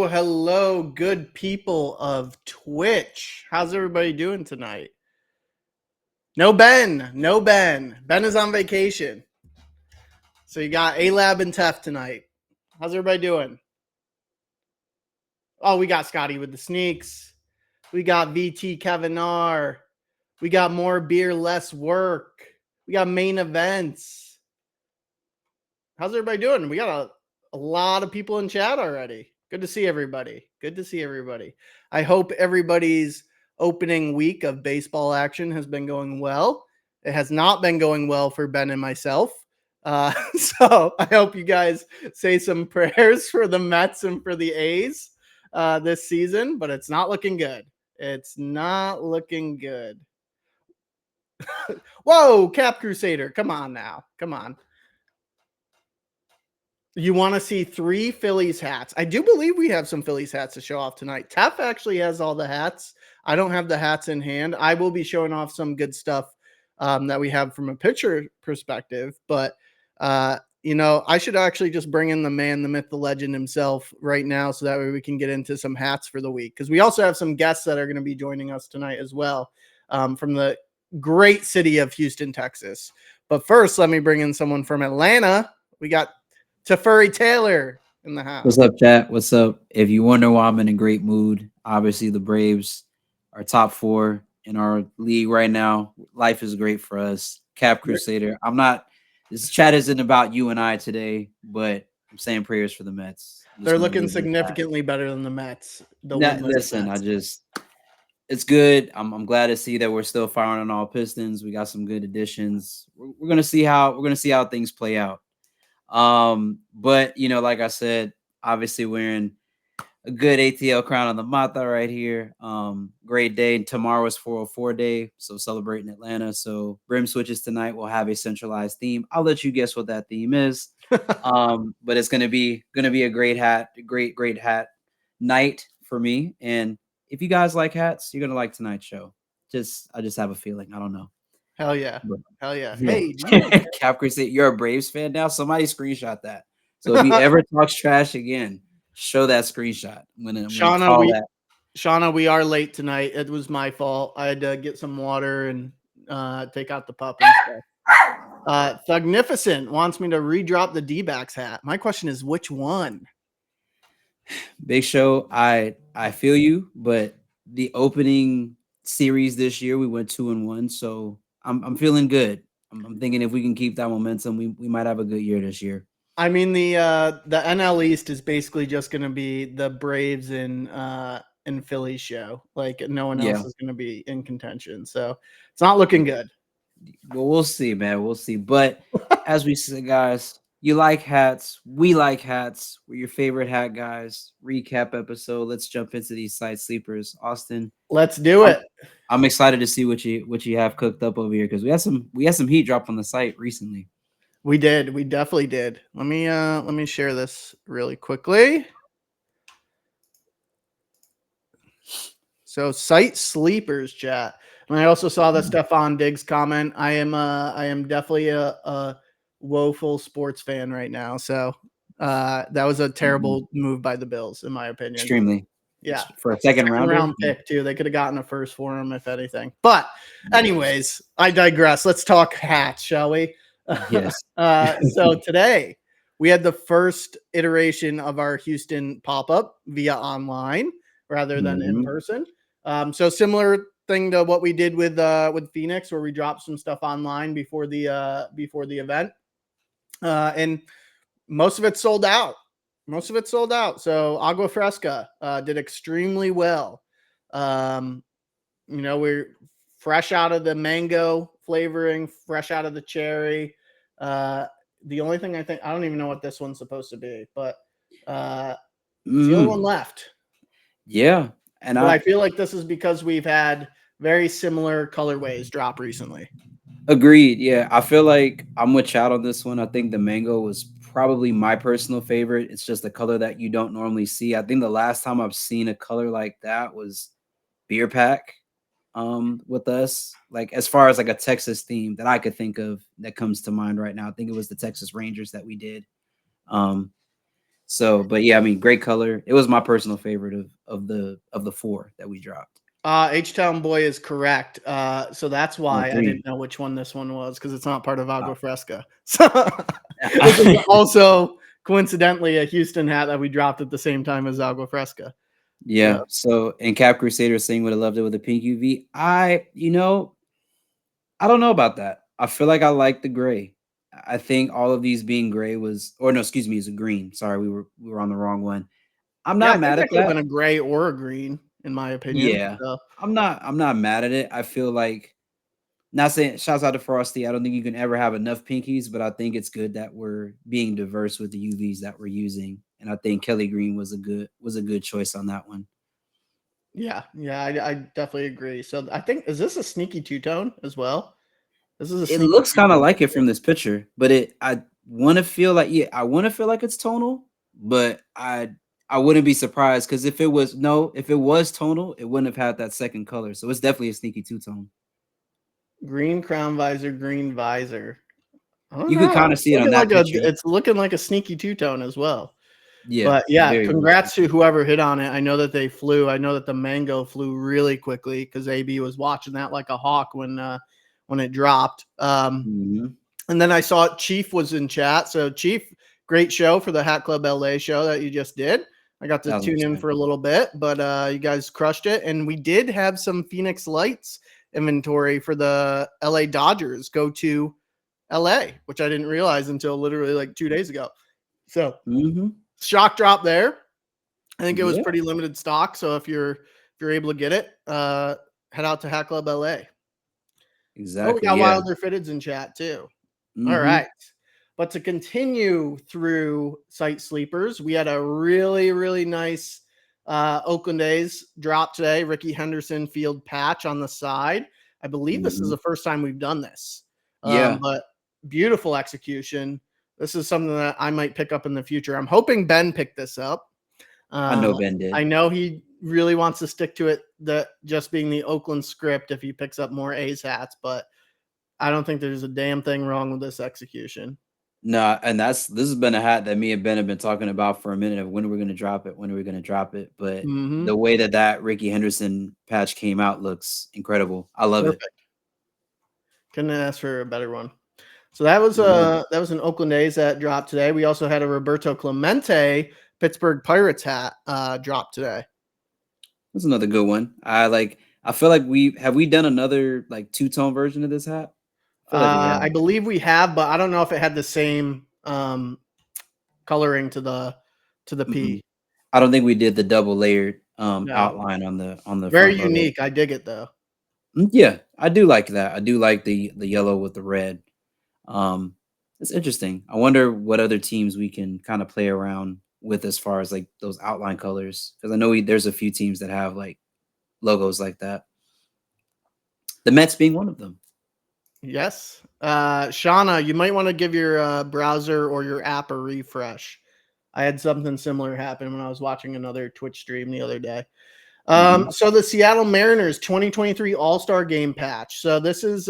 Hello, good people of Twitch. How's everybody doing tonight? No Ben. Ben is on vacation. So you got A-Lab and Tef tonight. How's everybody doing? Oh, we got Scotty with the sneaks. We got VT Kevin R. We got more beer, less work. We got main events. How's everybody doing? We got a lot of people in chat already. Good to see everybody. I hope everybody's opening week of baseball action has been going well. It has not been going well for Ben and myself. So I hope you guys say some prayers for the Mets and for the A's this season, but it's not looking good. Whoa, Cap Crusader. Come on now. Come on. You want to see 3 Phillies hats. I do believe we have some Phillies hats to show off tonight. Tef actually has all the hats. I don't have the hats in hand. I will be showing off some good stuff that we have from a picture perspective. But, I should actually just bring in the man, the myth, the legend himself right now. So that way we can get into some hats for the week. Because we also have some guests that are going to be joining us tonight as well from the great city of Houston, Texas. But first, let me bring in someone from Atlanta. We got Teferi Taylor in the house. What's up, chat? What's up? If you wonder why I'm in a great mood, obviously the Braves are top 4 in our league right now. Life is great for us. Cap Crusader. This chat isn't about you and I today, but I'm saying prayers for the Mets. They're looking significantly better than the Mets. It's good. I'm glad to see that we're still firing on all pistons. We got some good additions. We're gonna see how things play out. But like I said, obviously wearing a good ATL crown on the Mata right here. Great day. Tomorrow is 404 day, so celebrating Atlanta. So brim switches tonight will have a centralized theme. I'll let you guess what that theme is. But it's gonna be a great hat night for me. And if you guys like hats, you're gonna like tonight's show. I just have a feeling. I don't know. Hell yeah. Hey, Cap Crusader, you're a Braves fan now? Somebody screenshot that. So if he ever talks trash again, show that screenshot. Shauna, we are late tonight. It was my fault. I had to get some water and take out the pup and stuff. Thugnificent wants me to redrop the D-backs hat. My question is, which one? Big Show, I feel you, but the opening series this year, we went 2-1, so I'm feeling good. I'm thinking if we can keep that momentum, we might have a good year this year. I mean, the NL East is basically just going to be the Braves and Phillies show. Like no one else is going to be in contention, so it's not looking good. Well, we'll see, man. We'll see. But as we said, guys, you like hats. We like hats. We're your favorite hat guys. Recap episode. Let's jump into these side sleepers. Austin, let's do it. I'm excited to see what you have cooked up over here because we had some heat drop on the site recently. We did. We definitely did. Let me share this really quickly. So site sleepers chat. And I also saw the Stefan Diggs comment. I am definitely a woeful sports fan right now. So that was a terrible move by the Bills, in my opinion. Extremely. Yeah. For a second round pick too. They could have gotten a first for him, if anything. But anyways, I digress. Let's talk hats, shall we? Yes. So today we had the first iteration of our Houston pop-up via online rather than in person. So similar thing to what we did with Phoenix, where we dropped some stuff online before the event. And most of it sold out. Most of it sold out. So Agua Fresca did extremely well. Um, we're fresh out of the mango flavoring, fresh out of the cherry. Uh, the only thing I don't even know what this one's supposed to be, but uh, it's the only one Mm, left. yeah, and But I I feel like this is because we've had very similar colorways drop recently. agreed. Yeah, I feel like I'm with Chad on this one. I think the mango was probably my personal favorite. It's just a color that you don't normally see. I think the last time I've seen a color like that was beer pack with us. Like as far as like a Texas theme that I could think of that comes to mind right now. I think it was the Texas Rangers that we did. Um so but yeah, I mean great color. It was my personal favorite of the four that we dropped. H Town Boy is correct. So that's Oh, why I didn't green. know which one this one was because it's not part of Uh, Agua Fresca. So this is also coincidentally a Houston hat that we dropped at the same time as Agua Fresca. yeah. So So and Cap Crusader saying would have loved it with a pink UV. I don't know about that. I feel like I like the gray. I think all of these being gray was or no, excuse me, is a green. Sorry, we were on the wrong one. I'm yeah, not I think mad that at could have that. been a gray or a green, in my opinion. Yeah. So I'm not mad at it. I feel like not saying shouts out to Frosty. I don't think you can ever have enough pinkies, but I think it's good that we're being diverse with the UVs that we're using. And I think Kelly Green was a good choice on that one. yeah, I definitely agree. So I think is this a sneaky two tone as well? This is a It sneaky looks two kind of tone. like it from this picture, but I want to feel like it's tonal, but I wouldn't be surprised because if it was tonal, it wouldn't have had that second color. So it's definitely a sneaky two tone. Green crown visor, green visor. I don't You could know. kind of see it on that picture. It's looking like a sneaky two tone as well. Yeah, But yeah, very very congrats to sneaky. whoever hit on it. I know that they flew. I know that the mango flew really quickly because AB was watching that like a hawk when it dropped. Mhm. And then I saw Chief was in chat. So Chief, great show for the Hat Club LA show that you just did. I got to tune in 1000%. for a little bit, but you guys crushed it. And we did have some Phoenix Lights inventory for the LA Dodgers go to LA, which I didn't realize until literally like 2 days ago. So Mhm. shock drop there. I think it was Yeah, pretty limited stock. So if you're able to get it, head out to Hat Club LA. Oh, we exactly. got Yeah. Wilder Fitteds in chat too. All Mhm. right. But to continue through site sleepers, we had a really, really nice Oakland A's drop today. Ricky Henderson field patch on the side. I believe this is Mhm. the first time we've done this, Yeah, but beautiful execution. This is something that I might pick up in the future. I'm hoping Ben picked this up. I know Uh, Ben I did. know he really wants to stick to it, that just being the Oakland script if he picks up more A's hats, but I don't think there's a damn thing wrong with this execution. No, and this has been a hat that me and Ben have been talking about for a minute of when we're gonna drop it, when are we gonna drop it. But Mhm. the way that Ricky Henderson patch came out looks incredible. I love it. Perfect. Couldn't ask for a better one. So Yeah, that was an Oakland A's that dropped today. We also had a Roberto Clemente Pittsburgh Pirates hat drop today. that's another good one. I feel like we done another like two-tone version of this hat? I feel like we have. I believe we have, but I don't know if it had the same coloring to the Mm-mm. P. I don't think we did the double layered No, outline on the very front logo. unique. I dig it though. Yeah, I do like that. I do like the yellow with the red. Um, it's interesting. I wonder what other teams we can kind of play around with as far as like those outline colors because I know there's a few teams that have like logos like that. The Mets being one of them. Yes. Shauna, you might want to give your browser or your app a refresh. I had something similar happen when I was watching another Twitch stream the other day. Hmm. So the Seattle Mariners 2023 All-Star Game patch. So this is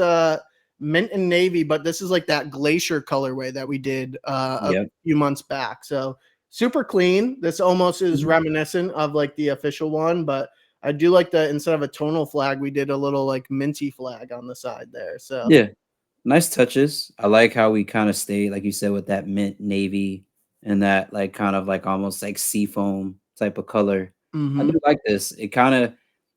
mint and navy, but this is like that glacier colorway that we did a Yep. few months back. So super clean. This almost is Mhm. reminiscent of like the official one, but I do like that instead of a tonal flag, we did a little like minty flag on the side there. So Yeah. Nice touches. I like how we kind of stay, like you said, with that mint navy and that like kind of like almost like seafoam type of color. I do mhm. like this. It kind of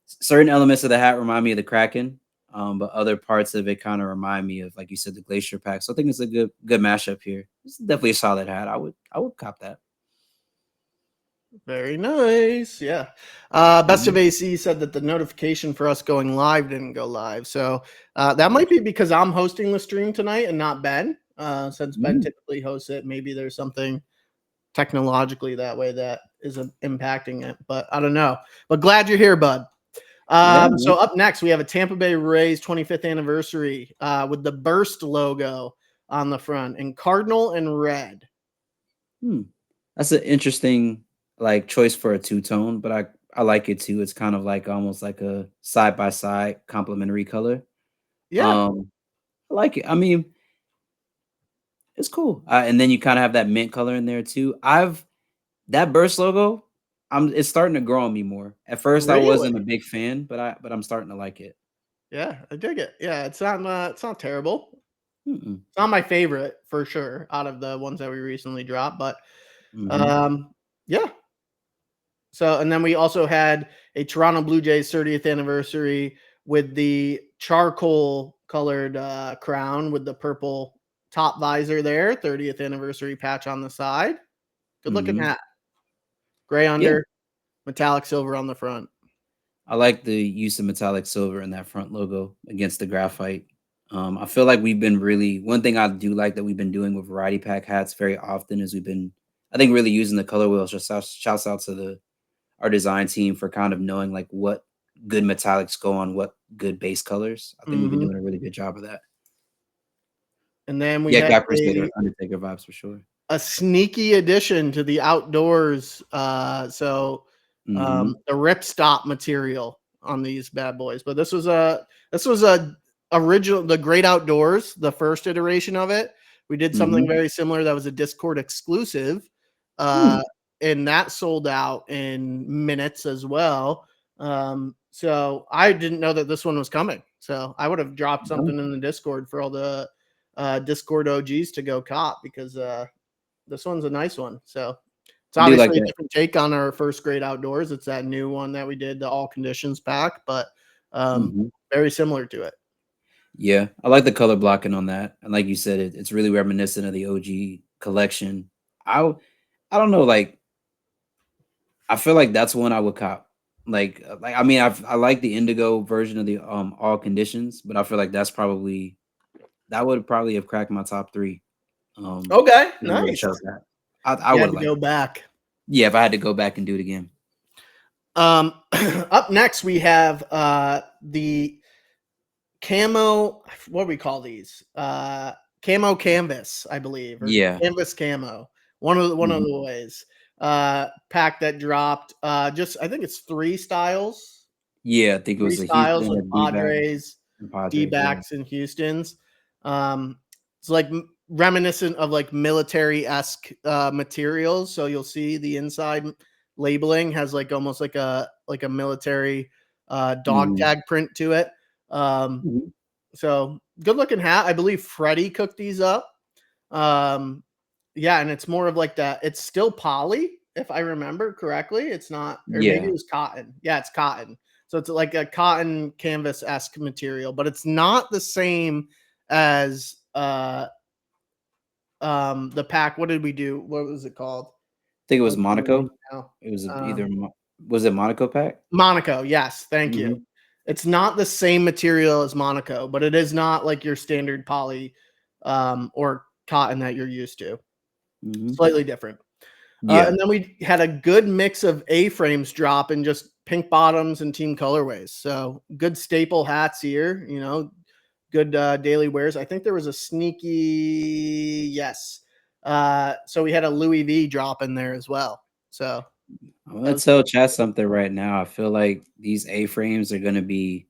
certain elements of the hat remind me of the Kraken. But other parts of it kind of remind me of, like you said, the Glacier pack. So I think it's a good mashup here. It's definitely a solid hat. I would cop that. Very nice. Yeah. Best of Mhm. AC said that the notification for us going live didn't go live. So that might Gotcha. be because I'm hosting the stream tonight and not Ben. Since Ben Mm. typically hosts it, maybe there's something technologically that way that is impacting it. But I don't know. But glad you're here, bud. Yeah, So man. up next, we have a Tampa Bay Rays 25th anniversary with the Burst logo on the front in cardinal and red. Hmm. That's an interesting like choice for a two tone, but I like it too. It's kind of like almost like a side by side complementary color. Yeah, Um, I like it. I mean, it's cool. And then you kind of have that mint color in there too. I've That burst logo, it's starting to grow on me more. At first, I wasn't a really. big fan, but I'm starting to like it. Yeah, I dig it. Yeah, it's not terrible. Mm-mm. It's not my favorite for sure out of the ones that we recently dropped, but Mhm. um, yeah. So and then we also had a Toronto Blue Jays 30th anniversary with the charcoal colored crown with the purple top visor there, 30th anniversary patch on the side. Good looking Mhm. hat. Gray Yeah, under, metallic silver on the front. I like the use of metallic silver in that front logo against the graphite. I feel like we've been really one thing I do like that we've been doing with variety pack hats very often is we've been, I think, really using the color wheels. Just shouts out to the our design team for kind of knowing like what good metallics go on what good base colors. I think we've been Mhm. doing a really good job of that. And then we Yeah, had Cat Crusader, Undertaker vibes for sure. a sneaky addition to the outdoors. Mhm. The ripstop material on these bad boys, but this was a original the Great Outdoors, the first iteration of it. We did something Mhm. very similar that was a Discord exclusive, Hmm. uh, and that sold out in minutes as well. So I didn't know that this one was coming. So I would have dropped Oh, something in the Discord for all the Discord OGs to go cop because this one's a nice one. So it's I do like obviously a that. different take on our first Great Outdoors. It's that new one that we did, the all conditions pack, but Mhm. very similar to it. Yeah, I like the color blocking on that, and like you said, it's really reminiscent of the OG collection. I w I don't know, like, I feel like that's one I would cop. I mean, I like the indigo version of the, all conditions, but I feel like that would probably have cracked my top 3, Okay, if I would've nice. chose that. I You had would've to liked go it. back. Yeah, if I had to go back and do it again. Up next, we have the camo. What do we call these? Camo canvas, I believe, or Yeah. canvas camo. One of Mhm. the ways. Pack that dropped. Just I think it's Yeah, I think it three was a styles Houston, with a D-back, Padres, and Padres, yeah. D-backs, and Houston's. It's like reminiscent of like military esque materials. So you'll see the inside labeling has like almost like a military dog Mhm. tag print to it. Um, Mhm. so good looking hat. I believe Freddie cooked these up. Um, yeah, and it's more of like that. It's still poly, if I remember correctly. It's not, or maybe it Yeah. was cotton. Yeah, it's cotton. So it's like a cotton canvas esque material, but it's not the same as the pack. What did we do? What was it called? Think it was Blanking on the name Monaco. now. It was either Um, was it Monaco pack? Monaco. Yes, thank you. Mhm. It's not the same material as Monaco, but it is not like your standard poly or cotton that you're used to. Mhm. Slightly different. Yeah. And then we had a good mix of A-frames drop in just pink bottoms and team colorways. So good staple hats here, good daily wears. I think there was a sneaky, yes. So we had a Louis V drop in there as well. So I'm that gonna was tell Chad something right now. I feel like these A-frames are gonna be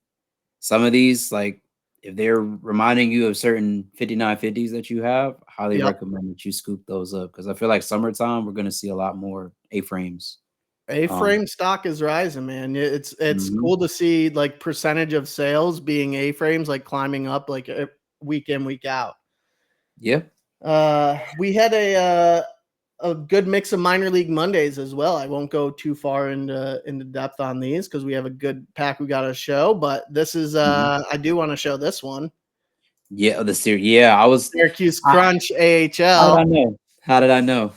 some of these, like, if they're reminding you of certain 5950s that you have, highly yep. recommend that you scoop those up because I feel like summertime, we're gonna see a lot more A-frames. Um, A-frame stock is rising, man. It's mhm. cool to see like percentage of sales being A-frames like climbing up like week in, week out. Yeah. We had a good mix of minor league Mondays as well. I won't go too far into depth on these because we have a good pack we got to show. But this is Mhm. I do want to show this one. Yeah, the series. Yeah, I was. Syracuse I, Crunch how did I AHL. know? How did I know?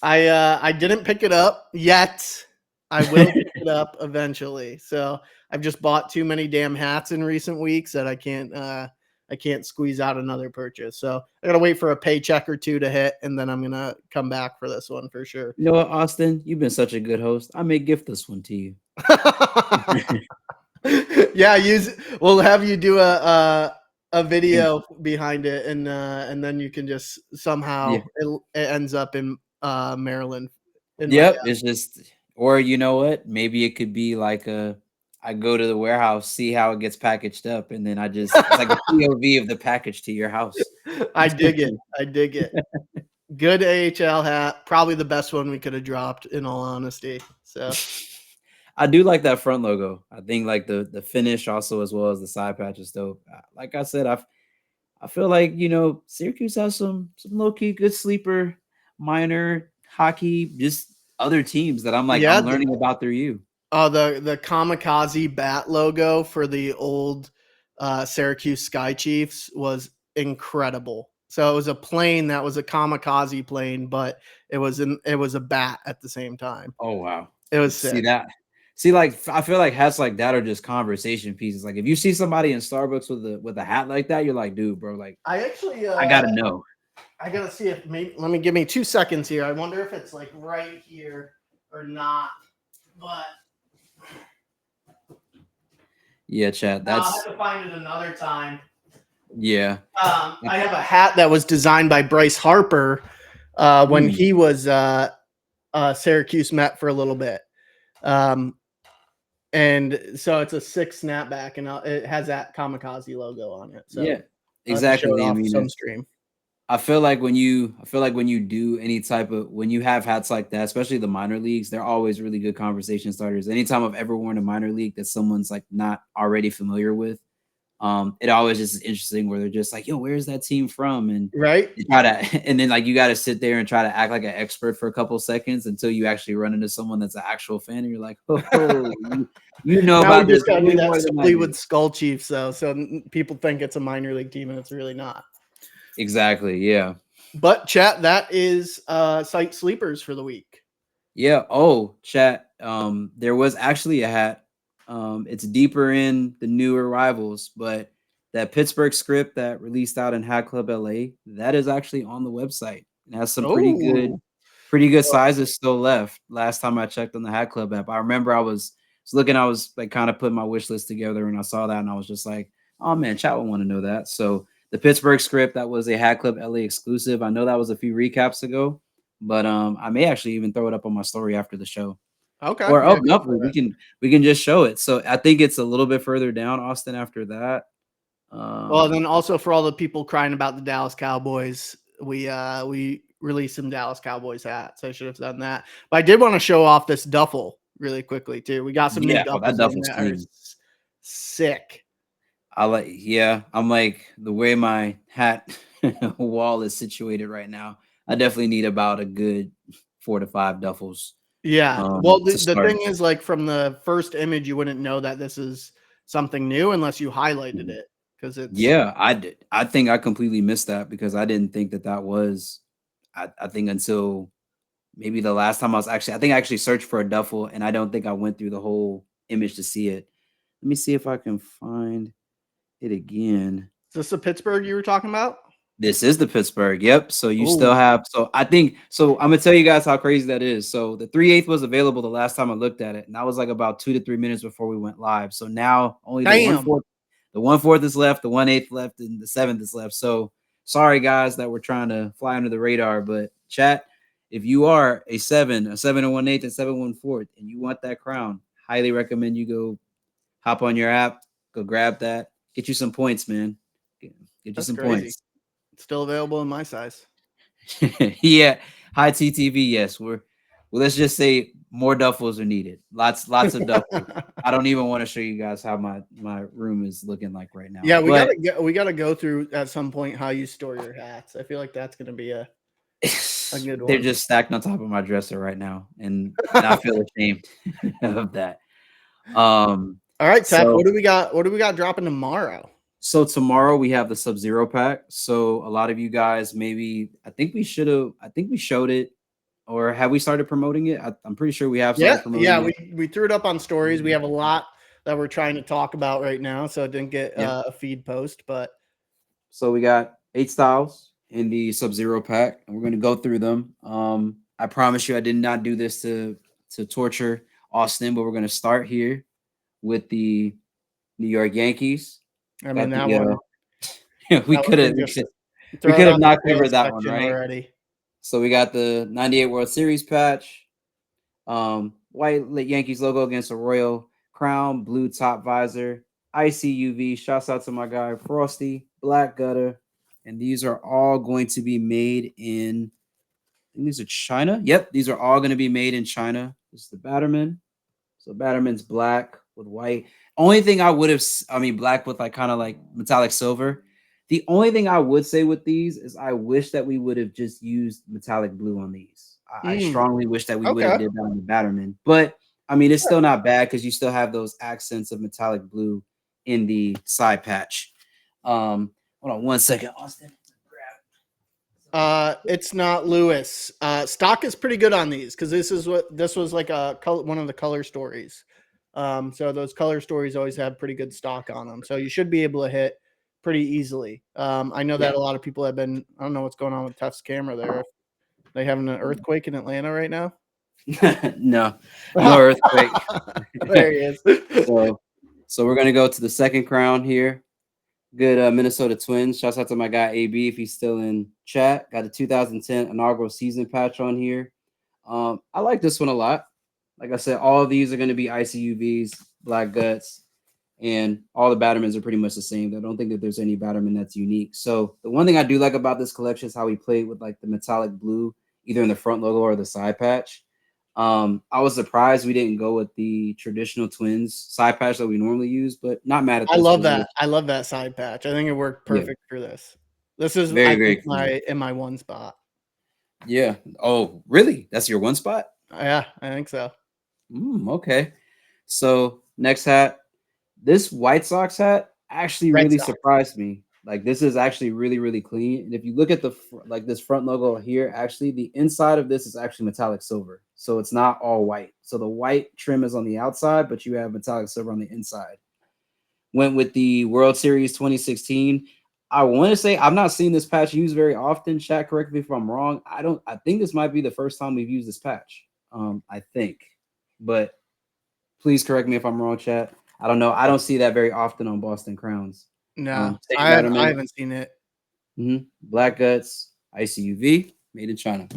I didn't pick it up yet. I will pick it up eventually. So I've just bought too many damn hats in recent weeks that I can't squeeze out another purchase. So I gotta wait for a paycheck or two to hit, and then I'm gonna come back for this one for sure. You know what, Austin? You've been such a good host. I may gift this one to you. Yeah, use we'll have you do a And video behind it, and then you can just yeah, somehow it ends up in Maryland in my yep. It's just, or you know what? Maybe it could be like I go to the warehouse, see how it gets packaged up, and then it's like a POV of the package to your house. I dig it. I dig it. Good AHL hat, probably the best one we could have dropped in all honesty. So I do like that front logo. I think like the finish also as well as the side patch is dope. Like I said, I feel like Syracuse has some low key good sleeper minor hockey, just other teams that yeah, I'm learning about through you. the kamikaze bat logo for the old Syracuse Sky Chiefs was incredible. So it was a plane that was a kamikaze plane, but it was a bat at the same time. Oh wow. It was See sick. that? See, like I feel like hats like that are just conversation pieces. Like if you see somebody in Starbucks with a hat like that, you're like, dude, bro, like I actually I gotta know. I gotta see if maybe let me give me 2 seconds here. I wonder if it's like right here or not. But Yeah, chat. no, I'll have That's to find it another time. yeah. I have a hat that was designed by Bryce Harper when Hmm. he was Syracuse Met for a little bit. Um, and so it's a 6 snapback, and it has that kamikaze logo on it. So Yeah, I'll have to show it exactly. I off mean, some stream. I feel like when you do any type of when you have hats like that, especially the minor leagues, they're always really good conversation starters. Anytime I've ever worn a minor league that someone's like not already familiar with, it always just is interesting where they're just like, "Yo, where's that team from?" And Right? you try to, and then like you got to sit there and try to act like an expert for a couple seconds until you actually run into someone that's an actual fan, and you're like, "Oh, you know Now we about this just gotta way do that more than I solely do." with Skull Chiefs, though, so people think it's a minor league team, and it's really not. Exactly. Yeah. But chat, that is site sleepers for the week. Yeah. Oh, chat. There was actually a hat. It's deeper in the new arrivals, but that Pittsburgh script that released out in Hat Club LA, that is actually on the website. It has some Oh, pretty good sizes still left. Last time I checked on the Hat Club app, I remember I was looking, I was like kind of putting my wish list together, and I saw that, and I was just like, oh man, chat would want to know that. So the Pittsburgh script, that was a Hat Club LA exclusive. I know that was a few recaps ago, but I may actually even throw it up on my story after the show. okay, Or yeah, oh go no, for it. we can just show it. So I think it's a little bit further down, Austin, after that. Well, then Let's also for all the people crying about the Dallas Cowboys, we released some Dallas Cowboys hats. I should have done that, but I did want to show off this duffel really quickly too. We got some new yeah, oh that duffels in duffel's that are clean. sick. I'm like the way my hat wall is situated right now. I definitely need about a good 4 to 5 duffels Yeah. Well, to the start. thing is, like from the first image, you wouldn't know that this is something new unless you highlighted Mhm. it because it's Yeah, I did. I think I completely missed that because I didn't think that was. I think until maybe the last time I think I actually searched for a duffel and I don't think I went through the whole image to see it. Let me see if I can find it again. is this the Pittsburgh you were talking about? This is the Pittsburgh. Yep. So you still Oh, have. So I think. So I'm gonna tell you guys how crazy that is. So the 3/8 was available the last time I looked at it, and that was like about 2 to 3 minutes before we went live. So now only damn. the 1/4 is left, the 1/8 left, and the 7th is left. So sorry guys that we're trying to fly under the radar, but chat. If you are a 7 and 1/8, and 7 1/4, and you want that crown, highly recommend you go hop on your app, go grab that, get you some points, man. Get you That's some crazy. points. It's still available in my size. Yeah, high TTV. Yes, well. Let's just say more duffels are needed. Lots of duffels. I don't even want to show you guys how my room is looking like right now. Yeah, But we gotta go through at some point how you store your hats. I feel like that's gonna be a A good They're one. just stacked on top of my dresser right now, and I feel ashamed of that. Um, All right, Tech. so What do we got? What do we got dropping tomorrow? so tomorrow we have the Sub-Zero pack. So a lot of you guys maybe I think we showed it, or have we started promoting it? I'm pretty sure we have Yeah, started promoting yeah. it. We threw it up on stories. We have a lot that we're trying to talk about right now, so it didn't get Yeah. a feed post, but So we got 8 styles in the Sub-Zero pack, and we're gonna go through them. I promise you, I did not do this to torture Austin, but we're gonna start here with the New York Yankees. I mean Got the we that one could have can just we throw could it have on the not sales covered that one, section right? already. So we got the 98 World Series patch, white Yankees logo against a royal crown, blue top visor, ICUV. Shouts out to my guy Frosty, black gutter, and these are all going to be made in. I think these are China. Yep, these are all going to be made in China. This is the Batterman. So Batterman's black with white. Only thing I would have, I mean, black with like kind of like metallic silver. The only thing I would say with these is I wish that we would have just used metallic blue on these. I strongly wish that we would have Okay. did that on the Batterman. But I mean, it's still not bad because you still have those accents of metallic blue in the side patch. Hold on 1 second, Austin. It's not Lewis. Stock is pretty good on these because this was like one of the color stories. So those color stories always have pretty good stock on them. So you should be able to hit pretty easily. I know that Yeah. a lot of people have been. I don't know what's going on with Tef's camera there. They having an earthquake in Atlanta right now. No, no earthquake. There he is. So we're gonna go to the second crown here. Good Minnesota Twins. Shouts out to my guy AB if he's still in chat. Got the 2010 inaugural season patch on here. I like this one a lot. Like I said, all of these are going to be ICUVs, black guts, and all the Battermans are pretty much the same. I don't think that there's any Batterman that's unique. So the one thing I do like about this collection is how we played with like the metallic blue, either in the front logo or the side patch. I was surprised we didn't go with the traditional Twins side patch that we normally use, but not mad at I this love one. that. I love that side patch. I think it worked Yeah, perfect for this. This is, very, I very think, clean. in my one spot. Yeah. Oh, really? That's your one spot? Yeah, I think so. Okay. So next hat, this White Sox hat actually Red really Sox. surprised me. Like this is actually really, really clean. And if you look at the like this front logo here, actually the inside of this is actually metallic silver. So it's not all white. So the white trim is on the outside, but you have metallic silver on the inside. Went with the World Series 2016. I want to say I've not seen this patch used very often. Chat, correct me if I'm wrong. I think this might be the first time we've used this patch. I think, but please correct me if I'm wrong, chat. I don't know. I don't see that very often on Boston Crowns. No, Same I Batterman. haven't seen it. Black Guts, ICUV, made in China.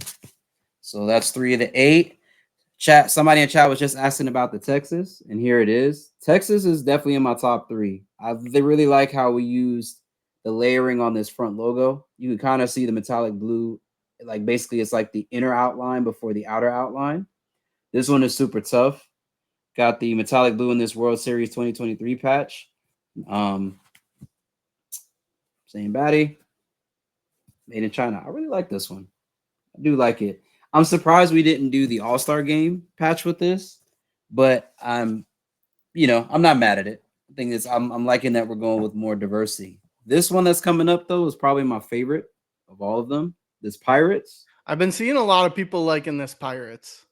So that's 3 of the 8. Chat. Somebody in chat was just asking about the Texas, and here it is. Texas is definitely in my top 3. They really like how we used the layering on this front logo. You can kind of see the metallic blue, like basically it's like the inner outline before the outer outline. This one is super tough. Got the metallic blue in this World Series 2023 patch. Same baddie. Made in China. I really like this one. I do like it. I'm surprised we didn't do the All-Star game patch with this, but I'm not mad at it. The thing is, I'm liking that we're going with more diversity. This one that's coming up though is probably my favorite of all of them. This Pirates. I've been seeing a lot of people liking this Pirates.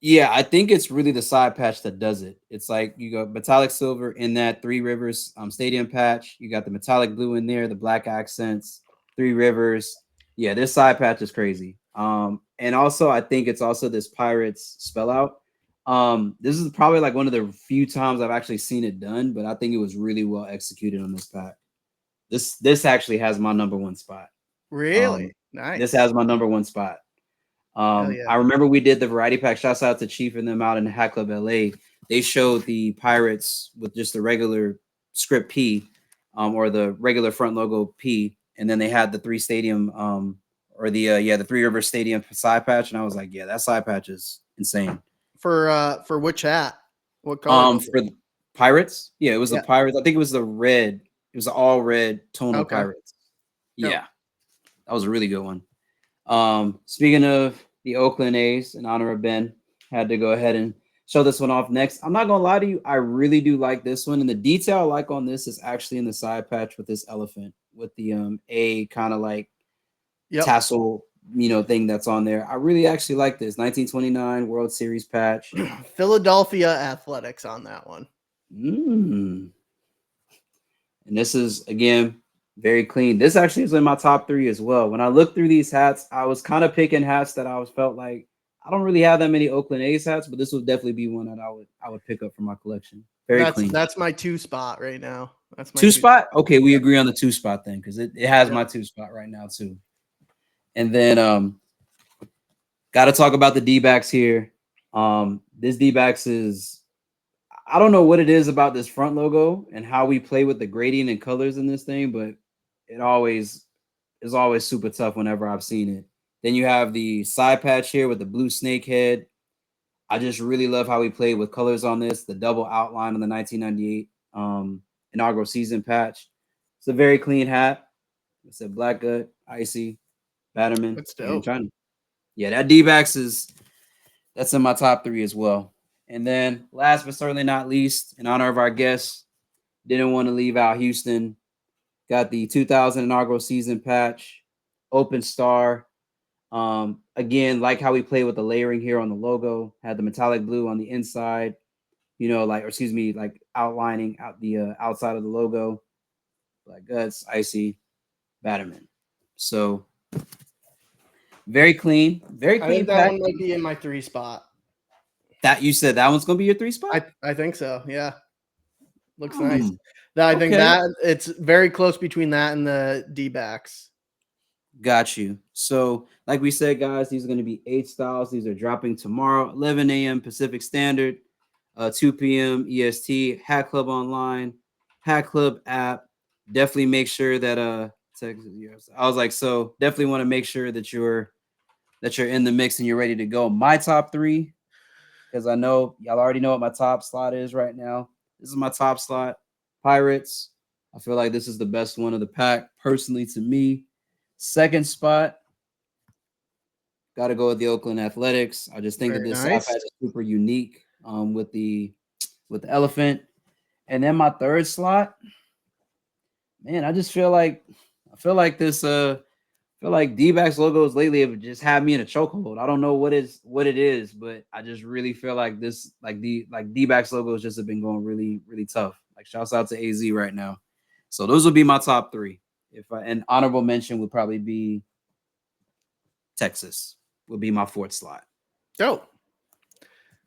Yeah, I think it's really the side patch that does it. It's like you got metallic silver in that Three Rivers stadium patch. You got the metallic blue in there, the black accents, Three Rivers. Yeah, this side patch is crazy. And also I think it's also this Pirates spell out. This is probably like one of the few times I've actually seen it done, but I think it was really well executed on this pack. This actually has my number 1 spot. Really This nice. has my number 1 spot. Yeah. I remember we did the variety pack. Shouts out to Chief and them out in the Hat Club LA. They showed the Pirates with just the regular script P, or the regular front logo P, and then they had the 3 stadium, or the Three River Stadium side patch, and I was like, yeah, that side patch is insane. For which hat? What color? For the Pirates, yeah, it was Yeah. the Pirates. I think it was the red. It was the all red tonal Okay. Pirates. Yep. Yeah, that was a really good one. Speaking of the Oakland A's, in honor of Ben, had to go ahead and show this one off next. I'm not gonna lie to you, I really do like this one, and the detail I like on this is actually in the side patch with this elephant with the A kind of like Yep. tassel, thing that's on there. I really actually like this 1929 World Series patch. Philadelphia Athletics on that one. Mm. And this is again very clean. This actually is in my top three as well. When I looked through these hats, I was kind of picking hats that I was felt like I don't really have that many Oakland A's hats, but this would definitely be one that I would pick up for my collection. Very clean. That's my 2 spot right now. That's my Two 2 spot. spot. Okay, we Yep. agree on the two spot then because it has Yep. my two spot right now too. And then got to talk about the D backs here. This D backs is I don't know what it is about this front logo and how we play with the gradient and colors in this thing, but it always is always super tough whenever I've seen it. Then you have the side patch here with the blue snake head. I just really love how we played with colors on this. The double outline on the 1998 inaugural season patch. It's a very clean hat. It's a black gut, icy, Batterman, That's and dope. China. Yeah, that D-backs that's in my top three as well. And then last but certainly not least, in honor of our guests, didn't want to leave out Houston. Got the 2000 inaugural season patch, open star. Again, like how we play with the layering here on the logo, had the metallic blue on the inside, like outlining out the outside of the logo, black guts, icy, Batterman. So very I think clean that pack. one might be in my 3 spot. That you said that one's gonna be your three spot. I think so. Yeah. Looks nice. Hmm. I think Okay. that it's very close between that and the D-backs. Got you. So, like we said, guys, these are going to be 8 styles. These are dropping tomorrow, 11 a.m. Pacific Standard, 2 p.m. EST. Hat Club online, Hat Club app. Definitely make sure that Texas. Yes. I was like, so definitely want to make sure that you're in the mix and you're ready to go. My top three, because I know y'all already know what my top slot is right now. This is my top slot. Pirates. I feel like this is the best one of the pack, personally to me. Second spot, got to go with the Oakland Athletics. I just think that Very this side nice. patch is super unique with the elephant. And then my third slot, man, I feel like this I feel like D-backs logos lately have just had me in a chokehold. I don't know what it is, but I just really feel like this like D-backs logos just have been going really really tough. Like shouts out to AZ right now. So those would be my top three. If I an honorable mention would probably be Texas would be my fourth slot. Dope.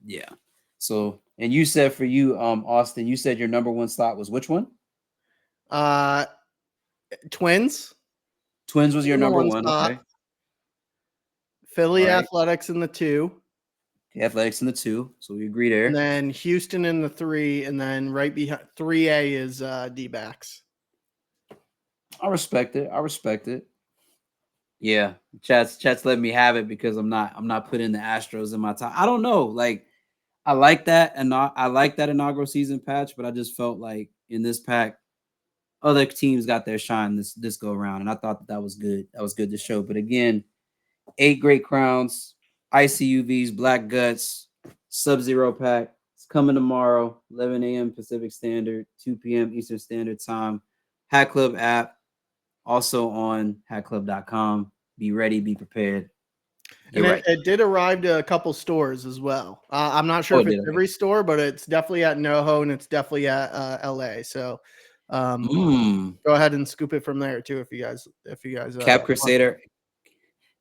Yeah. So and you said for you, Austin, you said your number one slot was which one? Uh, Twins Twins was your in the number 1 one. spot. Okay. All Philly right. Athletics in the 2. The Athletics in the two. So we agree And there. then Houston in the 3. And then right behind 3A is D-backs. I respect it. I respect it. Yeah, chats let me have it because I'm not putting the Astros in my top. I don't know. Like I like that and I like that inaugural season patch, but I just felt like in this pack, other teams got their shine this go around, and I thought that was good. That was good to show. But again, 8 great crowns, ICUVs, Black Guts, Sub Zero pack. It's coming tomorrow, 11 a.m. Pacific Standard, 2 p.m. Eastern Standard Time. Hat Club app, also on hatclub.com. Be ready, be prepared. Get And right. it did arrive to a couple stores as well. I'm not sure Oh, if it did. it's Okay. every store, but it's definitely at NoHo and it's definitely at LA. So Mm. go ahead and scoop it from there too if you guys Cap want. Crusader.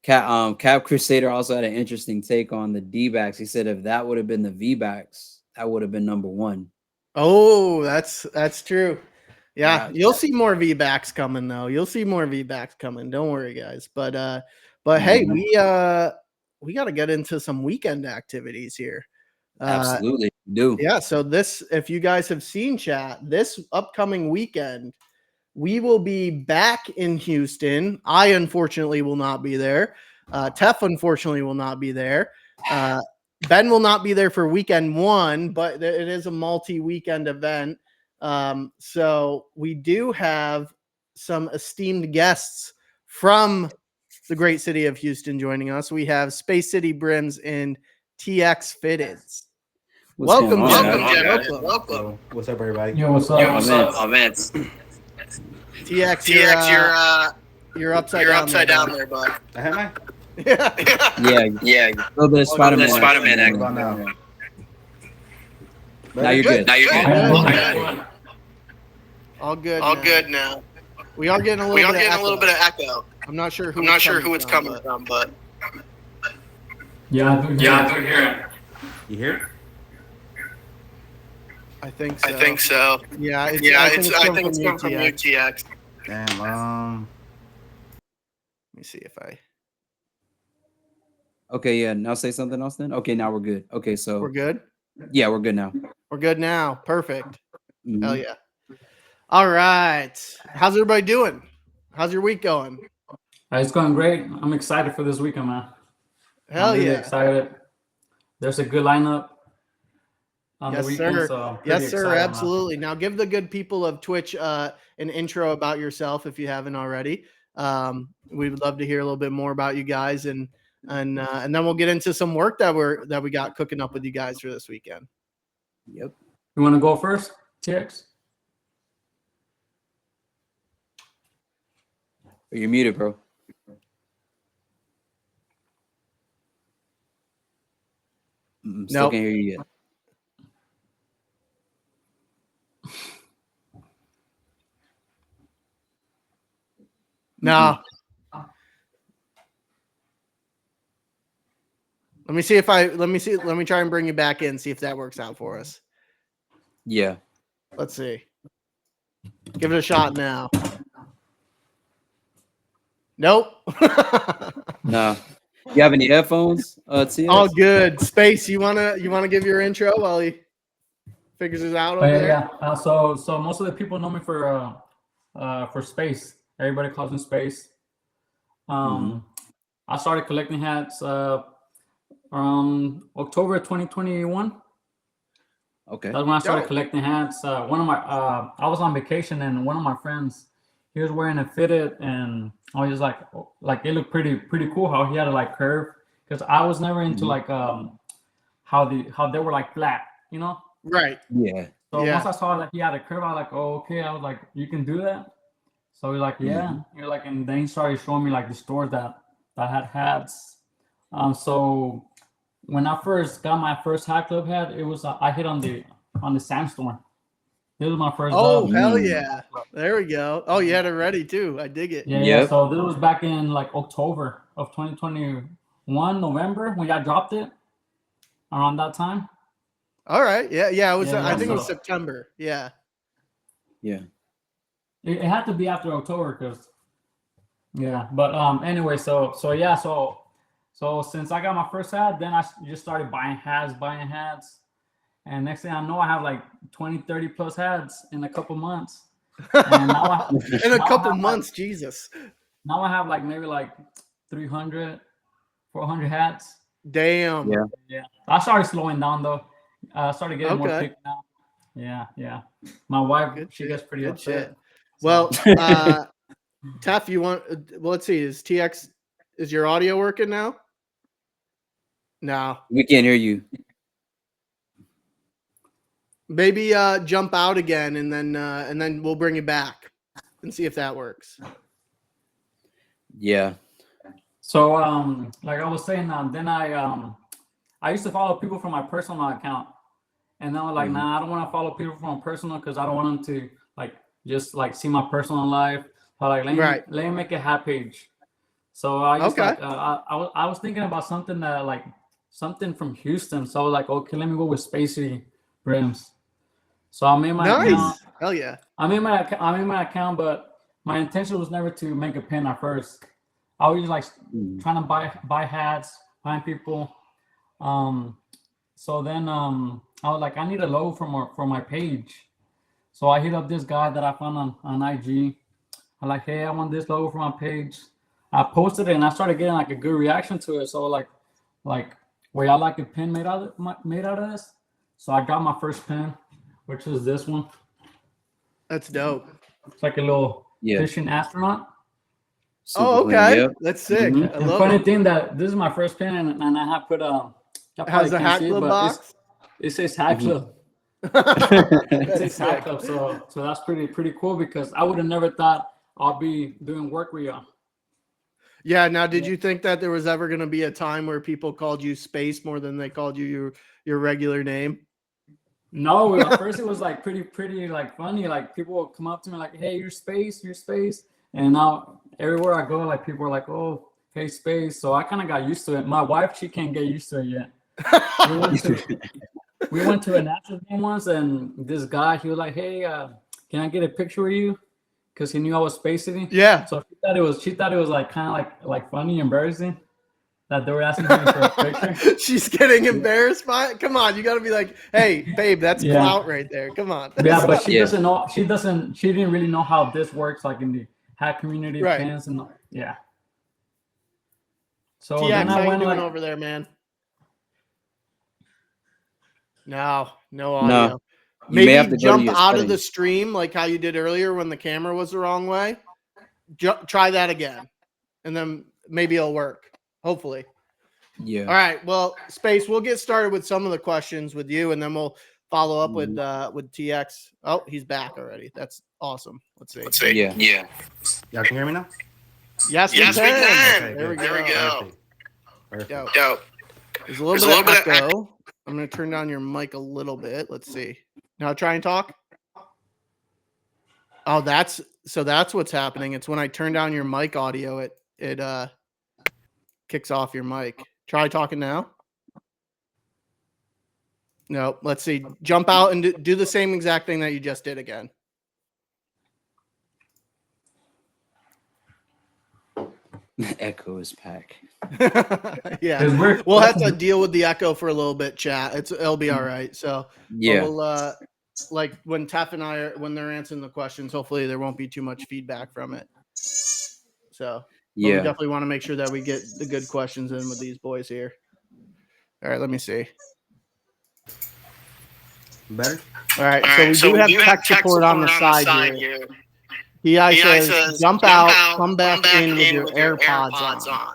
Cap Crusader also had an interesting take on the D backs. He said if that would have been the V backs, that would have been number one. Oh, that's true. Yeah, Yeah. you'll see more V-backs coming though. You'll see more V-backs coming. Don't worry, guys. But hey, Mhm. we got to get into some weekend activities here. Uh, Absolutely. Do. yeah, so this if you guys have seen chat, this upcoming weekend we will be back in Houston. I unfortunately will not be there. Tef unfortunately will not be there. Uh, Ben will not be there for weekend 1, but it is a multi-weekend event. So we do have some esteemed guests from the great city of Houston joining us. We have Space City Brims and TX Fitteds. Welcome, Welcome. So, what's up, everybody? Yo, what's up? Oh, man. TX, you're upside down there, bud. Am I? Yeah. A little bit of Spider-Man. What about now? Now you're good. All good now. We are getting a little bit of echo. I'm not sure who it's coming from, but Yeah, I do hear it. You hear it? I think so. Yeah, I think it's coming from you, TX. Damn. Let me see if I. Okay, yeah. Now say something else then. Okay, now we're good. Okay, so We're good. Yeah, we're good now. We're good now. Perfect. Mhm. Hell yeah. All right. How's everybody doing? How's your week going? It's going great. I'm excited for this weekend, man. Hell I'm really yeah. excited. There's a good lineup on Yes, the weekend, sir. so I'm pretty Yes, sir. excited, man. Absolutely. Now, give the good people of Twitch an intro about yourself if you haven't already. We would love to hear a little bit more about you guys, and then we'll get into some work that we got cooking up with you guys for this weekend. Yep. You want to go first, TX? You're muted, bro. Still Nope. can't hear you yet. No. Let me try and bring you back in, see if that works out for us. Yeah. Let's see. Give it a shot now. Nope. No. You have any headphones? TX? All good. Space, you wanna give your intro while he figures it out over there? Yeah. So most of the people know me for Space. Everybody calls me Space. I started collecting hats October 2021. Okay. That's when I started collecting hats. I was on vacation and one of my friends, he was wearing a fitted, and I was just like it looked pretty cool how he had a like curve, because I was never into like how they were like flat, you know? Right. Yeah. So once I saw that he had a curve, I was like, oh, okay. I was like, you can do that? So he's like, yeah. You're like, and then he started showing me like the stores that had hats. So when I first got my first hat club hat, it was I hit on the Sandstorm. This was my first. Oh, hell yeah! There we go. Oh, you had it ready too. I dig it. Yeah. So this was back in like October of 2021, November, when I dropped it. Around that time. All right. Yeah. It was. I think it was September. Yeah. Yeah. It had to be after October, because. Yeah, but anyway, so since I got my first hat, then I just started buying hats, and next thing I know, I have like 20, 30 plus hats in a couple months. And now in a couple months, like, Jesus. Now I have like maybe like 300, 400 hats. Damn. Yeah. I started slowing down though. I started getting more picked now. Yeah. My wife, she gets pretty upset. Shit. Well, Tef, you want? Well, let's see. Is your audio working now? No, we can't hear you. Maybe jump out again, and then we'll bring you back and see if that works. Yeah. So like I was saying, then I used to follow people from my personal account, and then I was like, nah, I don't want to follow people from personal, because I don't want them to like just like see my personal life. So like let me make a hat page. So I used I was thinking about something that like something from Houston. So I was like, okay, let me go with Spacey Brims. So I made my account. Hell yeah. I made my account, but my intention was never to make a pin at first. I was just like trying to buy hats, find people. So then I was like, I need a logo for my page. So I hit up this guy that I found on IG. I'm like, hey, I want this logo for my page. I posted it and I started getting like a good reaction to it. So like, wait, I like a pin made out of this. So I got my first pin, which is this one. That's dope. It's like a little fishing astronaut. Oh, clean. okay. Yep. That's sick. Mhm. I And love funny it. thing that this is my first pin, and I have put y'all How's probably the can't Hat see it, Club but box? it says Hat Mhm. Club. It That's says Hat sick. Club, so that's pretty cool because I would have never thought I'll be doing work with y'all. Yeah. Now, did you think that there was ever going to be a time where people called you Space more than they called you your regular name? No, at first it was like pretty like funny. Like people would come up to me like, "Hey, you're Space," and now everywhere I go, like people are like, "Oh, hey, Space." So I kind of got used to it. My wife, she can't get used to it yet. We went to we went to a National game once, and this guy, he was like, "Hey, can I get a picture with you?" Because he knew I was Space City. Yeah. So she thought it was like kind of like funny, embarrassing that they were asking me for a picture. She's getting embarrassed by it. Come on, you got to be like, hey, babe, that's Yeah. clout right there. Come on. Yeah, but she Yeah. doesn't know. She didn't really know how this works, like in the hack community, Right. pins and yeah. So TX, then I how you went doing like, over there, man? No No. audio. You may have Maybe to go to jump your out of the settings. stream like how you did earlier when the camera was the wrong way. Try that again, and then maybe it'll work. Hopefully. Yeah. All right. Well, Space, we'll get started with some of the questions with you, and then we'll follow up with TX. Oh, he's back already. That's awesome. Let's see. Yeah. Y'all can hear me now? Yes, we Yes, we can. can. There good. we There we go. go. Perfect. Dope. Dope. There's a little bit of echo. I'm going to turn down your mic a little bit. Let's see. Now try and talk. Oh, that's what's happening. It's when I turn down your mic audio, it kicks off your mic. Try talking now. No, let's see. Jump out and do the same exact thing that you just did again. Echo is pack. Yeah, it's weird. we'll have to deal with the echo for a little bit, chat. It'll be all right. So Yeah. we'll like when Tef and I when they're answering the questions, hopefully there won't be too much feedback from it. So we Yeah. definitely want to make sure that we get the good questions in with these boys here. All right, let me see. Better? All right, so we do have tech support on the side here. PI says, jump out, come back in with your AirPods on.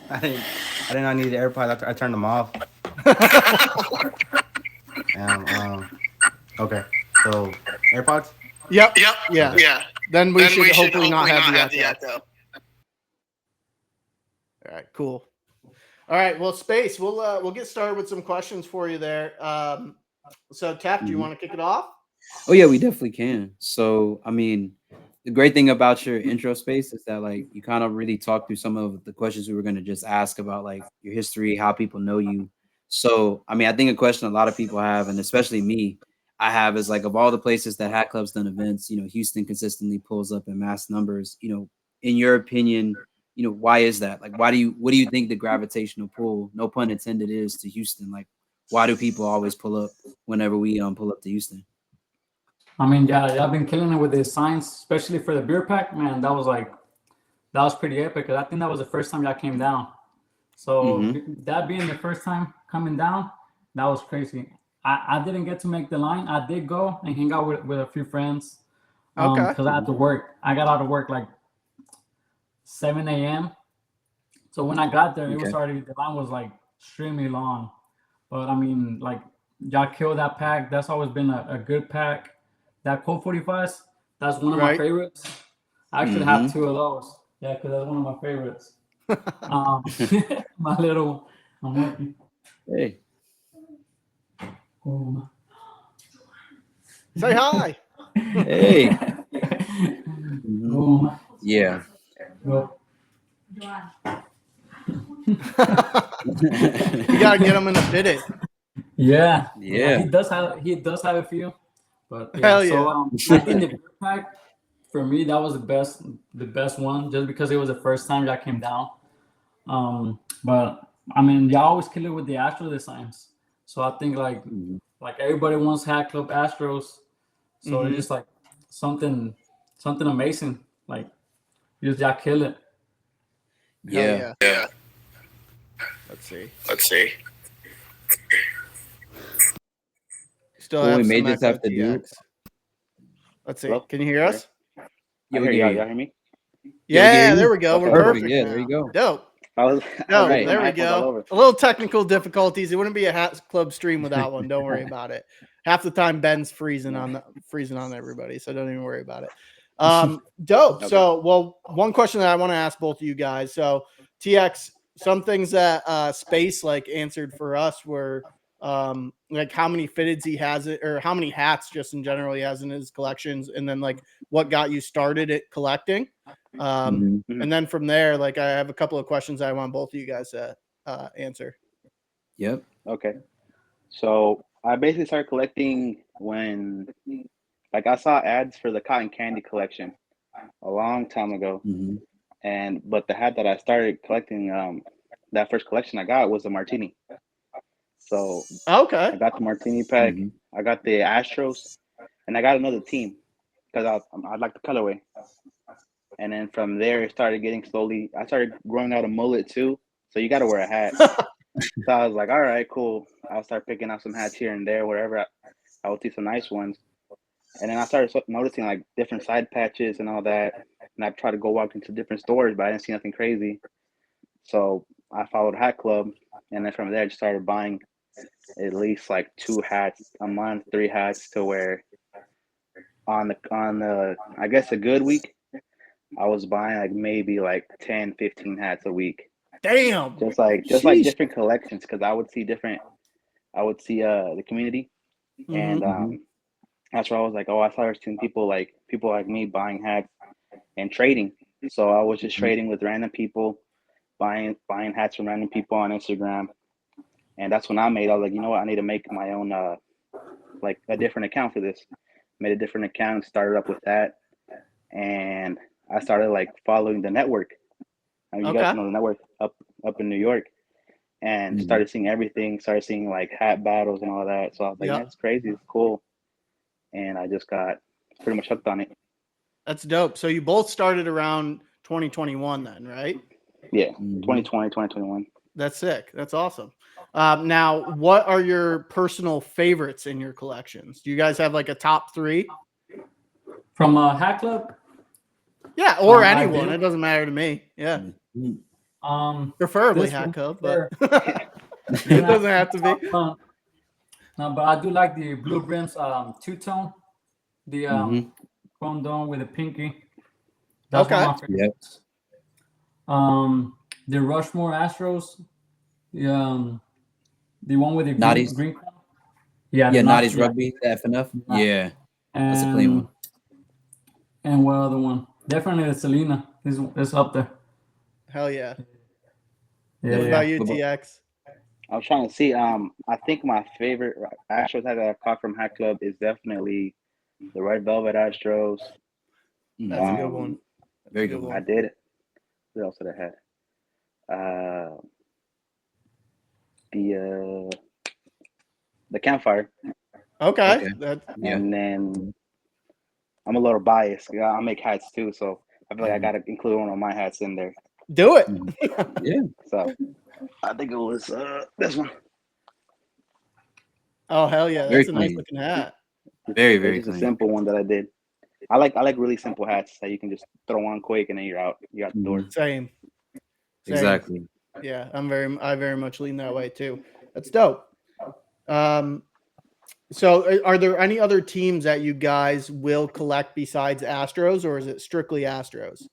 I didn't know I needed AirPods after I turned them off. Okay. So AirPods? Yep. Yep. Yeah. Yeah. Then we Then should hopefully not have the echo. echo. All right, cool. All right, well, Space, we'll get started with some questions for you there. So, Tef, do you want to kick it off? Oh yeah, we definitely can. So, I mean, the great thing about your intro, Space, is that like you kind of really talk through some of the questions we were going to just ask about like your history, how people know you. So, I mean, I think a question a lot of people have, and especially me, I have, is like, of all the places that Hat Club's done events, Houston consistently pulls up in mass numbers. In your opinion, why is that? Like, what do you think the gravitational pull, no pun intended, is to Houston? Like, why do people always pull up whenever we pull up to Houston? I mean, yeah, I've been killing it with the signs, especially for the beer pack. Man, that was pretty epic. 'Cause I think that was the first time y'all came down. So that being the first time coming down, that was crazy. I didn't get to make the line. I did go and hang out with a few friends. Okay. Because I had to work. I got out of work like 7 a.m. So when I got there, it was already, the line was like extremely long. But I mean, like, y'all killed that pack. That's always been a good pack. That Colt 45s, that's one of my favorites. I actually have two of those. Yeah, because that's one of my favorites. My little, I'm working. Hey. Say hi. Hey. Yeah. You gotta get him in a fitted. Yeah. He does have a few. But yeah, hell so I think the beer pack for me, that was the best one, just because it was the first time y'all came down. But I mean, y'all always kill it with the Astro designs. So I think like everybody wants Hat Club Astros. So it's just like something amazing. Like y'all kill it. Yeah. Let's see. Still have we may some just echo, have to do. TX. Let's see. Hello? Can you hear us? Yeah, I hear y'all. Y'all hear me? Yeah, there we go. Okay, We're perfect. perfect. Yeah, now. there you go. Dope. I was No, Right. there we headphones all go. over. A little technical difficulties. It wouldn't be a Hat Club stream without one. Don't worry about it. Half the time Ben's freezing on everybody, so don't even worry about it. Dope. Okay. So, well, one question that I want to ask both of you guys. So, TX, some things that Space like answered for us were like how many fitteds he has it, or how many hats just in general he has in his collections, and then like what got you started at collecting. Mhm. And then from there, like I have a couple of questions I want both of you guys to answer. Yep. Okay. So I basically started collecting when, like, I saw ads for the cotton candy collection a long time ago, Mhm. but the hat that I started collecting, that first collection I got was a martini. So Okay. I got the martini pack, Mhm. I got the Astros, and I got another team because I like the colorway. And then from there, it started getting slowly. I started growing out a mullet too, so you got to wear a hat. So I was like, all right, cool. I'll start picking out some hats here and there, wherever I would see some nice ones. And then I started noticing like different side patches and all that. And I tried to go walk into different stores, but I didn't see nothing crazy. So I followed Hat Club, and then from there, I just started buying at least like 2 hats a month, 3 hats, to where on the I guess a good week, I was buying like maybe like 10, 15 hats a week. Damn. Just like Sheesh. different collections, because I would see the community, and Mhm. that's where I was like, oh, I started seeing people like me buying hats and trading. So I was just Mhm. trading with random people, buying hats from random people on Instagram, and that's when I was like, you know what, I need to make my own like a different account for this. Made a different account, started up with that, and I started like following the network. I mean, you guys Okay. know the network up in New York, and Mhm. started seeing everything. Started seeing like hat battles and all that. So I was like, man, Yep. it's crazy. It's cool. And I just got pretty much hooked on it. That's dope. So you both started around 2021 then, right? Yeah, Mhm. 2020, 2021. That's sick. That's awesome. Now, what are your personal favorites in your collections? Do you guys have like a top 3? From Hat Club, Yeah, or I anyone. do. It doesn't matter to me. Yeah. Preferably This Hat one Club, here, but it doesn't have to be. No, but I do like the Blue Brims two-tone, the Mhm. chrome dome with the pinky. That's one Okay. of my favorites. The Rushmore Astros, the one with the Noddy's. green crown. Yeah, Yeah, the Noddy's yeah. rugby. The FNF. Yeah. Yeah, that's a clean one. And what other one? Definitely the Selena is up there. Hell yeah. Yeah, What yeah. about you, What about- TX? I was trying to see. I think my favorite Astros hat that I caught from Hat Club is definitely the Red Velvet Astros. That's a good one. Very Good good I one. did it. What else did I have? The campfire, Okay. Okay. Yeah. and then I'm a little biased. Yeah, I make hats too, so I feel like I Mhm. gotta include one of my hats in there. Do it. Mhm. Yeah. So I think it was this one. Oh, hell yeah. Very That's a nice clean. looking hat. Very, It's very just a clean. simple one that I did. I like really simple hats that you can just throw on quick and then you're out. You're out the door. Mhm. Same. Exactly. Yeah, I very much lean that way too. That's dope. So are there any other teams that you guys will collect besides Astros, or is it strictly Astros?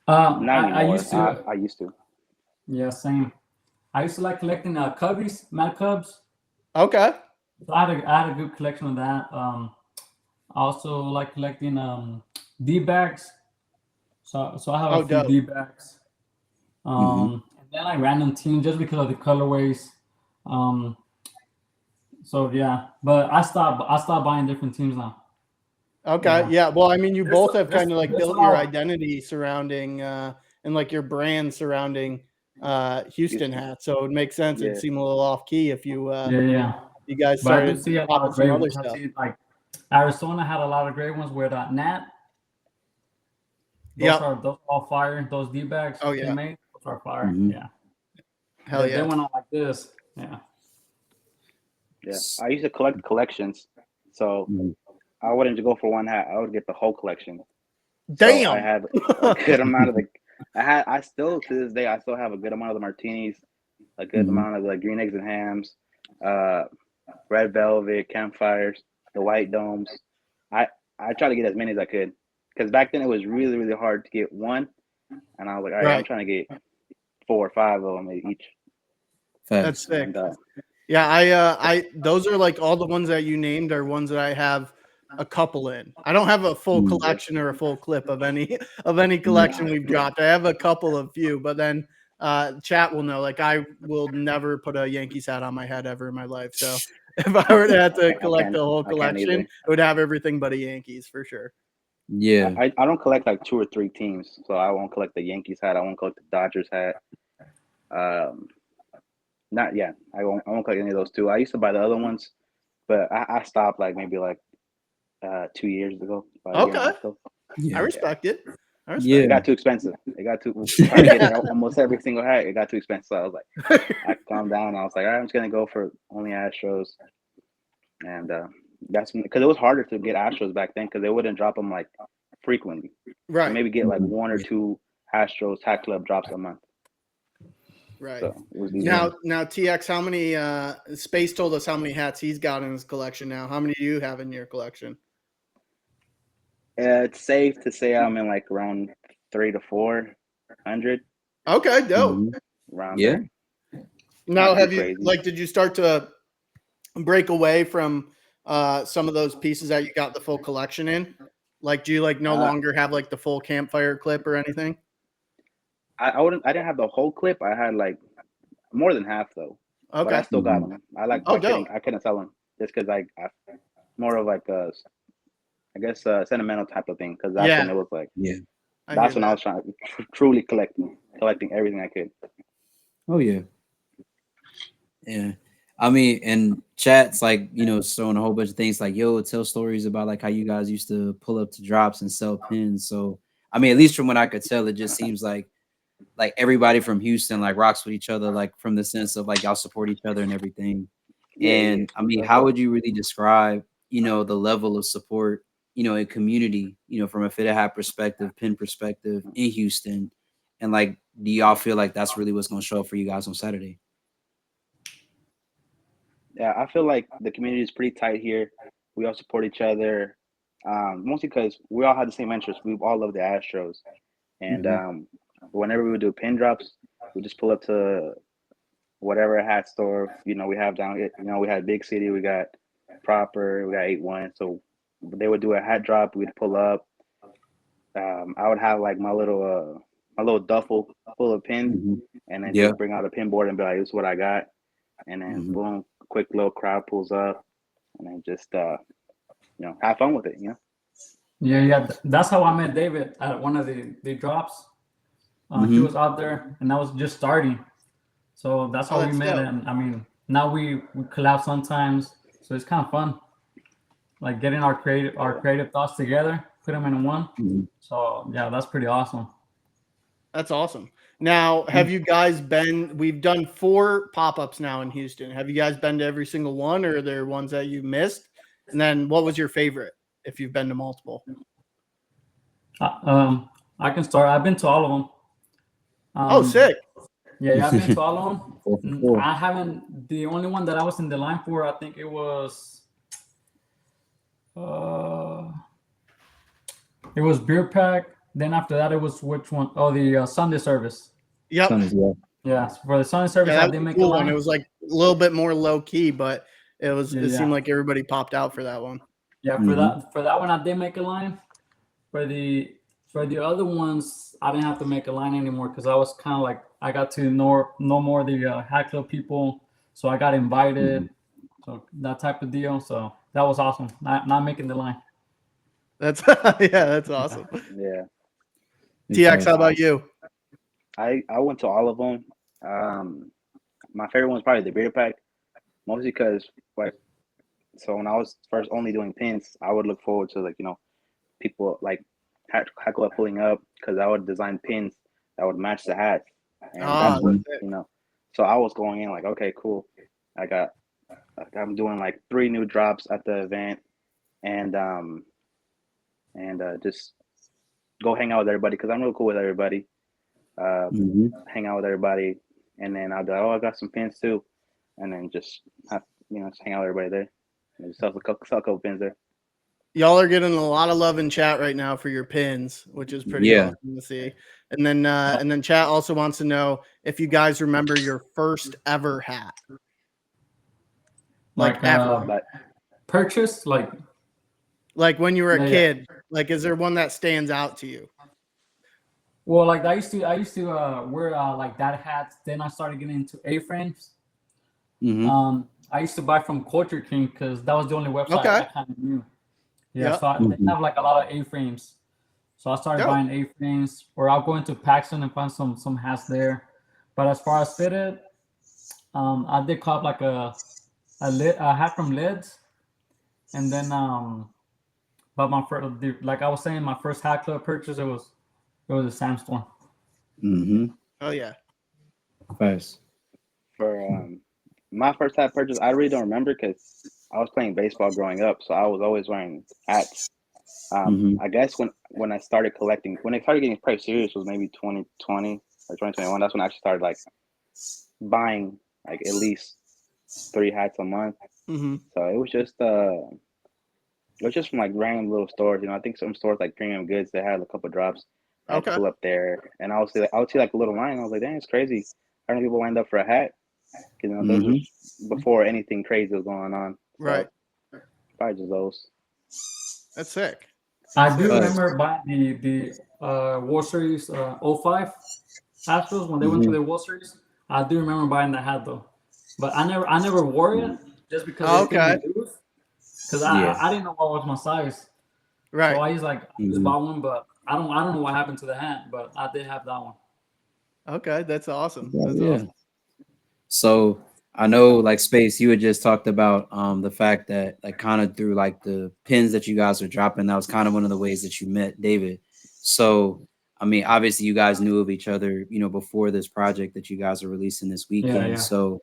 Not I anymore. used to. I used to. Yeah, same. I used to like collecting Cubbies, Mad Cubs. Okay. So I had a good collection of that. I also like collecting D bags. So I have Oh, a few dope. D bags. Mhm. And then I random team just because of the colorways. So yeah, but I stopped buying different teams now. Okay. Yeah. Yeah. Well, I mean, you both have kind of like There's built a your lot. identity surrounding and like your brand surrounding Houston Houston. hats. So it makes sense. Yeah. It'd seem a little off key if you Yeah. you guys But I do started see a lot popping of some great other ones. I stuff. see like Arizona had a lot of great ones with Nat. Those Yep. are all fire. Those D bags Oh, they yeah. made, those are fire. Mhm. Yeah. Hell They yeah. went on like this. Yeah. Yeah. I used to collect collections, so Mhm. I wouldn't just go for one hat. I would get the whole collection. So Damn. I had a good amount of the. I still to this day I still have a good amount of the martinis, a good amount of the green eggs and hams, red velvet, campfires, the white domes. I I try to get as many as I could because back then it was really really hard to get one, and I was like, all right, I'm Right. trying to get 4 or 5 of them each. That's Facts. sick. And Yeah, I those are like all the ones that you named are ones that I have a couple in. I don't have a full collection or a full clip of any collection we've dropped. I have a couple of few, but then chat will know. Like I will never put a Yankees hat on my head ever in my life. So if I were to have to collect the whole I can't collection, either. it would have everything but a Yankees for sure. Yeah. I don't collect like 2 or 3 teams, so I won't collect the Yankees hat. I won't collect the Dodgers hat. Not yet. I won't collect any of those two. I used to buy the other ones, but I stopped like maybe like 2 years ago, about a year and a Okay. half ago. I Yeah. respect it. I respect Yeah. It got too expensive. It got too trying to get it almost every single hat. It got too expensive. So I was like, it. I calmed down. I was like, all right, I'm just gonna go for only Astros, and that's because it was harder to get Astros back then because they wouldn't drop them like frequently. So Right. maybe get like 1 or 2 Astros hat club drops a month. Right. So it was easier. Now TX, how many Space told us how many hats he's got in his collection now. How many do you have in your collection? It's safe to say I'm in like around 300 to 400 Okay, dope. around Yeah. there. Now Not too have you crazy. did you start to break away from some of those pieces that you got the full collection in? Like do you like no longer have like the full campfire clip or anything? I didn't have the whole clip. I had like more than half though, but I Okay. still got them. Oh, dope. I couldn't sell them just because I more of like a I guess a sentimental type of thing because that's when it was like Yeah. that's when I was trying to truly collecting everything I could. Oh yeah. Yeah. I mean, and chat's like, showing a whole bunch of things like, yo, tell stories about like how you guys used to pull up to drops and sell pins. So, I mean, at least from what I could tell, it just seems like everybody from Houston like rocks with each other, like from the sense of like y'all support each other and everything. And I mean, how would you really describe, the level of support, in community, from a fit hat perspective, pin perspective in Houston? And like, do y'all feel like that's really what's going to show up for you guys on Saturday? Yeah, I feel like the community is pretty tight here. We all support each other, mostly because we all have the same interests. We all love the Astros, and whenever we would do pin drops, we just pull up to whatever hat store we have down. We had Big City, we got Proper, we got 8-1. So they would do a hat drop. We'd pull up. I would have like my little duffel full of pins, and then Yeah. just bring out a pin board and be like, "This is what I got," and then boom, quick little crowd pulls up, and then just have fun with it. Yeah. That's how I met David at one of the drops. He was out there, and I was just starting, so that's how we that's met. dope. And I mean, now we collab sometimes, so it's kind of fun, like getting our creative thoughts together, put them in one. So yeah, that's pretty awesome. That's awesome. Now, have you guys been? We've done 4 pop-ups now in Houston. Have you guys been to every single one, or are there ones that you missed? And then, what was your favorite if you've been to multiple? I can start. I've been to all of them. Oh, sick! Yeah, I've been to all of them. 4 for 4. I haven't. The only one that I was in the line for, I think it was. It was Beer Pack. Then after that, it was which one? Oh, the Sunday service. Yep. Yeah, for the Sunday service, Yeah, I that did was a make cool a line. one. It was like a little bit more low key, but it Yeah. seemed like everybody popped out for that one. Yeah, for that one, I did make a line. For the other ones, I didn't have to make a line anymore because I was kind of like I got to know more of the hat club people, so I got invited, so that type of deal. So that was awesome. Not making the line. That's that's awesome. Yeah. TX, how about you? I went to all of them. My favorite one was probably the beer pack, mostly because so when I was first only doing pins, I would look forward to people like hat club pulling up because I would design pins that would match the hats, and that's what So I was going in like, okay, cool. I'm doing like 3 new drops at the event, and just go hang out with everybody because I'm real cool with everybody. Hang out with everybody, and then I'll be like, oh, I got some pins too, and then just have, just hang out with everybody there, and just sell a couple pins there. Y'all are getting a lot of love in chat right now for your pins, which is pretty awesome to see. And then chat also wants to know if you guys remember your first ever hat, like ever, purchase, like when you were a kid. Like, is there one that stands out to you? Well, like I used to wear like that hats. Then I started getting into A-frames. I used to buy from Culture King because that was the only website I kind of knew. Yeah, so they have like a lot of A-frames. So I started buying A-frames, or I'll go into Paxton and find some hats there. But as far as fitted, I did cop like a hat from Lids, and then but my first, like I was saying, my first hat club purchase it was a Sandstorm. Oh yeah. Nice. For my first hat purchase, I really don't remember because I was playing baseball growing up, so I was always wearing hats. I guess when I started collecting, when I started getting pretty serious was maybe 2020 or 2021. That's when I actually started like buying like at least 3 hats a month. So it was just from like random little stores. I think some stores like Premium Goods, they had a couple drops. I had to pull up there, and I would see like a little line. I was like, dang, it's crazy. How many people lined up for a hat? Those was before anything crazy was going on. Right. So, probably just those. That's sick. I do remember buying the World Series 05 Astros when they went to the World Series. I do remember buying that hat though, but I never wore it just because because I didn't know what was my size. Right. So I just bought one, but I don't know what happened to the hat, but I did have that one. Okay, that's awesome. That's awesome. So I know, like Space, you had just talked about the fact that like kind of through like the pins that you guys were dropping, that was kind of one of the ways that you met David. So I mean, obviously you guys knew of each other, before this project that you guys are releasing this weekend. Yeah. So,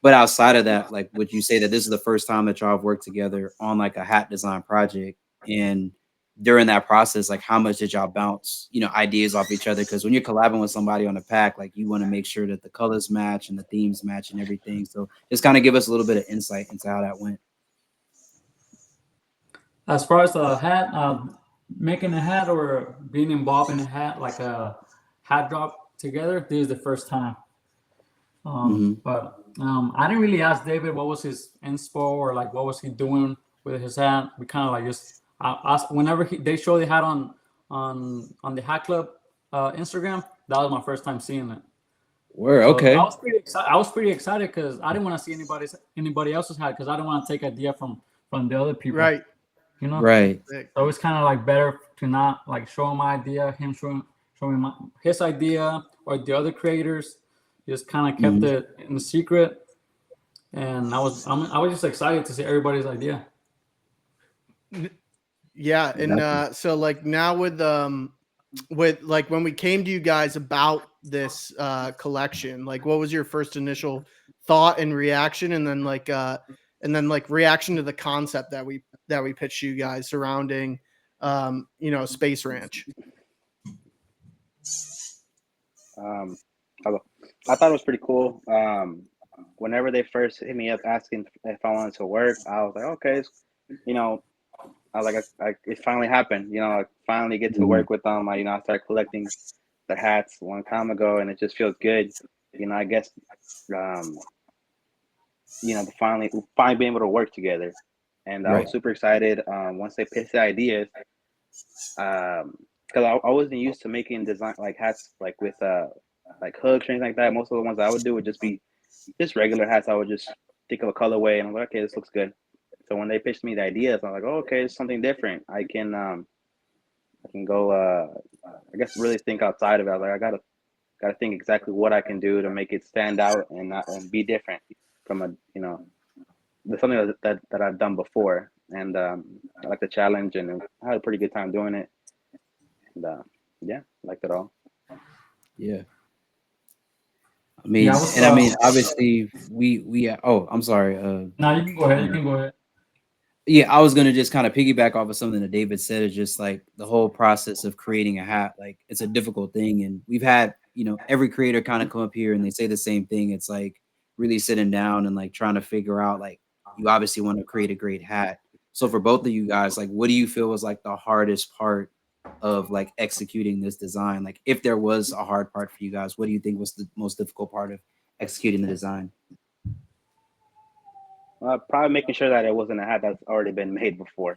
but outside of that, like, would you say that this is the first time that y'all have worked together on like a hat design project? And during that process, like how much did y'all bounce, ideas off each other? Because when you're collabing with somebody on a pack, like you want to make sure that the colors match and the themes match and everything. So just kind of give us a little bit of insight into how that went. As far as the hat, making a hat or being involved in a hat, like a hat drop together, this is the first time. But I didn't really ask David what was his inspo or like what was he doing with his hat. We kind of like just asked whenever they show the hat on the Hat Club Instagram. That was my first time seeing it. Okay. I was pretty excited because I didn't want to see anybody else's hat because I didn't want to take idea from the other people. Right. Right. So it's kind of like better to not like show him my idea, him showing his idea, or the other creators just kind of kept it in the secret. And I was just excited to see everybody's idea. Yeah, and so like now with like when we came to you guys about this collection, like what was your first initial thought and reaction, and then like reaction to the concept that we pitched you guys surrounding Space Ranch? I thought it was pretty cool. Whenever they first hit me up asking if I wanted to work, I was like, okay, I was like, it finally happened. I finally get to work with them. I started collecting the hats a long time ago, and it just feels good. I guess, finally being able to work together. And I was super excited once they pitched the ideas, because I wasn't used to making design like hats like with like hooks or anything like that. Most of the ones I would do would just be just regular hats. I would just think of a colorway and I'm like, okay, this looks good. So when they pitched me the ideas, I'm like, oh, okay, it's something different. I can go I guess really think outside of it. I was like, I gotta think exactly what I can do to make it stand out and be different from something that I've done before. And I like the challenge, and I had a pretty good time doing it. And I liked it all. Yeah. I mean, obviously we. Oh, I'm sorry. No, you can go ahead. Yeah, I was gonna just kind of piggyback off of something that David said. Is just like the whole process of creating a hat. Like it's a difficult thing, and we've had every creator kind of come up here and they say the same thing. It's like really sitting down and like trying to figure out like you obviously want to create a great hat. So for both of you guys, like what do you feel was like the hardest part of like executing this design? Like if there was a hard part for you guys, what do you think was the most difficult part of executing the design? Probably making sure that it wasn't a hat that's already been made before.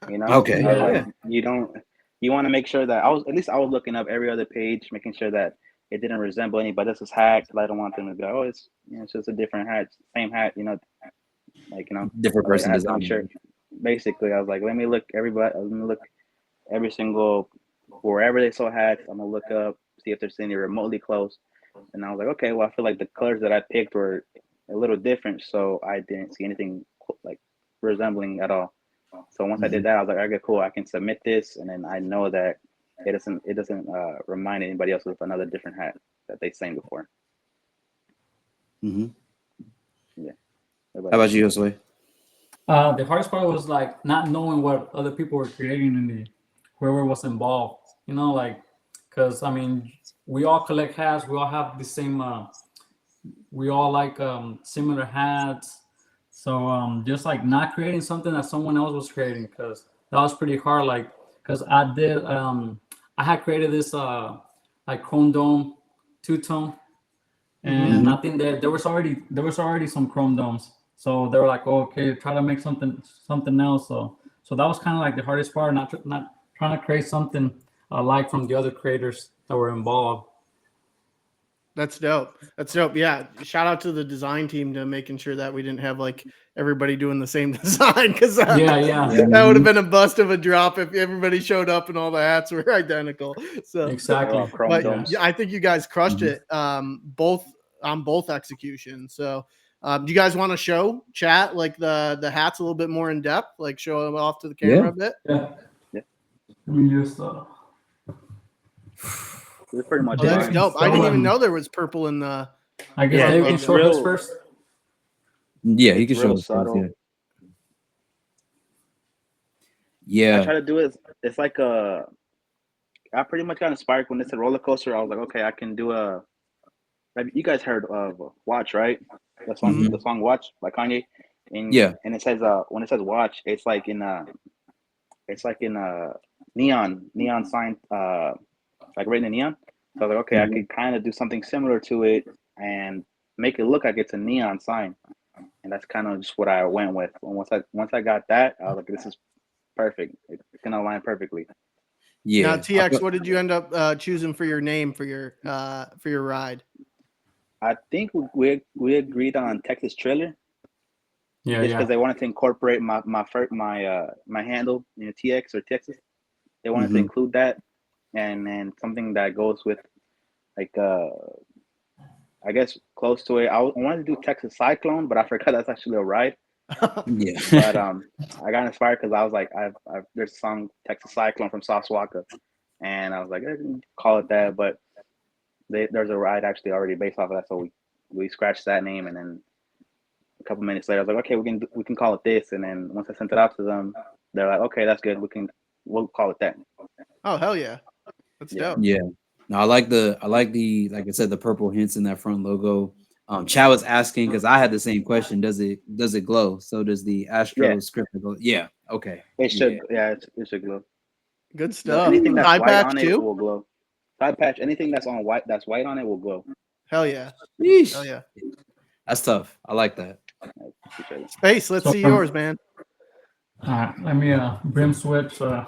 Okay. Like, you want to make sure that I was looking up every other page, making sure that it didn't resemble anybody else's hat. Because I don't want them to go, oh, it's it's just a different hat, same hat. Different like, person I had no design. shirt. Basically, I was like, let me look every single wherever they saw hats. I'm gonna look up, see if there's any remotely close. And I was like, okay, well, I feel like the colors that I picked were a little different, so I didn't see anything like resembling at all. So once I did that, I was like, okay, cool, I can submit this, and then I know that it doesn't remind anybody else of another different hat that they've seen before. Mm-hmm. Yeah. How about you, Josue? The hardest part was like not knowing what other people were creating and whoever was involved. Because I mean, we all collect hats. We all have the same. We all like similar hats. So just like not creating something that someone else was creating, because that was pretty hard. Like, because I had created this like chrome dome two-tone, and I think that there was already some chrome domes. So they were like, oh, okay, try to make something else. So that was kind of like the hardest part, not trying to create something like from the other creators that were involved. That's dope. That's dope. Yeah. Shout out to the design team to making sure that we didn't have like everybody doing the same design, because that would have been a bust of a drop if everybody showed up and all the hats were identical. So exactly. But yeah, I think you guys crushed it both executions. So do you guys want to chat like the hats a little bit more in depth, like show them off to the camera a bit? Yeah. Let me just It's pretty much that's fine. dope. I didn't even know there was purple in the. I guess Dave can show his first. Yeah, he can show real his first. subtle. Yeah. I try to do it. It's like I pretty much got inspired when it's a roller coaster. I was like, okay, I can do a. You guys heard of Watch, right? The song Watch by Kanye. And it says when it says Watch, it's like in neon sign like written in neon. So I was like, okay, I could kind of do something similar to it and make it look like it's a neon sign. And that's kind of just what I went with. And once I got that, I was like, this is perfect. It's gonna align perfectly. Yeah. Now, TX, what did you end up choosing for your name for your ride? I think we agreed on Texas Trailer. Yeah, just because they wanted to incorporate my handle, TX or Texas. They wanted to include that, and something that goes with like I guess close to it. I wanted to do Texas Cyclone, but I forgot that's actually a ride. Yeah. But I got inspired because I was like, there's a song Texas Cyclone from Sauce Walker, and I was like, I can call it that. But there's a ride actually already based off of that, so we scratched that name, and then a couple minutes later, I was like, okay, we can call it this. And then once I sent it out to them, they're like, okay, that's good. We'll call it that. Oh, hell yeah. That's dope. Yeah. No, I like the like I said, the purple hints in that front logo. Chad was asking because I had the same question. Does it glow? So does the Astro script glow? Yeah. Okay. It should. Yeah, it should glow. Good stuff. Anything that's white on too? it will glow. Side patch. Anything that's white on it will glow. Hell yeah. Yeesh. Hell yeah. That's tough. I like that. Space, let's see yours, man. All right, let me brim switch. So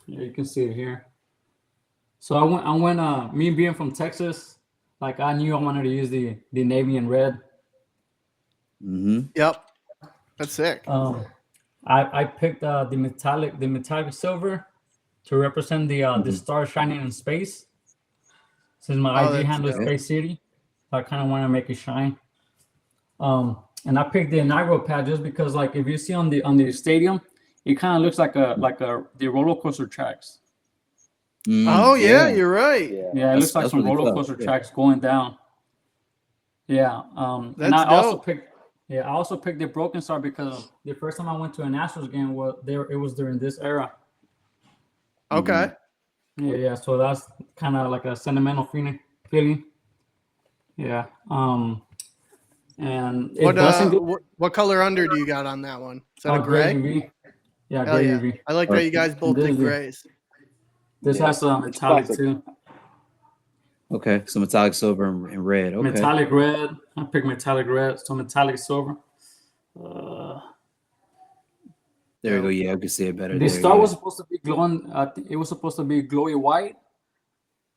you can see it here. So I went me being from Texas, like I knew I wanted to use the navy and red. Yep. That's sick. I picked the metallic silver to represent the star shining in space. Since my ID handle is Space City, so I kind of want to make it shine. And I picked the inaugural pad just because, like, if you see on the stadium, it kind of looks like the roller coaster tracks. Oh yeah, you're right. Yeah, it looks like some roller coaster tracks going down. Yeah. And That's I also dope. picked. Yeah, I also picked the Broken Star because the first time I went to an Astros game was there. It was during this era. Okay. Yeah. So that's kind of like a sentimental feeling. Yeah. And it doesn't go What color under do you got on that one? Is that a gray gray? UV. Yeah, Hell gray yeah. UV. I like that you guys And both did grays. this Yeah, has a it's metallic classic. too. Okay, so metallic silver and red. Okay, Metallic red. I picked metallic red. So metallic silver. Uh, there we go. Yeah, I can see it better the there. star Yeah. was supposed to be glowing. It was supposed to be glowy white,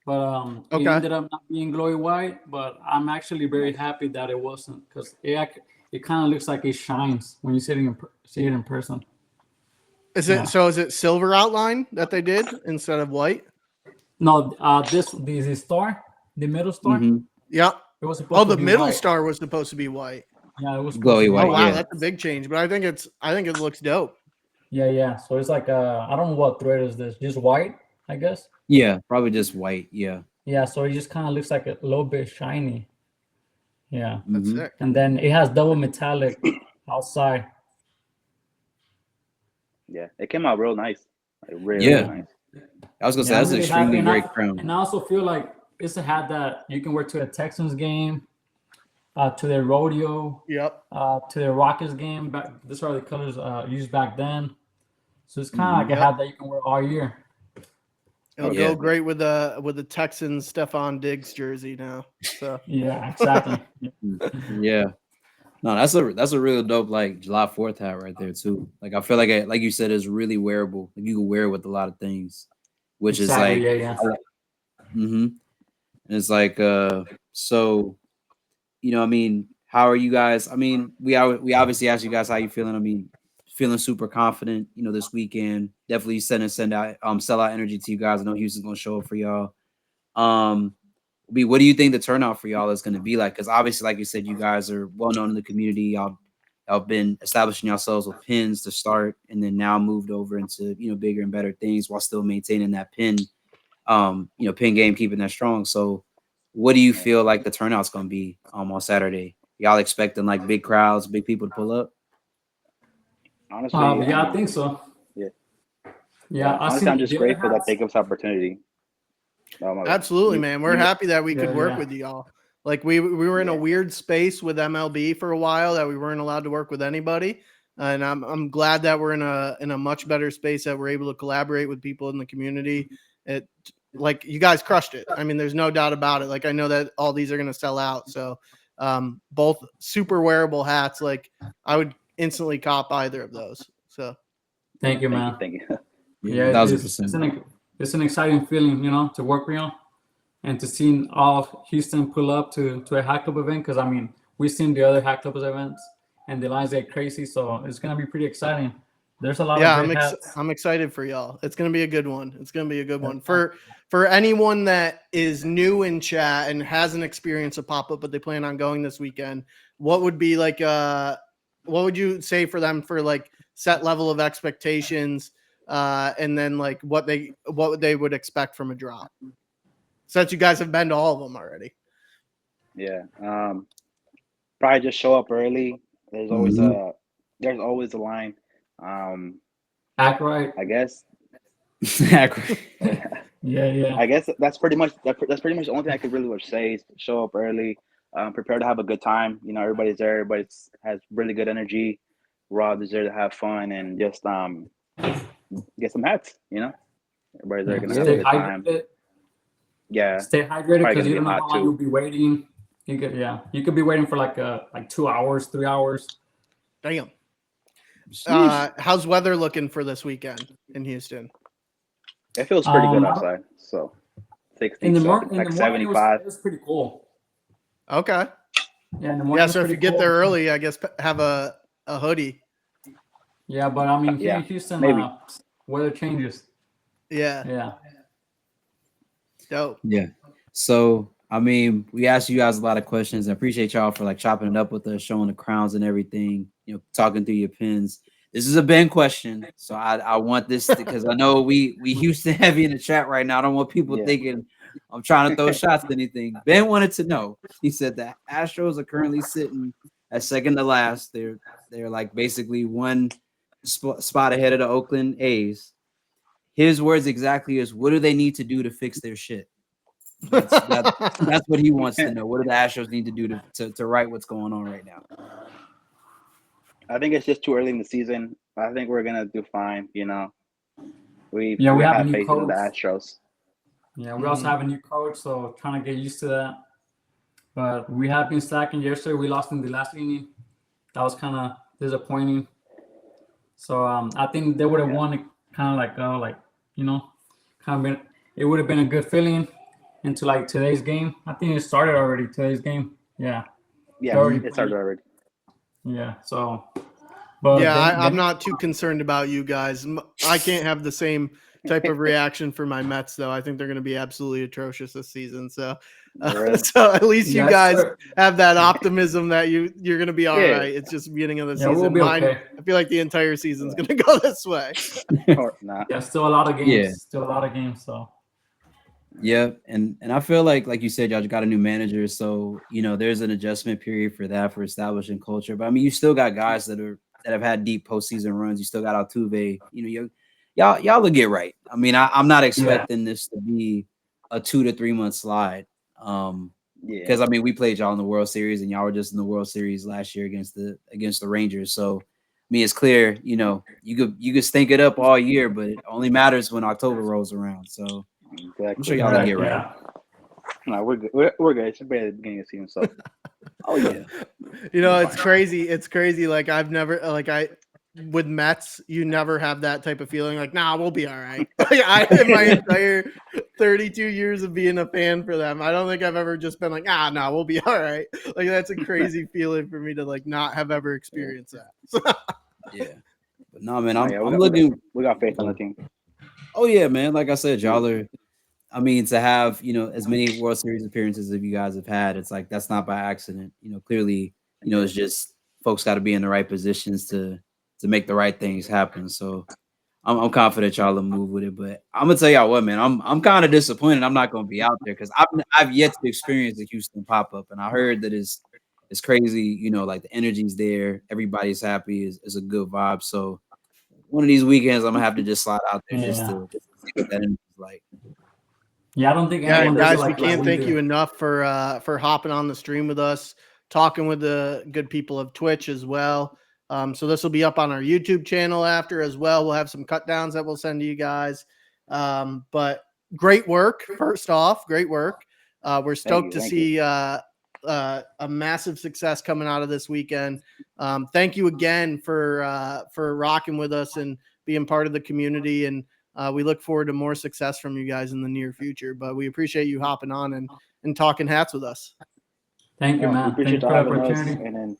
but it Okay. ended up not being glowy white. But I'm actually very happy that it wasn't because it kind of looks like it shines when you see it in person. Is Yeah. it so? Is it silver outline that they did instead of white? No, the star, the middle star, Mhm. Yeah. it was supposed Oh, to the be middle white. star was supposed to be white. Yeah, it was supposed Glowy to be white, Oh wow, yeah. that's a big change. But I think it looks dope. Yeah. So it's like I don't know what thread is this, just white, I guess. Yeah, probably just white. Yeah. Yeah, so it just kind of looks like a little bit shiny. Yeah, That's Mhm. sick. and then it has double metallic outside. Yeah, it came out real nice. Like really, Yeah. really nice. I was gonna say Yeah, I'm that's an really happy, extremely great crown. and I also feel like it's a hat that you can wear to a Texans game, to their rodeo, Yep. to their Rockets game. These are the colors used back then. So it's kind of like a Yep. hat that you can wear all year. It'll Yeah. go great with the Texans Stephon Diggs jersey now. So Yeah, exactly. Yeah. No, that's a real dope like July 4th hat right there too. Like I feel like it, like you said, it's really wearable. Like you can wear it with a lot of things, which Exactly. is like, Yeah. mm-hmm. And it's like, so I mean, how are you guys? I mean, we obviously asked you guys how you feeling. I mean, feeling super confident, this weekend. Definitely send out sell out energy to you guys. I know Houston's gonna show up for y'all. What do you think the turnout for y'all is gonna be like? Because obviously, like you said, you guys are well known in the community. Y'all been establishing yourselves with pins to start, and then now moved over into bigger and better things while still maintaining that pin pin game, keeping that strong. So what do you feel like the turnout's gonna be on Saturday? Y'all expecting like big crowds, big people to pull up? Honestly, Yeah, I think so. Yeah. Yeah, I honestly, seen I'm just the other grateful that hats. they give us opportunity. absolutely, man. We're happy that we could Yeah, work yeah. with y'all. Like we were in a Yeah. weird space with MLB for a while that we weren't allowed to work with anybody. And I'm glad that we're in a much better space that we're able to collaborate with people in the community. It like you guys crushed it. I mean, there's no doubt about it. Like I know that all these are going to sell out. So both super wearable hats. Like I would instantly cop either of those. So Thank you, man. Thank you. Yeah, 1,000%. It's an exciting feeling, to work with you and to see all Houston pull up to a hack club event. Because I mean, we've seen the other hack club events and the lines get crazy, so it's gonna be pretty exciting. There's a lot of great hats. I'm excited for y'all. It's gonna be a good one. It's gonna be a good one for anyone that is new in chat and hasn't experienced a pop up, but they plan on going this weekend. What would be like? What would you say for them for like set level of expectations, and then like what they would expect from a drop? Since you guys have been to all of them already. Yeah. Probably just show up early. There's always a line. Act right. I guess. Yeah. I guess that's pretty much the only thing I could really say is show up early, prepare to have a good time. Everybody's there. Everybody has really good energy. We're all there to have fun and just get some hats. Everybody's there gonna have a Stay good time. hydrated. Yeah. Stay hydrated Probably because gonna you be don't know hot, how long too. you'll be waiting. You could be waiting for like 2 hours, 3 hours. Damn. How's weather looking for this weekend in Houston? It feels pretty good outside. So 60, In the 75. it was pretty cool. Okay. Yeah, in the morning. Yeah, so if you get there early, I guess have a hoodie. Yeah, but I mean, here Yeah, in Houston, maybe. weather changes. Yeah. Yeah. Dope. Yeah. So I mean, we asked you guys a lot of questions. I appreciate y'all for like chopping it up with us, showing the crowns and everything, talking through your pins. This is a Ben question. So I want this because I know we Houston heavy in the chat right now. I don't want people thinking I'm trying to throw shots at anything. Ben wanted to know. He said the Astros are currently sitting at second to last. They're like basically one spot ahead of the Oakland A's. His words exactly is, what do they need to do to fix their shit? That's what he wants to know. What do the Astros need to do to right what's going on right now? I think it's just too early in the season. I think we're gonna do fine. You know, we have a have new faith in the coach. Astros. Yeah, we also have a new coach, so trying to get used to that. But we have been slacking. Yesterday, we lost in the last inning. That was kind of disappointing. So I think they would have won it kind of like it would have been a good feeling into like today's game. I think it started already. Today's game, yeah. Yeah, it started already. Yeah. So, but yeah, I'm not too concerned about you guys. I can't have the same type of reaction for my Mets, though. I think they're going to be absolutely atrocious this season. So, so at least you guys have that optimism that you're going to be all right. It's just the beginning of the season. We'll be okay. I feel like the entire season's going to go this way. Yeah, still a lot of games. Yeah. Still a lot of games. So. Yeah, and I feel like you said, y'all got a new manager, so there's an adjustment period for that, for establishing culture. But I mean, you still got guys that have had deep postseason runs. You still got Altuve. Y'all will get right. I mean, I'm not expecting this to be a 2 to 3 month slide. Because I mean, we played y'all in the World Series, and y'all were just in the World Series last year against the Rangers. So, I mean, it's clear. You could stink it up all year, but it only matters when October rolls around. So. Exactly. I'm sure y'all will get right. Yeah. No, we're good. We're good. It's better at the beginning of the season. So, oh yeah. It's crazy. It's crazy. Like I've never with Mets, you never have that type of feeling. Like, nah, we'll be all right. In my entire 32 years of being a fan for them, I don't think I've ever just been like, no, we'll be all right. Like that's a crazy feeling for me to like not have ever experienced that. Yeah, but no, man, I'm looking. We got faith on the team. Oh yeah, man. Like I said, y'all are. I mean, to have as many World Series appearances as you guys have had, it's like that's not by accident. Clearly, it's just folks got to be in the right positions to make the right things happen. So I'm confident y'all will move with it. But I'm gonna tell y'all what, man, I'm kind of disappointed. I'm not gonna be out there because I've yet to experience the Houston pop up, and I heard that it's crazy. Like the energy's there, everybody's happy, is a good vibe. So. One of these weekends, I'm gonna have to just slide out there just to see what that energy is like. Yeah, I don't think. Yeah, guys, we can't thank you enough for hopping on the stream with us, talking with the good people of Twitch as well. So this will be up on our YouTube channel after as well. We'll have some cut downs that we'll send to you guys. But great work. First off, great work. We're stoked to see a massive success coming out of this weekend. Thank you again for rocking with us and being part of the community. And we look forward to more success from you guys in the near future. But we appreciate you hopping on and talking hats with us. Thank you, man. We appreciate the opportunity. And then,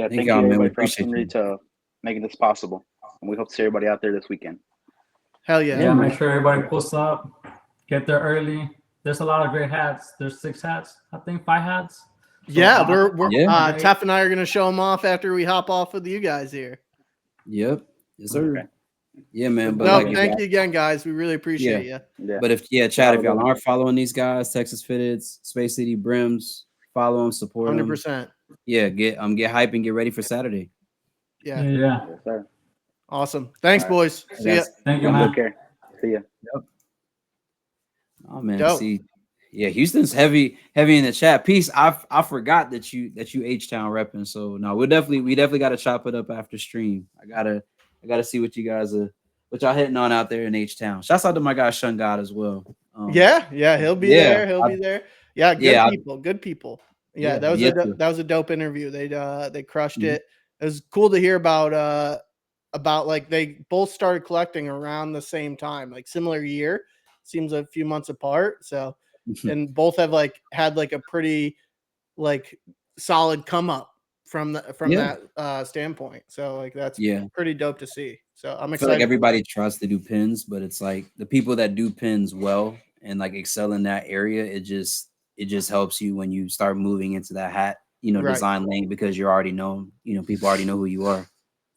thank you everybody for opportunity to making this possible. And we hope to see everybody out there this weekend. Hell yeah. Yeah, make sure everybody pulls up, get there early. There's a lot of great hats. There's 6 hats, I think 5 hats. So yeah, we're Tef and I are going to show them off after we hop off with you guys here. Yep. Yes, sir. Okay. Yeah, man. But thank you again, guys. We really appreciate you. Yeah. But Chad, if y'all aren't following these guys, Texas Fitteds, Space City Brims, follow them, support 100%. them. Yeah, get hype and get ready for Saturday. Yeah. Yes, sir. Awesome. Thanks, boys. See ya. Thank you, man. Okay. See ya. Yep. Oh man, Houston's heavy in the chat. Peace. I forgot that you H-Town repping. So no, we definitely got to chop it up after stream. I gotta see what you guys what y'all hitting on out there in H-Town. Shouts out to my guy Shun God as well. He'll be there. He'll be there. Yeah, good people. Yeah, that was a dope interview. They crushed it. It was cool to hear about like they both started collecting around the same time, like similar year. Seems a few months apart. So and both have like had like a pretty like solid come up from that standpoint. So like that's pretty dope to see. So I'm excited. I feel like everybody tries to do pins, but it's like the people that do pins well and like excel in that area, it just helps you when you start moving into that hat, design lane because you're already known. People already know who you are.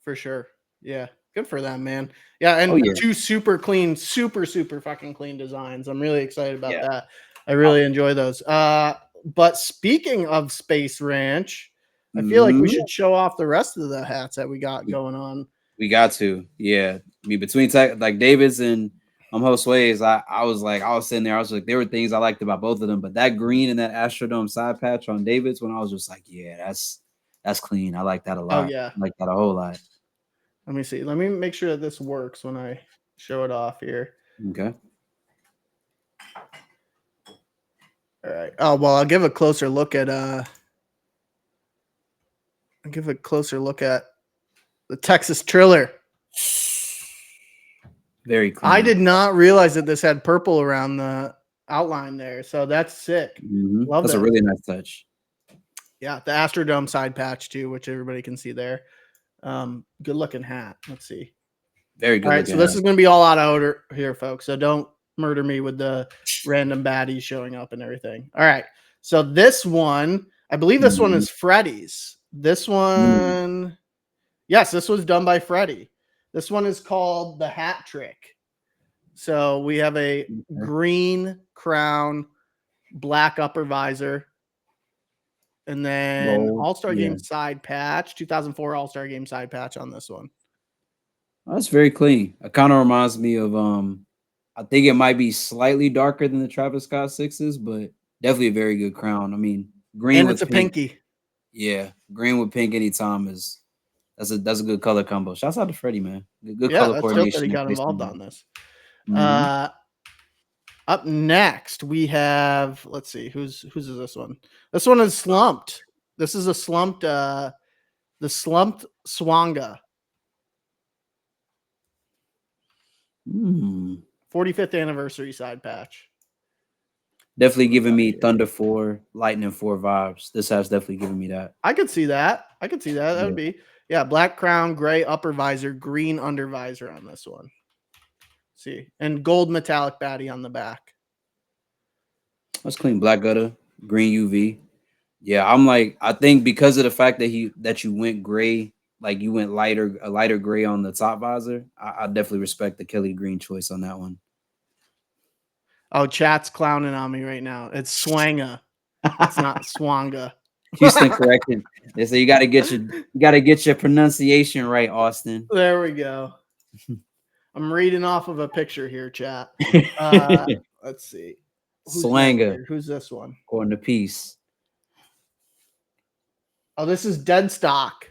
For sure. Yeah. Good for them, man. Yeah, and Oh, yeah. two super clean, super fucking clean designs. I'm really excited about Yeah. that. I really enjoy those. But speaking of Space Ranch, I feel like we should show off the rest of the hats that we got going on. We got to, yeah. I mean, between like David's and Josue's, I was sitting there, I was like, there were things I liked about both of them, but that green and that Astrodome side patch on David's, when I was just like, yeah, that's clean. I like that a lot. Oh yeah, I like that a whole lot. Let me see. Let me make sure that this works when I show it off here. Okay. All right. Oh well, I'll give a closer look at the Texas Triller. Very clean. I did not realize that this had purple around the outline there, so that's sick. Love that's that. a really nice touch. Yeah, the Astrodome side patch too, which everybody can see there. Good looking hat. Let's see. Very good. All right, so this is going to be all out of order here, folks. So don't murder me with the random baddies showing up and everything. All right, so this one, I believe this one is Freddy's. This one, yes, this was done by Freddy. This one is called the Hat Trick. So we have a green crown, black upper visor, and then All-Star Game side patch, 2004 All-Star Game side patch on this one. That's very clean. It kind of reminds me of I think it might be slightly darker than the Travis Scott 6s, but definitely a very good crown. I mean, green and with it's a pink. pinky. Yeah, green with pink anytime that's a good color combo. Shouts out to Freddie, man. Good Yeah, color that's coordination. dope that he got involved on this. Mhm. Up next we have, let's see, whose is this one? This one is slumped. This is a slumped the slumped Swanga. 45th anniversary side patch. Definitely giving me Thunder 4, Lightning 4 vibes. This has definitely given me that. I could see that. That would be, yeah, black crown, gray upper visor, green under visor on this one. See, and gold metallic baddie on the back. That's clean. Black gutter, green UV. Yeah, I think because of the fact that you went gray, like you went a lighter gray on the top visor, I definitely respect the Kelly Green choice on that one. Oh, chat's clowning on me right now. It's Swanga. It's not Swanga. Houston corrected. They say you gotta get your pronunciation right, Austin. There we go. I'm reading off of a picture here, chat. Let's see. Swanga. Who's this one? According to Peace. Oh, this is Dead Stock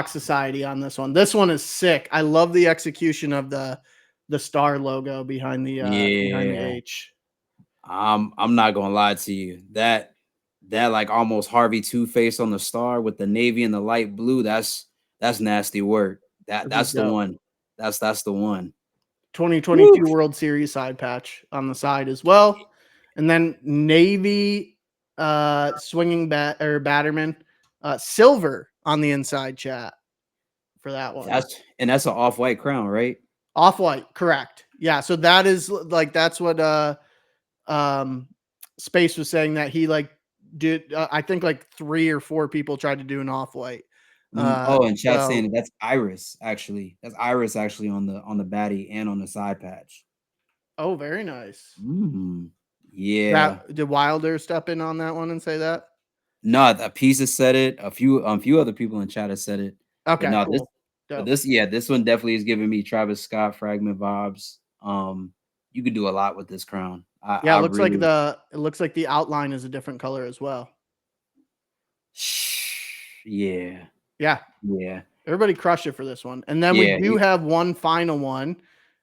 Society on this one. This one is sick. I love the execution of the star logo behind the H. I'm not gonna lie to you. That like almost Harvey Two-Face on the star with the navy and the light blue. That's nasty work. That's the one. That's the one. 2022 World Series side patch on the side as well, and then navy swinging batterman silver on the inside, chat, for that one. That's an off-white crown, right? Off-white, correct. Yeah, so that is like, that's what Space was saying, that he like did I think like 3 or 4 people tried to do an off-white. And chat saying that's Iris actually. That's Iris actually on the baddie and on the side patch. Oh, very nice. Yeah. Did Wilder step in on that one and say that? No, a piece has said it. A few other people in chat have said it. Okay, no, cool. This one definitely is giving me Travis Scott fragment vibes. You could do a lot with this crown. It looks like the outline is a different color as well. Yeah. Everybody crushed it for this one. And then we do have one final one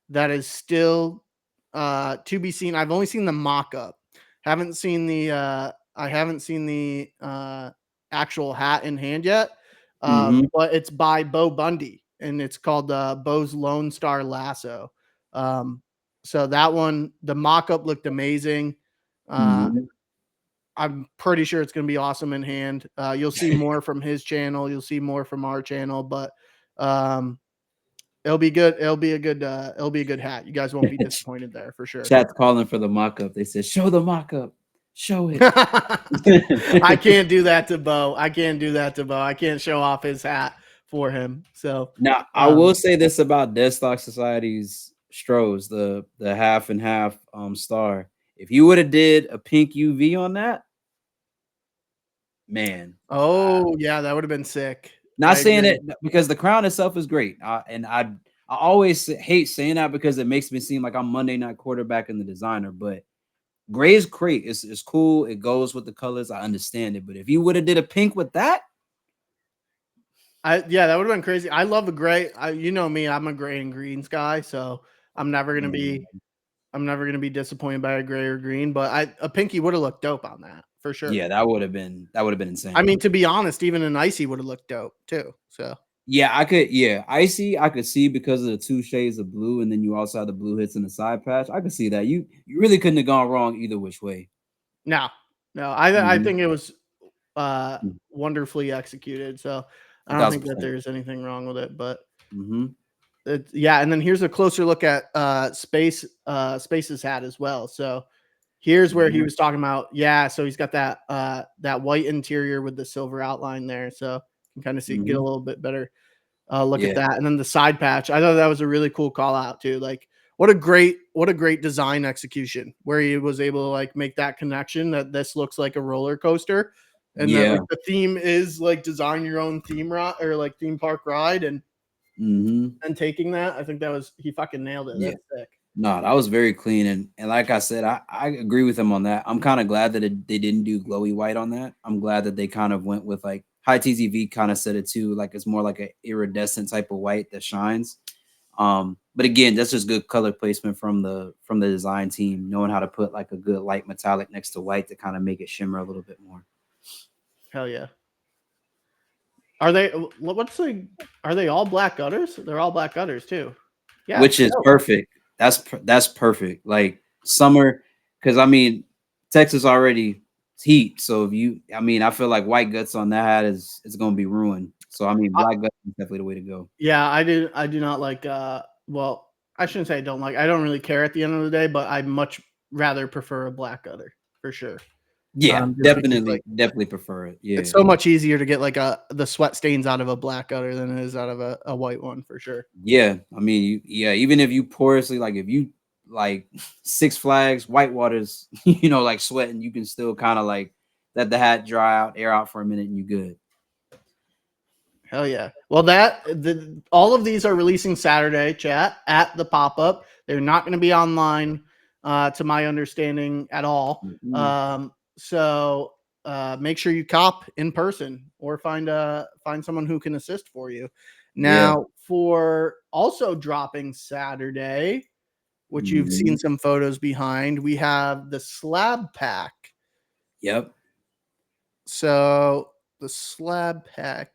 that is still to be seen. I've only seen the mock-up. I haven't seen the actual hat in hand yet. But it's by Bo Bundy, and it's called Bo's Lone Star Lasso. So that one, the mock-up looked amazing. I'm pretty sure it's going to be awesome in hand. You'll see more from his channel. You'll see more from our channel, but it'll be good. It'll be a good hat. You guys won't be disappointed there for sure. Chat's calling for the mock-up. They said, show the mock-up. Show it. I can't do that to Bo. I can't show off his hat for him. So Now, I will say this about Deadstock Society's Strohs, the half and half star. If you would have did a pink UV on that, man. oh yeah, that would have been sick. Not I saying agree. it because the crown itself is great. And I always hate saying that because it makes me seem like I'm Monday Night Quarterbacking the designer, but gray is great. It's cool. It goes with the colors. I understand it. But if you would have did a pink with that, Yeah, that would have been crazy. I love a gray. You know me, I'm a gray and greens guy, so I'm never gonna be disappointed by a gray or green. But a pinky would have looked dope on that for sure. yeah, that would have been insane. I mean, to be honest, even an icy would have looked dope too. So yeah, icy, I could see because of the 2 shades of blue, and then you also have the blue hits in the side patch. I could see that. You really couldn't have gone wrong either which way. no, I Mhm. think it was wonderfully executed. So I don't think that 1000%. there's anything wrong with it. But Mhm. yeah, and then here's a closer look at Space's hat as well. So here's where he Mhm. was talking about, yeah, so he's got that that white interior with the silver outline there. So you can kind of see get a Mhm. little bit better look Yeah. at that. And then the side patch, I thought that was a really cool call out too. Like what a great design execution where he was able to like make that connection that this looks like a roller coaster and that Yeah. like the theme is like design your own theme ride or like theme park ride and Mhm. taking that. I think that was he fucking nailed it. Yeah. That's sick. No, that was very clean, and like I said, I agree with him on that. I'm kind of glad that they didn't do glowy white on that. I'm glad that they kind of went with like High TZV kind of said it too, like it's more like a iridescent type of white that shines. But again, that's just good color placement from the design team, knowing how to put like a good light metallic next to white to kind of make it shimmer a little bit more. Hell yeah. Are they are they all black gutters? They're all black gutters too. Yeah. Which is perfect. That's perfect. Like summer, because I mean, Texas already heat. So if you, I mean, I feel like white guts on that hat is gonna be ruined. So I mean, black guts is definitely the way to go. Yeah, I do not like well, I shouldn't say I don't like. I don't really care at the end of the day, but I much rather prefer a black gutter for sure. Yeah, Just because like definitely prefer it. Yeah, it's so much easier to get like the sweat stains out of a black gutter than it is out of a white one for sure. yeah. I mean, even if you porously, like if you like Six Flags, Whitewaters, like sweating, you can still kind of like let the hat dry out, air out for a minute, and you good. Hell yeah. Well, all of these are releasing Saturday, chat, at the pop-up. They're not going to be online, to my understanding, at all. Mhm. So make sure you cop in person or find someone who can assist for you. Yeah. Now, for also dropping Saturday, which you've seen Mhm. some photos behind, we have the slab pack. Yep. So the slab pack,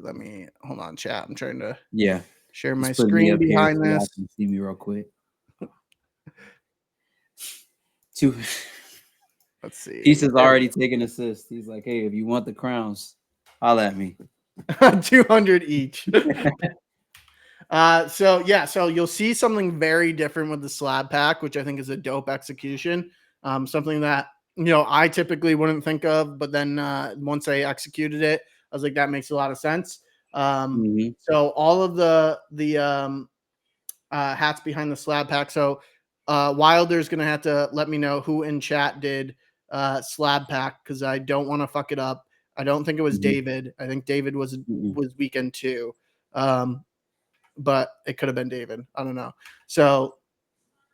let me hold on, chat. I'm trying to Yeah. share my Just put me screen up here behind so y'all this. can see me real quick. Two Let's see. pieces There we already taken assist. He's like, hey, if you want the crowns, holla at me. go. 200 each. So you'll see something very different with the slab pack, which I think is a dope execution. Something that I typically wouldn't think of, but then once I executed it, I was like, that makes a lot of sense. Mhm. So all of the hats behind the slab pack. So Wilder's gonna have to let me know who in chat did slab pack because I don't want to fuck it up. I don't think it was Mhm. David. I think David was Mhm. weekend 2. But it could have been David. I don't know. So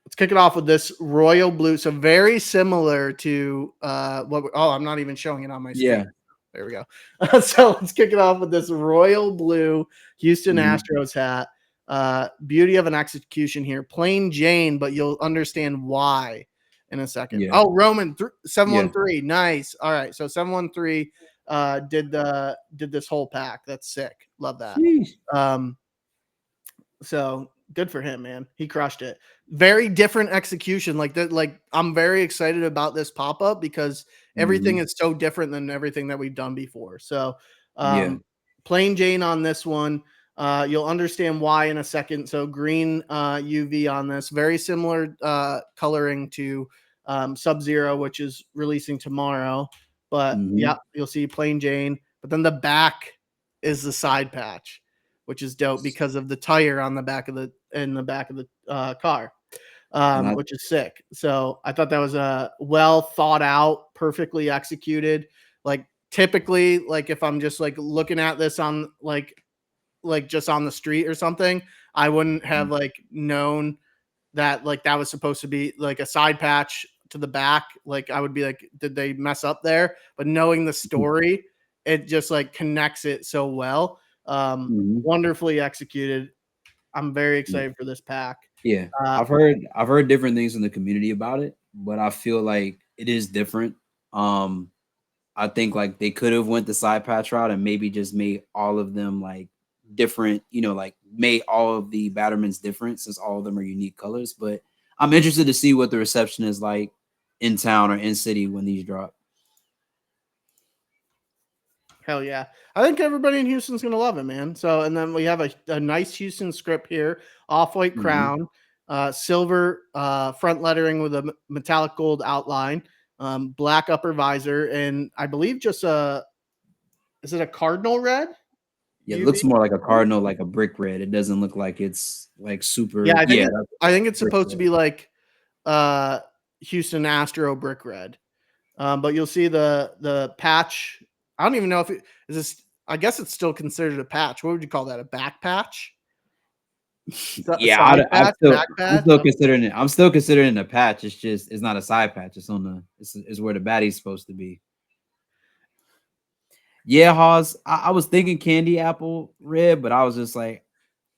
let's kick it off with this royal blue. So very similar to I'm not even showing it on my screen. Yeah. There we go. So let's kick it off with this royal blue Houston Mhm. Astros hat. Beauty of an execution here. Plain Jane, but you'll understand why in a second. Yeah. Oh, Roman 713. Yeah. Nice. All right. So 713 did this whole pack. That's sick. Love that. Sheesh. So good for him, man. He crushed it. Very different execution. Like that, like I'm very excited about this pop-up because everything Mhm. is so different than everything that we've done before. So Yeah. plain Jane on this one. You'll understand why in a second. So green UV on this, very similar coloring to Sub-Zero, which is releasing tomorrow. But Mhm. yeah, you'll see plain Jane. But then the back is the side patch, which is dope because of the tire on the back of the car, And which is sick. So I thought that was a well thought out, perfectly executed. Like typically, like if I'm just like looking at this on like just on the street or something, I wouldn't have like known that like that was supposed to be like a side patch to the back. Like I would be like, did they mess up there? But knowing the story, it just like connects it so well. Mhm. Wonderfully executed. I'm very excited for this pack. Yeah, Uh, I've heard different things in the community about it, but I feel like it is different. Um, I think like they could have went the side patch route and maybe just made all of them like different, you know, like made all of the Battermans different since all of them are unique colors. But I'm interested to see what the reception is like in town or in city when these drop. Hell yeah. I think everybody in Houston's going to love it, man. So, and then we have a nice Houston script here, off-white Mhm. crown, silver front lettering with a metallic gold outline, black upper visor, and I believe just is it a cardinal red? Yeah, it UV? looks more like a cardinal, like a brick red. It doesn't look like it's like Yeah, super. Yeah, that's I think it's brick supposed to red. be like uh Houston Astro brick red. But you'll see the patch. I don't even know if it is this. I guess it's still considered a patch. What would you call that? A back patch? A Yeah, side patch? Back I'm patch? still considering it. I'm still considering it a patch. It's just it's not a side patch. It's on the it's where the baddie's supposed to be. Yeah, Hawes. I was thinking candy apple red, but I was just like,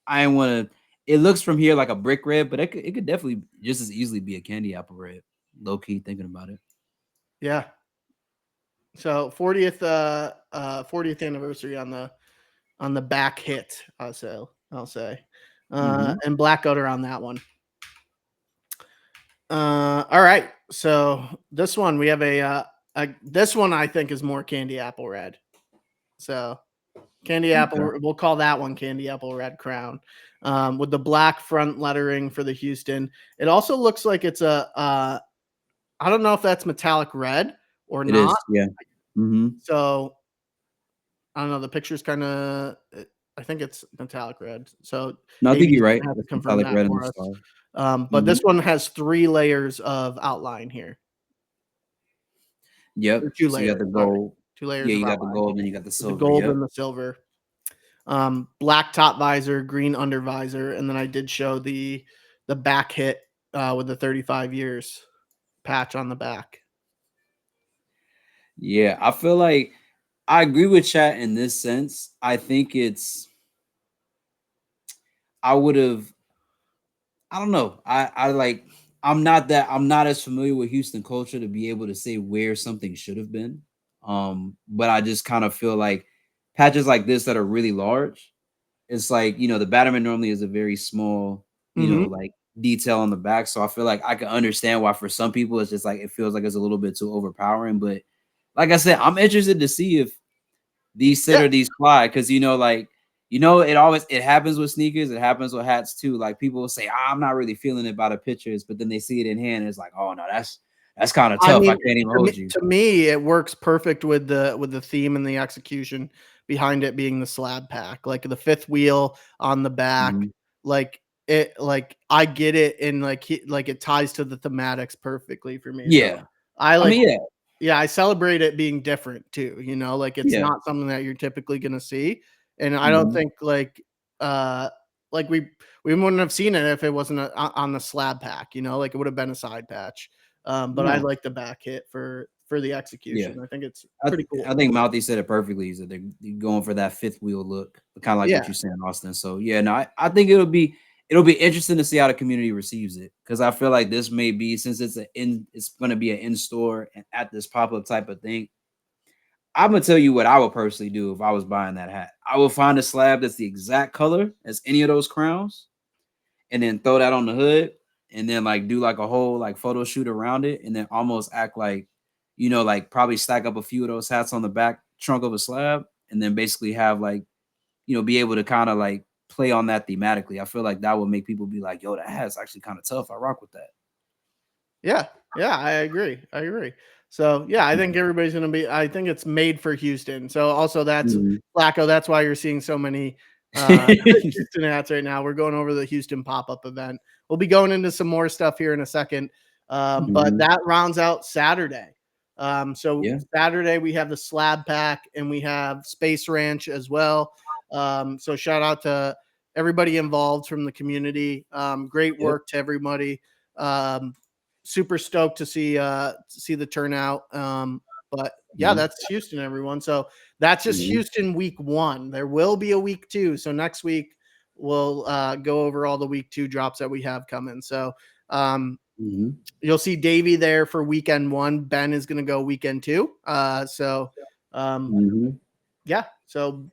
I didn't want to. It looks from here like a brick red, but it could definitely just as easily be a candy apple red. Low key thinking about it. Yeah. So 40th anniversary on the back hit. I'll say, Mhm. and black odor on that one. All right. So this one we have this one I think is more candy apple red. So candy apple, Okay. we'll call that one candy apple red crown, with the black front lettering for the Houston. It also looks like it's I don't know if that's metallic red or It not. is. Yeah. Hmm. So I don't know. The picture's kind of, I think it's metallic red. So No, I think AB's you're right. gonna have to It's confirm metallic that red in the for us. star. But this Mhm. one has 3 layers of outline here. Or Yep. 2 So you got layers. the Sorry, gold. 2 Yeah, layers of you got the outline. gold, and you got the The silver. gold Yep. and the silver. Black top visor, green under visor, and then I did show the back hit with the 35 years patch on the back. Yeah, I feel like I agree with chat in this sense. I think it's I would have I don't know. I like I'm not as familiar with Houston culture to be able to say where something should have been. But I just kind of feel like patches like this that are really large, it's like, you know, the Batterman normally is a very small, you know, Mhm. like detail on the back. So I feel like I can understand why for some people it's just like it feels like it's a little bit too overpowering. But like I said, I'm interested to see if these sit Yeah. or these fly because you know, like you know, it happens with sneakers, it happens with hats too. Like people will say, I'm not really feeling it by the pictures, but then they see it in hand, and it's like, oh no, that's kind of I tough. I mean, can't even hold you. to me, it works perfect with the theme and the execution behind it being the slab pack, like the fifth wheel on the back, Mhm. like it, like I get it, and like it ties to the thematics perfectly for me. So Yeah, I I like, mean, yeah, yeah, I celebrate it being different too. You know, like it's yeah. not something that you're typically gonna see, and I don't Mhm. think uh like we wouldn't have seen it if it wasn't on the slab pack. You know, like it would have been a side patch. But I No, like the back hit for the yeah. execution. I think it's I, pretty cool. I think Mouthy said it perfectly. Is that they're going for that fifth wheel look, kind of like Yeah, what you're saying, Austin. So yeah, no, I think it'll be interesting to see how the community receives it because I feel like this may be since it's going to be an in store and at this pop up type of thing. I'm gonna tell you what I would personally do if I was buying that hat. I would find a slab that's the exact color as any of those crowns, and then throw that on the hood, and then like do like a whole like photo shoot around it, and then almost act like, you know, like probably stack up a few of those hats on the back trunk of a slab, and then basically have like, you know, be able to kind of like play on that thematically. I feel like that would make people be like, yo, that hat's actually kind of tough. I rock with that. yeah, yeah. I agree. I agree. So yeah, I think everybody's gonna be. I think it's made for Houston. So also that's Mhm. Flacco. That's why you're seeing so many Houston hats right now. We're going over the Houston pop-up event. We'll be going into some more stuff here in a second. But Mhm. that rounds out Saturday. So Yeah. Saturday we have the slab pack and we have Space Ranch as well. So shout out to everybody involved from the community. Great work to everybody. Super stoked to see the turnout. But yeah, Mhm. that's Houston, everyone. So that's just Mhm. Houston week 1. There will be a week 2. So next week we'll go over all the week 2 drops that we have coming. So Mhm. you'll see Davey there for weekend 1. Ben is going to go weekend 2. Mhm. Yeah. So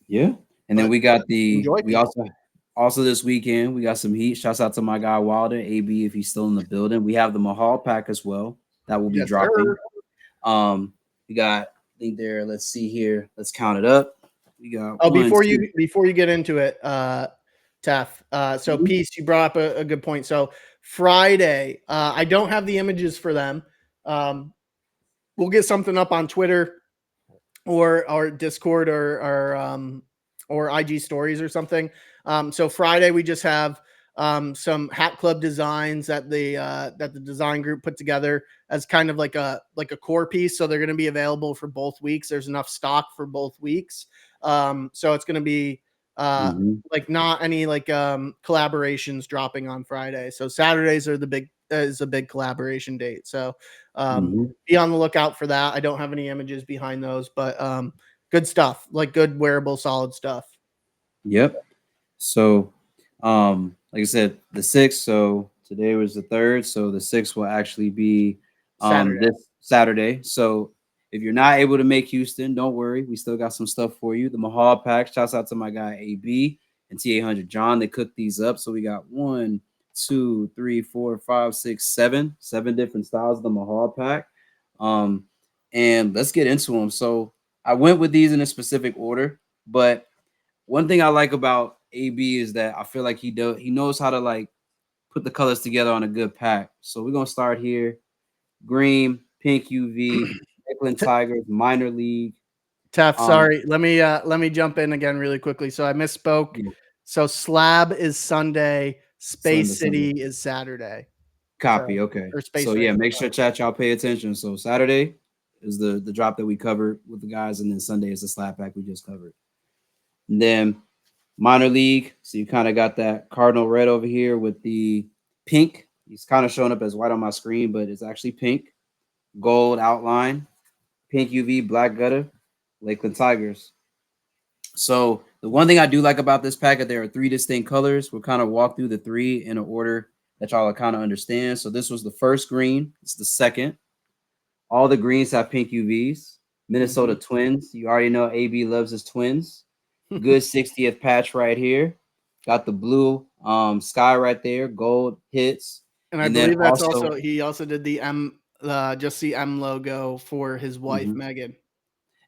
Yeah. And then but we got enjoy we people. also this weekend we got some heat. Shouts out to my guy Wilder, AB, if he's still in the building. We have the Mahal pack as well that will be Yes, dropping. sir. We got, I think there, let's see here. Let's count it up. We got Oh, one, before two. you get into it, Tef. So Mhm. Peace, you brought up a good point. So Friday, I don't have the images for them. We'll get something up on Twitter or Discord or IG stories or something. So Friday we just have some hat club designs that the design group put together as kind of like a core piece. So they're going to be available for both weeks. There's enough stock for both weeks. So it's going to be Mhm. like not any like collaborations dropping on Friday. So Saturdays are the big is a big collaboration date. So Mhm. be on the lookout for that. I don't have any images behind those, but good stuff, like good wearable, solid stuff. Yep. So, like I said, the 6th. So today was the 3rd. So the 6th will actually be Saturday. this Saturday. So if you're not able to make Houston, don't worry. We still got some stuff for you. The Mahal pack. Shouts out to my guy AB and T800 John. They cooked these up. So we got 1, 2, 3, 4, 5, 6, 7 different styles of the Mahal pack. And let's get into them. So I went with these in a specific order, but one thing I like about AB is that I feel like he knows how to like put the colors together on a good pack. So we're gonna start here. Green, pink UV, Lakeland Tigers, minor league. Tef, Um sorry. Let me jump in again really quickly. So I misspoke. yeah, So Slab is Sunday, Sunday, Space Sunday. City is Saturday. Copy. So Okay. or So Space yeah, Ranch. make sure chat y'all pay attention. So Saturday is the drop that we covered with the guys, and then Sunday is the slap pack we just covered. And then minor league. So you kind of got that cardinal red over here with the pink. He's kind of showing up as white on my screen, but it's actually pink. Gold outline, pink UV, black gutter, Lakeland Tigers. So the one thing I do like about this packet, there are 3 distinct colors. We'll kind of walk through the 3 in an order that y'all kind of understand. So this was the first green. It's the second. All the greens have pink UVs. Minnesota Twins. You already know AB loves his Twins. Good 60th patch right here. Got the blue sky right there. Gold hits. And I And then believe that's also, also he also did the just the M logo for his wife Mhm, Megan.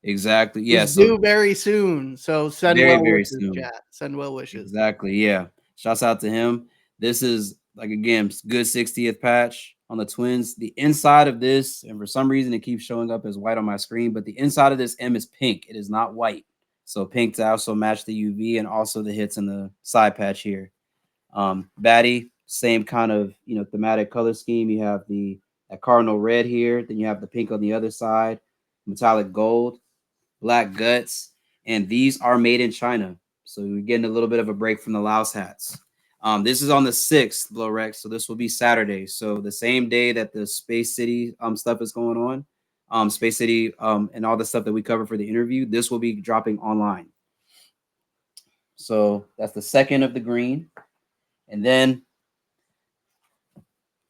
exactly. Yeah. Who's So due very soon. So send very, well very wishes, soon. chat. Send well wishes. Exactly. Yeah. Shouts out to him. This is like again, good 60th patch on the Twins. The inside of this, and for some reason it keeps showing up as white on my screen, but the inside of this M is pink. It is not white. So pink to also match the UV and also the hits in the side patch here. Batty, same kind of thematic color scheme. You have that cardinal red here, then you have the pink on the other side, metallic gold, black guts, and these are made in China. So we're getting a little bit of a break from the Laos hats. This is on the 6th, Blorex, so this will be Saturday. So the same day that the Space City stuff is going on, Space City and all the stuff that we covered for the interview, this will be dropping online. So that's the second of the green. And then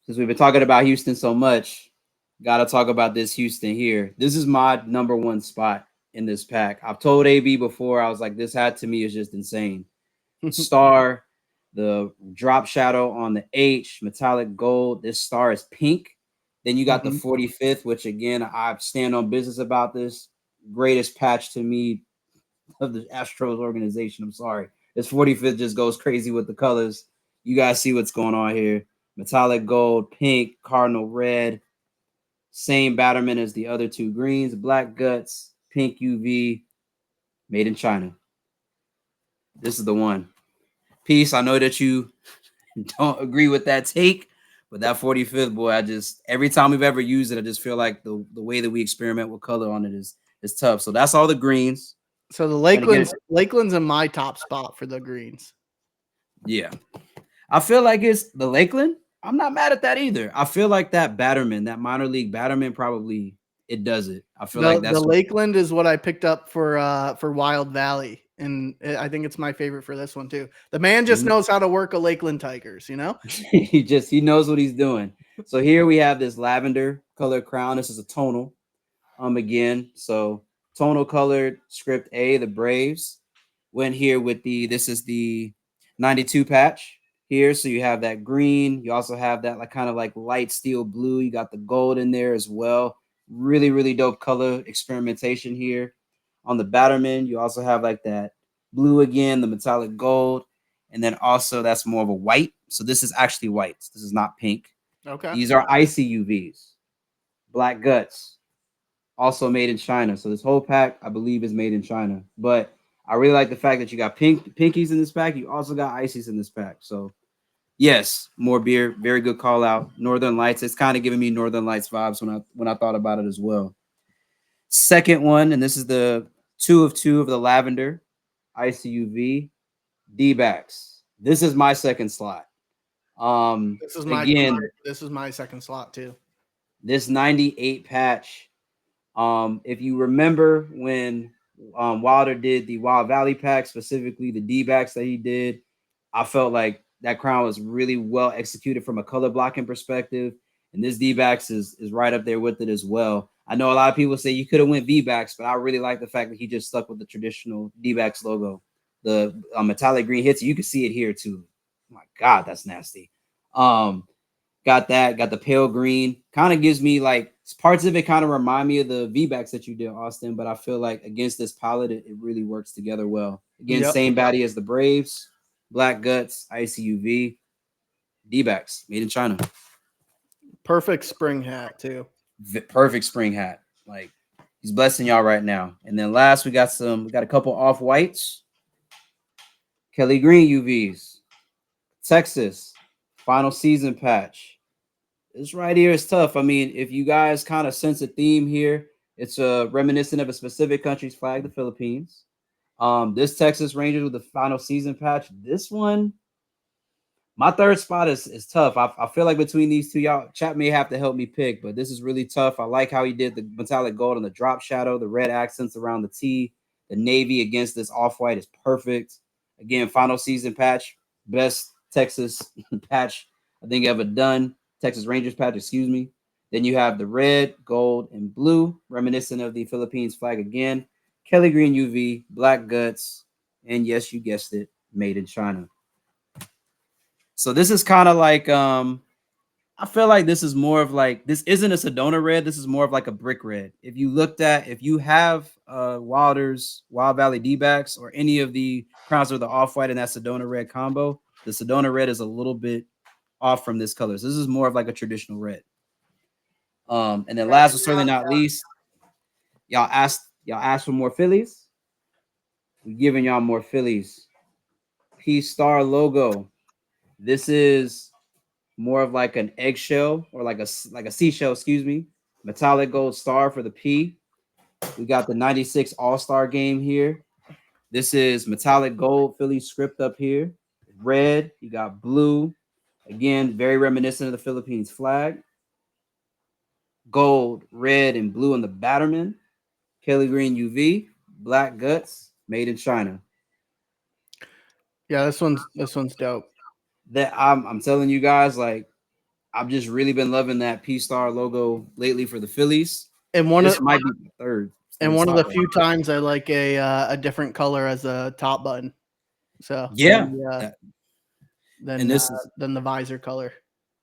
since we've been talking about Houston so much, got to talk about this Houston here. This is my number 1 spot in this pack. I've told AB before, I was like, this hat to me is just insane. Star, the drop shadow on the H, metallic gold. This star is pink. Then you got the 45th, which again, I stand on business about this. Greatest patch to me of the Astros organization. I'm sorry. This 45th just goes crazy with the colors. You guys see what's going on here. Metallic gold, pink, cardinal red, Same batterment as the other two greens, black guts, pink UV, made in China. This is the one. Peace. I know that you don't agree with that take, but that 45th, boy, every time we've ever used it, I just feel like the way that we experiment with color on it is tough. So that's all the greens. So the Lakeland's in my top spot for the greens. Yeah. I feel like it's the Lakeland. I'm not mad at that either. I feel like that batterman, that minor league batterman, probably it does it. I feel like that's the Lakeland is what I picked up for Wild Valley, and I think it's my favorite for this one too. The man just knows how to work a Lakeland Tigers, you know. he knows what he's doing. So here we have this lavender color crown. This is a tonal. Again, so tonal colored script A, the Braves went here with this is the 92 patch here. So you have that green. You also have that like kind of like light steel blue. You got the gold in there as well. Really, really dope color experimentation here. On the batterman, you also have like that blue again, the metallic gold. And then also that's more of a white. So this is actually whites. This is not pink. Okay. These are icy UVs. Black guts, also made in China. So this whole pack, I believe, is made in China. But I really like the fact that you got pinkies in this pack. You also got ices in this pack. So yes, more beer. Very good call out. Northern Lights. It's kind of giving me Northern Lights vibes when I thought about it as well. Second one, and this is the 2 of 2 of the lavender ICUV D-backs. This is my second slot. This is my second slot too. This 98 patch. If you remember when Wilder did the Wild Valley pack, specifically the D-backs that he did, I felt like that crown was really well executed from a color blocking perspective. And this D-backs is right up there with it as well. I know a lot of people say you could have went V-backs, but I really like the fact that he just stuck with the traditional D-backs logo. The metallic green hits, you can see it here too. Oh my God, that's nasty. Got the pale green. Kind of gives me like parts of it kind of remind me of the V-backs that you did, Austin, but I feel like against this palette, it really works together well. Again, same baddie as the Braves, black guts, ICUV, D-backs, made in China. Perfect spring hat too. Perfect spring hat. Like he's blessing y'all right now. And then last, we got a couple off whites. Kelly Green UVs, Texas, final season patch. This right here is tough. I mean, if you guys kind of sense a theme here, it's reminiscent of a specific country's flag, the Philippines. This Texas Rangers with the final season patch. This one, my third spot is tough. I feel like between these two, y'all, chat may have to help me pick, but this is really tough. I like how he did the metallic gold on the drop shadow, the red accents around the T, the navy against this off-white is perfect. Again, final season patch, best Texas patch I think ever done. Texas Rangers patch, excuse me. Then you have the red, gold, and blue, reminiscent of the Philippines flag again. Kelly Green UV, black guts, and yes, you guessed it, made in China. So this is kind of like, I feel like this is more of like, this isn't a Sedona red. This is more of like a brick red. If you have Wilder's Wild Valley D-backs or any of the crowns with the off-white and that Sedona red combo, the Sedona red is a little bit off from this color. So this is more of like a traditional red. And then last but certainly not least, y'all asked for more Phillies. We're giving y'all more Phillies. P-Star logo. This is more of like an eggshell or like a seashell, excuse me. Metallic gold star for the P. We got the 96 All-Star game here. This is metallic gold Philly script up here. Red, you got blue. Again, very reminiscent of the Philippines flag. Gold, red, and blue on the batterman. Kelly Green UV, black guts, made in China. Yeah, this one's dope. That I'm telling you guys, like, I've just really been loving that P-Star logo lately for the Phillies. And this might be the third. And one of the few times I like a different color as a top button. So yeah, than the visor color.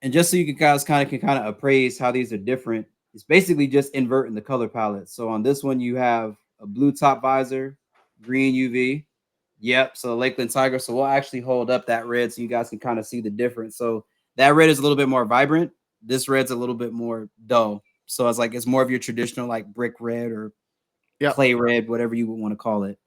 And just so you guys kind of appraise how these are different, it's basically just inverting the color palette. So on this one, you have a blue top visor, green UV. Yep. So the Lakeland Tiger. So we'll actually hold up that red so you guys can kind of see the difference. So that red is a little bit more vibrant. This red's a little bit more dull. So it's like it's more of your traditional like brick red or Yep. clay red, whatever you would want to call it.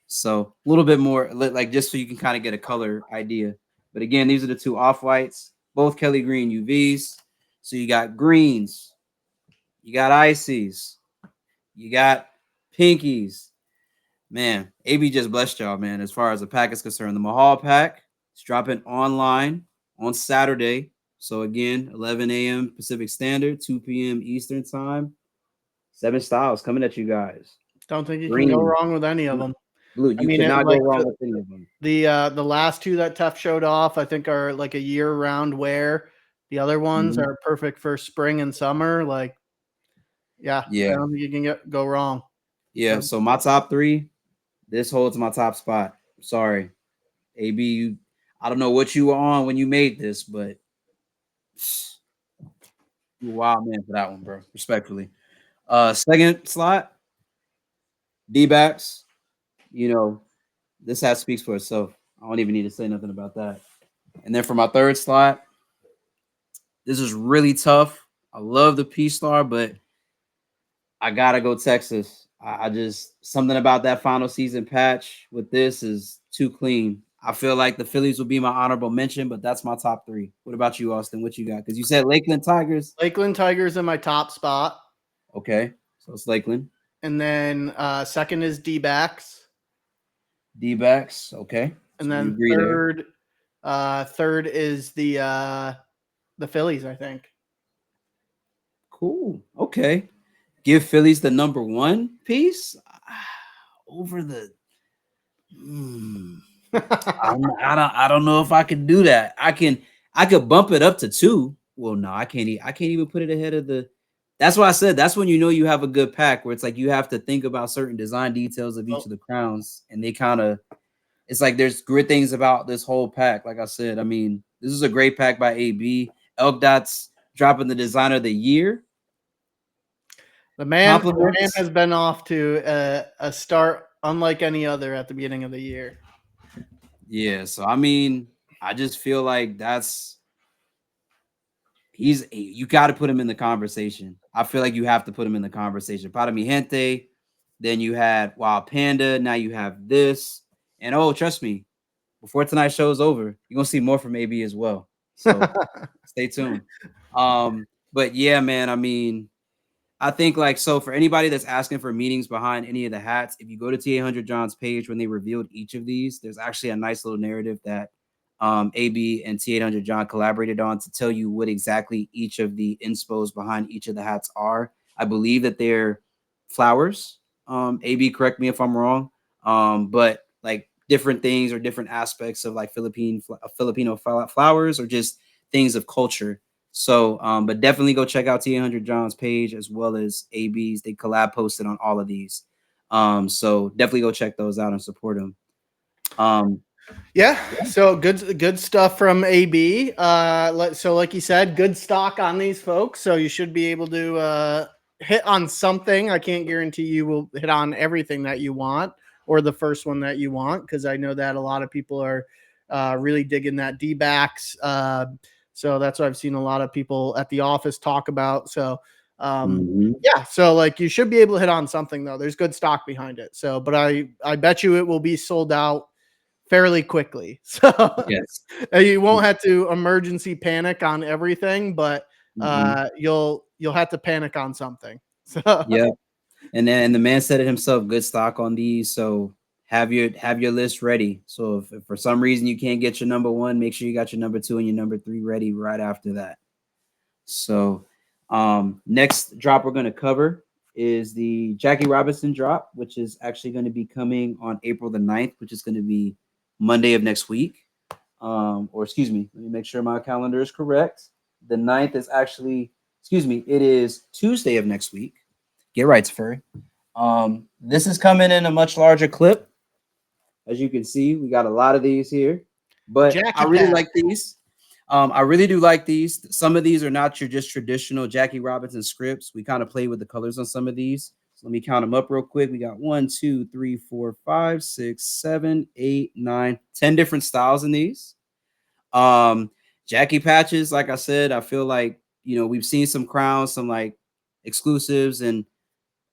So a little bit more like just so you can kind of get a color idea. But again, these are the two off whites, both Kelly Green UVs. So you got greens, you got ices, you got pinkies. Man, AB just blessed y'all, man. As far as the pack is concerned, the Mahal pack is dropping online on Saturday. So again, 11 a.m. Pacific Standard, 2 p.m. Eastern Time. 7 styles coming at you guys. Don't think you can Green, go wrong with any of them. blue. I You mean, could it, not like go wrong with any of them. the last two that Tef showed off, I think are like a year-round wear. The other ones Mhm. are perfect for spring and summer. Like, yeah, Yeah. I don't think you can go wrong. Yeah. So my top three, this holds my top spot. Sorry. AB, you I don't know what you were on when you made this, but you a wild man for that one, bro. Respectfully. Second slot, D-backs. You know, this hat speaks for itself. I don't even need to say nothing about that. And then for my third slot, this is really tough. I love the P-Star, but I gotta go Texas. I just something about that final season patch with this is too clean. I feel like the Phillies will be my honorable mention, but that's my top three. What about you, Austin? What you got? Because you said Lakeland Tigers. Lakeland Tigers in my top spot. Okay, so it's Lakeland. And then second is D-backs. D-backs. Okay, And so we then agree there. third is the Phillies, I think. Cool. Okay, give Phillies the number one piece over the. I don't know if I can do that. I could bump it up to 2. Well, no, I can't. I can't even put it ahead of the. That's why I said that's when you know you have a good pack, where it's like you have to think about certain design details of each of the crowns, and they kind of. It's like there's great things about this whole pack. Like I said, I mean, this is a great pack by AB. Elk Dots dropping the designer of the year. The man Compliments. has been off to a start unlike any other at the beginning of the year. Yeah, so I mean, I just feel like you got to put him in the conversation. I feel like you have to put him in the conversation. Para mi gente, then you had Wild Panda, now you have this. And oh, trust me, before tonight's show is over, you're gonna see more from AB as well. So stay tuned. But yeah, man, I mean, I think like so for anybody that's asking for meanings behind any of the hats, if you go to T800 John's page when they revealed each of these, there's actually a nice little narrative that AB and T800 John collaborated on to tell you what exactly each of the inspos behind each of the hats are. I believe that they're flowers. AB, correct me if I'm wrong. But like different things or different aspects of like Filipino flowers or just things of culture. So, but definitely go check out T800 John's page as well as AB's. They collab posted on all of these. So definitely go check those out and support them. Yeah, so good stuff from AB. So like you said, good stock on these folks. So you should be able to hit on something. I can't guarantee you will hit on everything that you want or the first one that you want, because I know that a lot of people are really digging that D-backs. So that's what I've seen a lot of people at the office talk about. So yeah, so like you should be able to hit on something though. There's good stock behind it. So, but I bet you it will be sold out fairly quickly. So Yes. you won't have to emergency panic on everything, but you'll have to panic on something. So Yeah. And then the man said it himself, good stock on these. So have your list ready. So if for some reason you can't get your number one, make sure you got your number 2 and your number 3 ready right after that. So next drop we're going to cover is the Jackie Robinson drop, which is actually going to be coming on April the 9th, which is going to be Monday of next week. Or excuse me, let me make sure my calendar is correct. The 9th is actually, it is Tuesday of next week. Get right, Furry. This is coming in a much larger clip. As you can see, we got a lot of these here, but Jackie I really pack. like these. I really do like these. Some of these are not your just traditional Jackie Robinson scripts. We kind of play with the colors on some of these. So let me count them up real quick. We got 1, 2, 3, 4, 5, 6, 7, 8, 9, 10 different styles in these. Jackie patches, like I said, I feel like, we've seen some crowns, some like exclusives and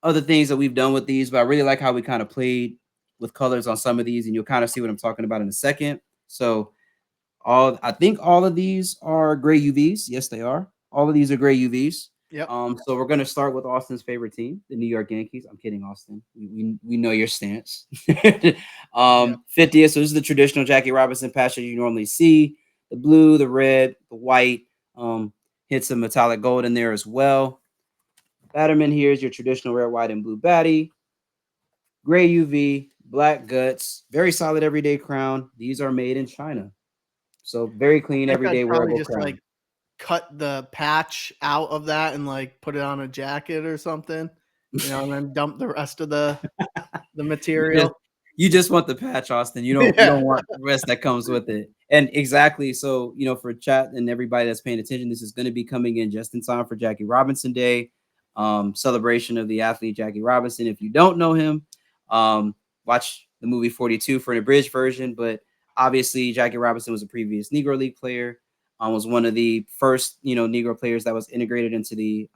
other things that we've done with these, but I really like how we kind of played with colors on some of these, and you'll kind of see what I'm talking about in a second. So I think all of these are gray UVs. Yes, they are. All of these are gray UVs. Yep. So we're gonna start with Austin's favorite team, the New York Yankees. I'm kidding, Austin. We know your stance. 50th. So this is the traditional Jackie Robinson patch that you normally see. The blue, the red, the white. Hit some metallic gold in there as well. Batterman here is your traditional red, white, and blue baddie. Gray UV, black guts, very solid everyday crown. These are made in China. So very clean, everyday I'd probably wearable just crown. like cut the patch out of that and like put it on a jacket or something, and then dump the rest of the material. You just want the patch, Austin. You don't want the rest that comes with it. And exactly. So, for chat and everybody that's paying attention, this is going to be coming in just in time for Jackie Robinson Day, celebration of the athlete Jackie Robinson. If you don't know him, watch the movie 42 for an abridged version. But obviously, Jackie Robinson was a previous Negro League player, was one of the first, Negro players that was integrated into the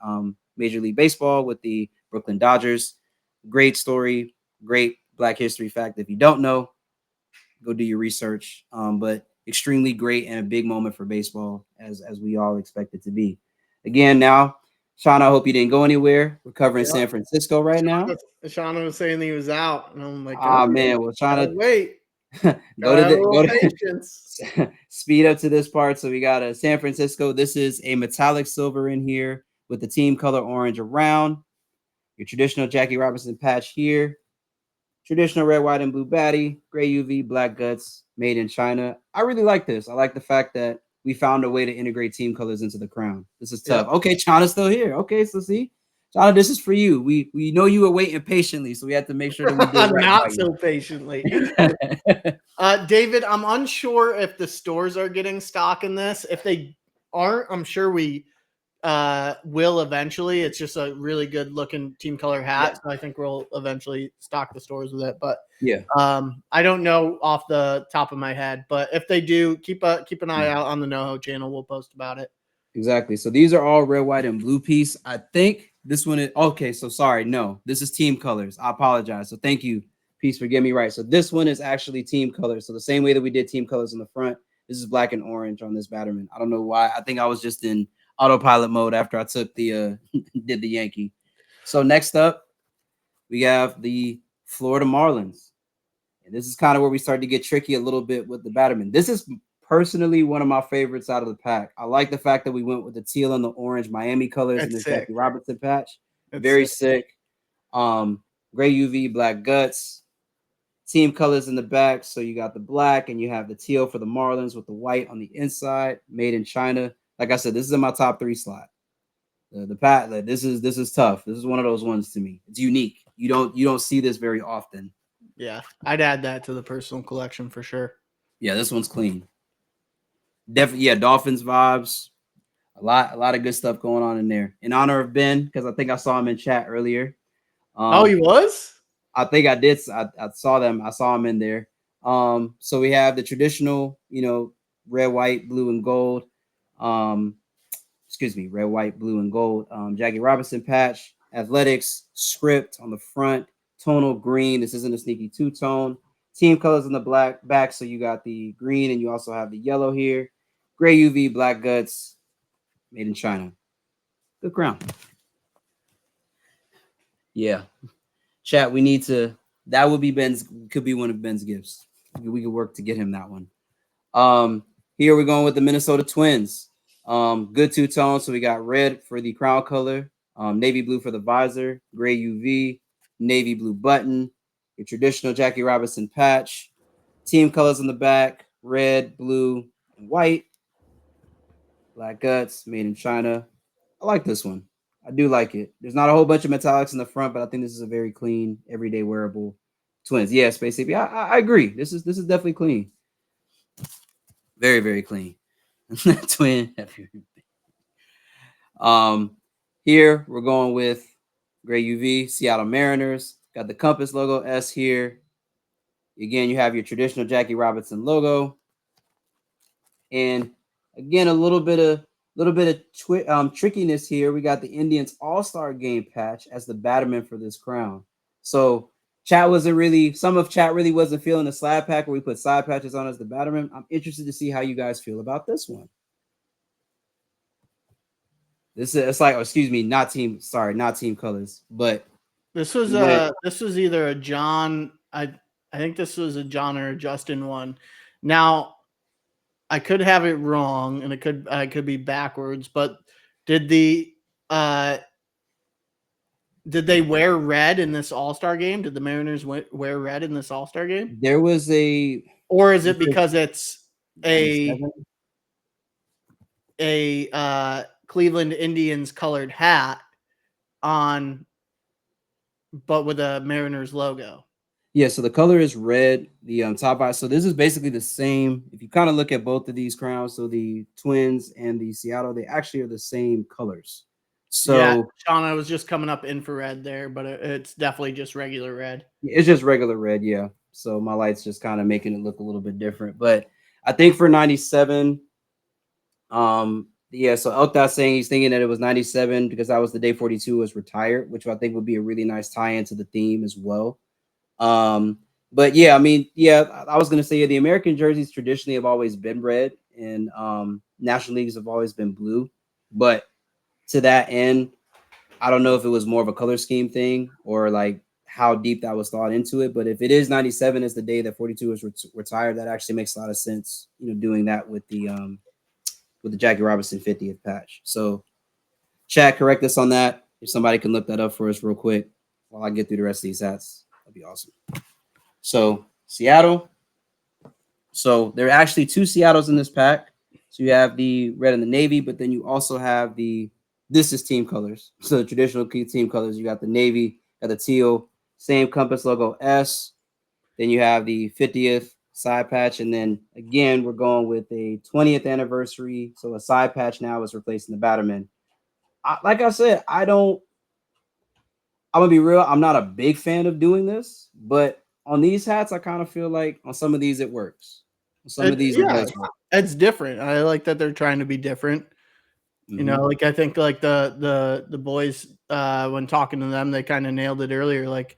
Major League Baseball with the Brooklyn Dodgers. Great story, great Black history fact. If you don't know, go do your research. But extremely great and a big moment for baseball, as we all expect it to be. Again, now, Sean, I hope you didn't go anywhere. We're covering San Francisco right now. Shauna was saying he was out, and I'm like, man, we're trying to wait. go to patience. Speed up to this part. So we got a San Francisco. This is a metallic silver in here with the team color orange around. Your traditional Jackie Robinson patch here. Traditional red, white, and blue baddie, gray UV, black guts, made in China. I really like this. I like the fact that we found a way to integrate team colors into the crown. This is tough. Yep. Okay, China's still here. Okay, so see, China, this is for you. We know you were waiting patiently, so we had to make sure that we did right. Not so patiently. David, I'm unsure if the stores are getting stock in this. If they aren't, I'm sure we will eventually. It's just a really good looking team color hat, so I think we'll eventually stock the stores with it. But I don't know off the top of my head, but if they do, keep an eye out on the NoHo channel. We'll post about it. Exactly. So these are all red, white, and blue piece. I think this one is okay. So sorry, no, this is team colors. I apologize. So thank you, Peace, for getting me right. So this one is actually team colors. So the same way that we did team colors in the front, this is black and orange on this Batterman. I don't know why. I think I was just in autopilot mode after I took the did the Yankee. So next up, we have the Florida Marlins. And this is kind of where we start to get tricky a little bit with the Batterman. This is personally one of my favorites out of the pack. I like the fact that we went with the teal and the orange Miami colors in this Jackie Robinson patch. Very sick. Gray UV, black guts. Team colors in the back. So you got the black and you have the teal for the Marlins with the white on the inside, made in China. Like I said, this is in my top 3 slot. The pat, this is tough. This is one of those ones to me. It's unique. You don't see this very often. Yeah, I'd add that to the personal collection for sure. Yeah, this one's clean. Definitely, yeah, Dolphins vibes. A lot of good stuff going on in there. In honor of Ben, because I think I saw him in chat earlier. He was? I think I did. I saw them. I saw him in there. So we have the traditional, red, white, blue, and gold. Red, white, blue, and gold. Jackie Robinson patch, athletics, script on the front, tonal green. This isn't a sneaky two-tone. Team colors in the black back. So you got the green and you also have the yellow here. Gray UV, black guts, made in China. Good crown. Yeah. Chat, we need to, that would be could be one of Ben's gifts. We could work to get him that one. Here we're going with the Minnesota Twins. Good two-tone. So we got red for the crown color, navy blue for the visor, gray UV, navy blue button, your traditional Jackie Robinson patch, team colors on the back, red, blue, and white, black guts, made in China. I like this one. I do like it. There's not a whole bunch of metallics in the front, but I think this is a very clean, everyday wearable Twins. Yeah, Space AP. I agree. This is definitely clean. Very, very clean. Twin. Here we're going with gray UV, Seattle Mariners. Got the compass logo S here. Again, you have your traditional Jackie Robinson logo. And again, a little bit little bit of trickiness here. We got the Indians All-Star Game patch as the batterman for this crown. So chat wasn't really, some of chat really wasn't feeling the slab pack where we put side patches on as the batterman. I'm interested to see how you guys feel about this one. This is, it's like, oh, excuse me, not team colors, but this was either a John. I think this was a John or a Justin one. Now, I could have it wrong, and I could be backwards. But did they wear red in this All-Star game? Did the Mariners wear red in this All-Star game? There was or is it because it's a 97? Cleveland Indians colored hat on, but with a Mariners logo? Yeah, so the color is red, the top eye. So this is basically the same. If you kind of look at both of these crowns, so the Twins and the Seattle, they actually are the same colors. So yeah, Sean, I was just coming up infrared there, but it's definitely just regular red. It's just regular red, yeah. So my light's just kind of making it look a little bit different. But I think for 97, yeah, so Elkdot's saying he's thinking that it was 97 because that was the day 42 was retired, which I think would be a really nice tie-in to the theme as well. But yeah, I mean, yeah, I was gonna say the American jerseys traditionally have always been red, and National Leagues have always been blue. But to that end, I don't know if it was more of a color scheme thing or like how deep that was thought into it. But if it is 97 is the day that 42 was retired, that actually makes a lot of sense. You know, doing that with the Jackie Robinson 50th patch. So, chat, correct us on that. If somebody can look that up for us real quick while I get through the rest of these hats, that'd be awesome. So Seattle. So there are actually two Seattles in this pack. So you have the red and the navy, but then you also have this is team colors. So the traditional team colors, you got the navy, got the teal, same compass logo S. Then you have the 50th side patch. And then again, we're going with a 20th anniversary. So a side patch now is replacing the batterman. Like I said, I'm gonna be real. I'm not a big fan of doing this, but on these hats, I kind of feel like on some of these it works. On some of these, it does work. It's different. I like that they're trying to be different. You know, like I think like the boys when talking to them, they kind of nailed it earlier. Like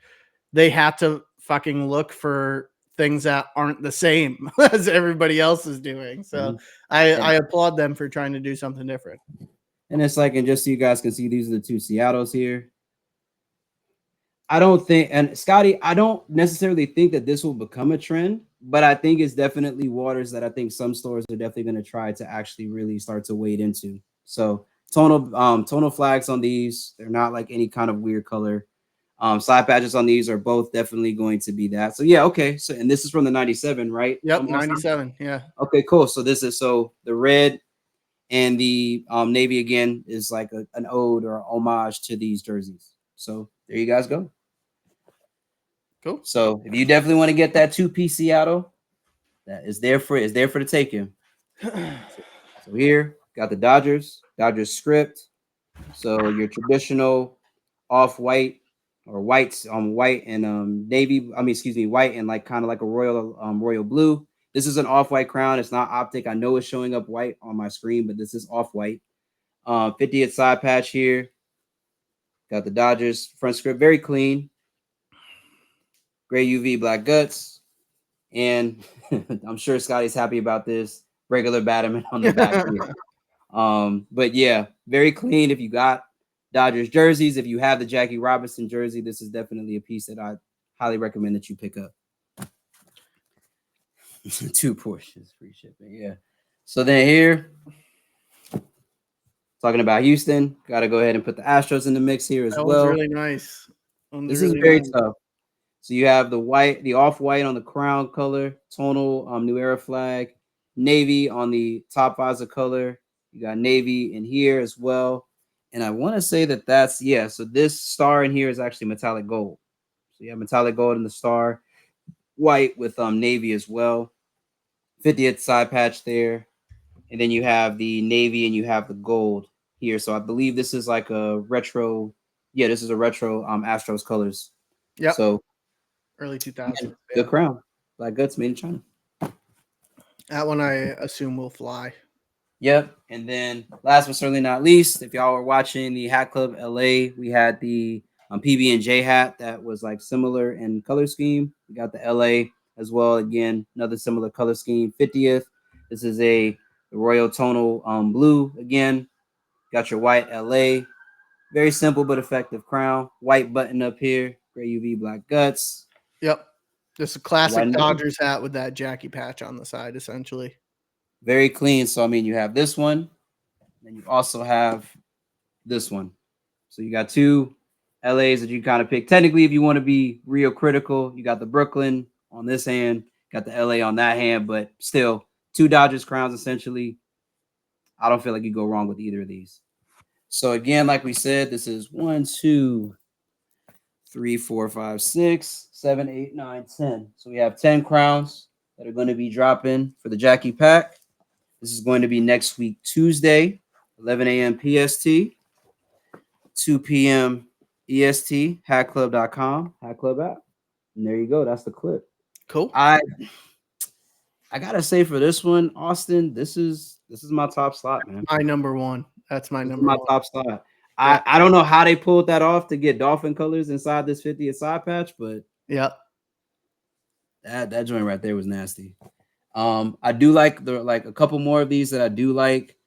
they had to fucking look for things that aren't the same as everybody else is doing. So I applaud them for trying to do something different. And it's like, and just so you guys can see, these are the two Seattles here. I don't think, and Scotty, I don't necessarily think that this will become a trend, but I think it's definitely waters that I think some stores are definitely going to try to actually really start to wade into. So tonal flags on these, they're not like any kind of weird color. Side patches on these are both definitely going to be that. So yeah, okay. So and this is from the 97, right? Yep, 97. Yeah. Okay, cool. So this is so the red and the navy again is like an ode or homage to these jerseys. So there you guys go. Cool. So if you definitely want to get that 2-piece Seattle, that is there for the taking. So here got the Dodgers script. So your traditional off-white or whites white and navy. I mean, excuse me, white and like kind of like a royal blue. This is an off-white crown. It's not optic. I know it's showing up white on my screen, but this is off-white. 50th side patch here. Got the Dodgers front script, very clean. Gray UV black guts. And I'm sure Scotty's happy about this. Regular Batman on the back here. But yeah, very clean. If you got Dodgers jerseys, if you have the Jackie Robinson jersey, this is definitely a piece that I highly recommend that you pick up. 2 portions, free shipping. Yeah. So then here, talking about Houston, got to go ahead and put the Astros in the mix here as well. Really nice. This is very tough. So you have the white, the off-white on the crown color, tonal New Era flag, navy on the top visor color. You got navy in here as well. And I want to say that that's, yeah, so this star in here is actually metallic gold. So you have metallic gold in the star, white with navy as well. 50th side patch there. And then you have the navy and you have the gold here. So I believe this is like a retro. Yeah, this is a retro Astros colors. Yeah. So early 2000s. Good crown. Black guts made in China. That one I assume will fly. Yep. And then last but certainly not least, if y'all were watching the Hat Club LA, we had the PB&J hat that was like similar in color scheme. We got the LA as well. Again, another similar color scheme. 50th. This is a royal tonal blue. Again, got your white LA. Very simple but effective crown. White button up here. Gray UV black guts. Yep. Just a classic White Dodgers hat with that Jackie patch on the side, essentially. Very clean. So I mean, you have this one, and you also have this one. So you got two LAs that you kind of pick. Technically, if you want to be real critical, you got the Brooklyn on this hand, got the LA on that hand, but still two Dodgers crowns essentially. I don't feel like you go wrong with either of these. So again, like we said, this is 1, 2, 3, 4, 5, 6, 7, 8, 9, 10. So we have 10 crowns that are going to be dropping for the Jackie pack. This is going to be next week, Tuesday, 11 a.m. PST, 2 p.m. EST, hackclub.com, Hack Club app. And there you go. That's the clip. Cool. I gotta say for this one, Austin, this is my top slot, man. My number one. That's my This is number my one. top slot. Yeah. I don't know how they pulled that off to get dolphin colors inside this 50th side patch, but Yeah. that joint right there was nasty. I do like a couple more of these that I do like.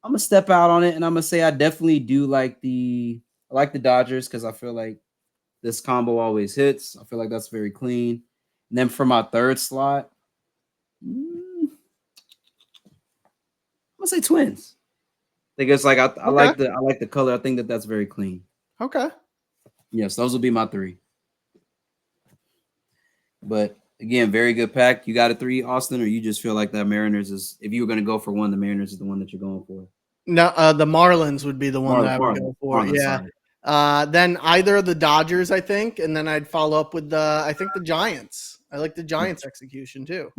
I'm gonna step out on it and I'm gonna say I definitely do like the Dodgers because I feel like this combo always hits. I feel like that's very clean. And then for my third slot, I'm gonna say Twins. I think it's like I like the color. I think that's very clean. Okay. Yes, those will be my three. But again, very good pack. You got a 3, Austin, or you just feel like that Mariners is, if you were going to go for one, the Mariners is the one that you're going for. No, the Marlins would be the one that I would go for. Marlins, yeah. sorry. Then either of the Dodgers, I think, and then I'd follow up with I think the Giants. I like the Giants execution too.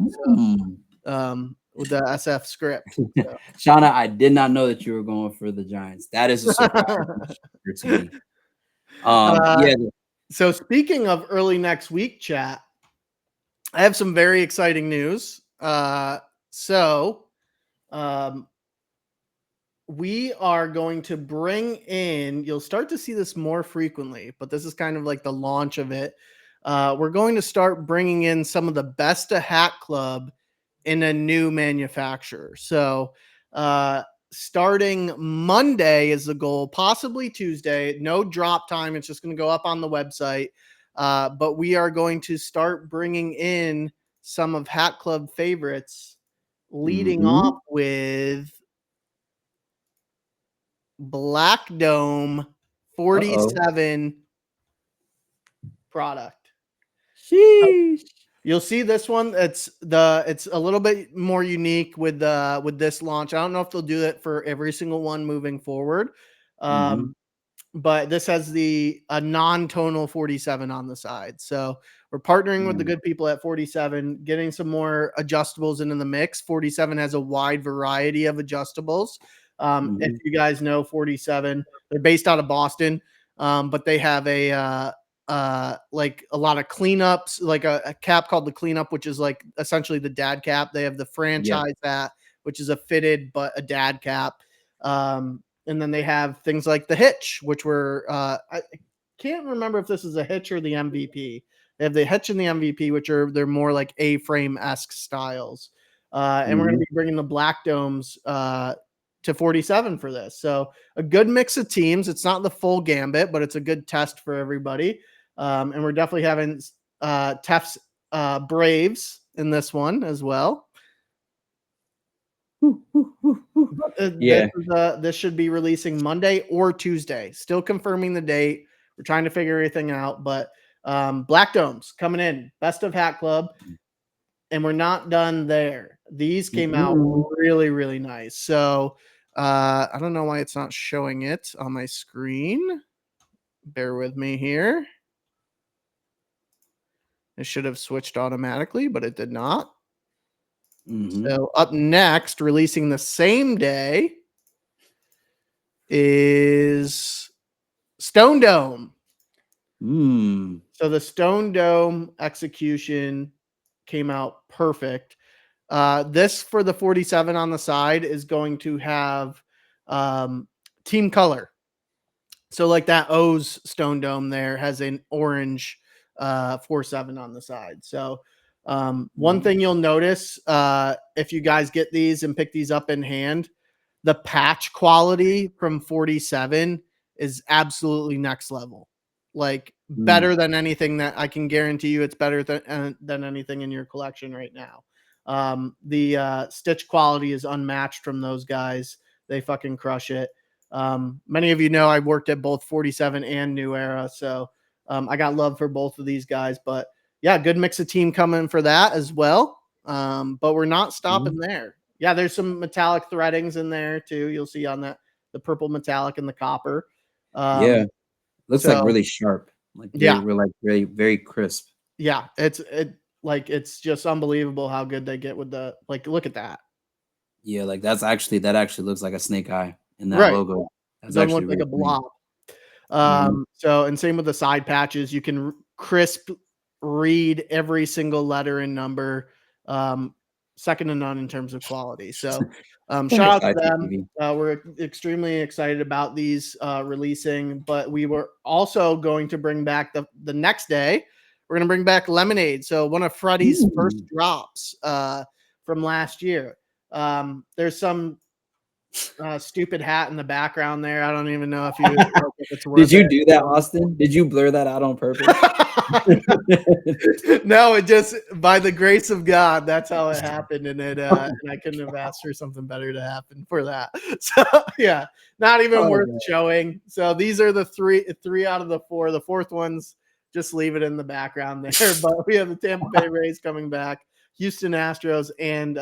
So, with the SF script. So. Shauna, I did not know that you were going for the Giants. That is a surprise to me. Yeah. So speaking of early next week, chat, I have some very exciting news. We are going to bring in, you'll start to see this more frequently, but this is kind of like the launch of it. We're going to start bringing in some of the best of Hat Club in a new manufacturer. So, starting Monday is the goal, possibly Tuesday. No drop time. It's just going to go up on the website. But we are going to start bringing in some of Hat Club favorites, leading off with Black Dome 47 product. Sheesh. You'll see this one. It's a little bit more unique with this launch. I don't know if they'll do it for every single one moving forward. But this has a non-tonal 47 on the side. So we're partnering with the good people at 47, getting some more adjustables into the mix. 47 has a wide variety of adjustables. If you guys know 47, they're based out of Boston, but they have like a lot of cleanups, like a cap called the cleanup, which is like essentially the dad cap. They have the franchise hat, which is a fitted but a dad cap. And then they have things like the hitch, which I can't remember if this is a hitch or the MVP. They have the hitch and the MVP, which they're more like A-frame-esque styles. And we're going to be bringing the Black Domes to 47 for this. So a good mix of teams. It's not the full gambit, but it's a good test for everybody. And we're definitely having Tef's Braves in this one as well. This should be releasing Monday or Tuesday. Still confirming the date. We're trying to figure everything out, but Black Domes coming in, best of Hat Club, and we're not done there. These came out really, really nice. So I don't know why it's not showing it on my screen. Bear with me here. It should have switched automatically, but it did not. So up next, releasing the same day, is Stone Dome. So the Stone Dome execution came out perfect. This for the 47 on the side is going to have team color. So like that O's Stone Dome there has an orange 47 on the side. So one thing you'll notice if you guys get these and pick these up in hand, the patch quality from 47 is absolutely next level. Like better than anything that I can guarantee you. It's better than anything in your collection right now. The stitch quality is unmatched from those guys. They fucking crush it. Many of you know I worked at both 47 and New Era, so I got love for both of these guys. But yeah, good mix of team coming for that as well. But we're not stopping there. Yeah, there's some metallic threadings in there too. You'll see on that the purple metallic and the copper. Yeah, looks like really sharp. Like very, very crisp. Yeah, it's just unbelievable how good they get with the like. Look at that. Yeah, like that actually looks like a snake eye in that logo. That's Doesn't actually look like really a blob. Mhm. So, and same with the side patches, you can crisp read every single letter and number, second to none in terms of quality. So, shout out to them. We're extremely excited about these releasing, but we were also going to bring back the next day. We're going to bring back Lemonade. So one of Freddie's first drops from last year. There's some stupid hat in the background there. I don't even know if it's worth Did you do that, Austin? Did you blur that out on purpose? No, it just by the grace of God, that's how it happened, and and I couldn't have asked for something better to happen for that. So yeah, not even worth showing. So these are the three out of the four. The fourth one's just leave it in the background there. But we have the Tampa Bay Rays coming back, Houston Astros, and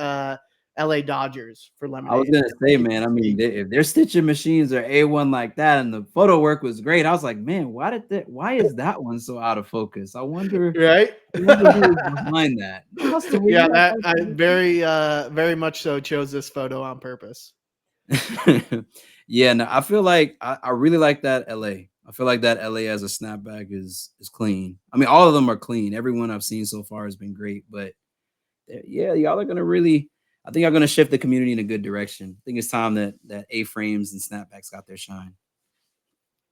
LA Dodgers for Lemonade. I was gonna say, man, I mean, if their stitching machines are A1 like that and the photo work was great, I was like, man, why is that one so out of focus? I wonder, right? who was behind that. Austin, yeah, that I very much so chose this photo on purpose. Yeah, no, I feel like I really like that LA. I feel like that LA as a snapback is clean. I mean, all of them are clean. Everyone I've seen so far has been great, but yeah, y'all are gonna really. I think I'm gonna shift the community in a good direction. I think it's time that A-frames and snapbacks got their shine.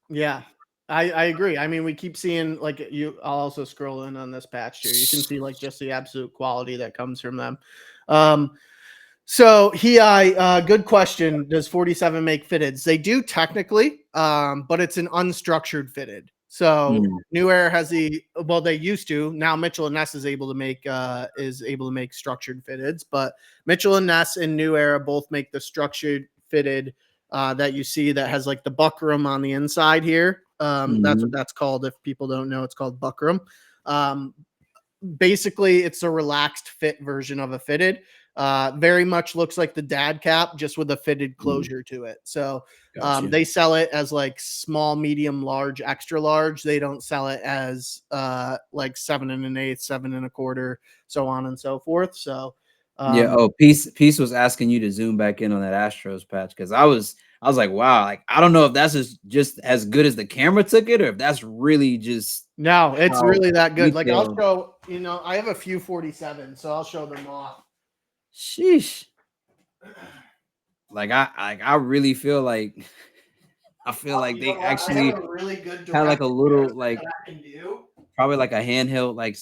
Yeah, I agree. I mean, we keep seeing like I'll also scroll in on this patch here. You can see like just the absolute quality that comes from them. So good question. Does 47 make fitteds? They do technically, but it's an unstructured fitted. So New Era has they used to. Now Mitchell and Ness is able to make structured fitteds, but Mitchell and Ness and New Era both make the structured fitted that you see that has like the buckram on the inside here. That's what that's called. If people don't know, it's called buckram. Basically, it's a relaxed fit version of a fitted. Very much looks like the dad cap, just with a fitted closure to it. So they sell it as like small, medium, large, extra large. They don't sell it as like 7 1/8, 7 1/4, so on and so forth. So yeah. Oh, Peace was asking you to zoom back in on that Astros patch because I was like, wow, like I don't know if that's just as good as the camera took it or if that's really just no, it's really that good. Like I'll show, I have a few 47, so I'll show them off. Sheesh. Like I really feel like they actually have a really good had like a little like I can do. Probably like a handheld like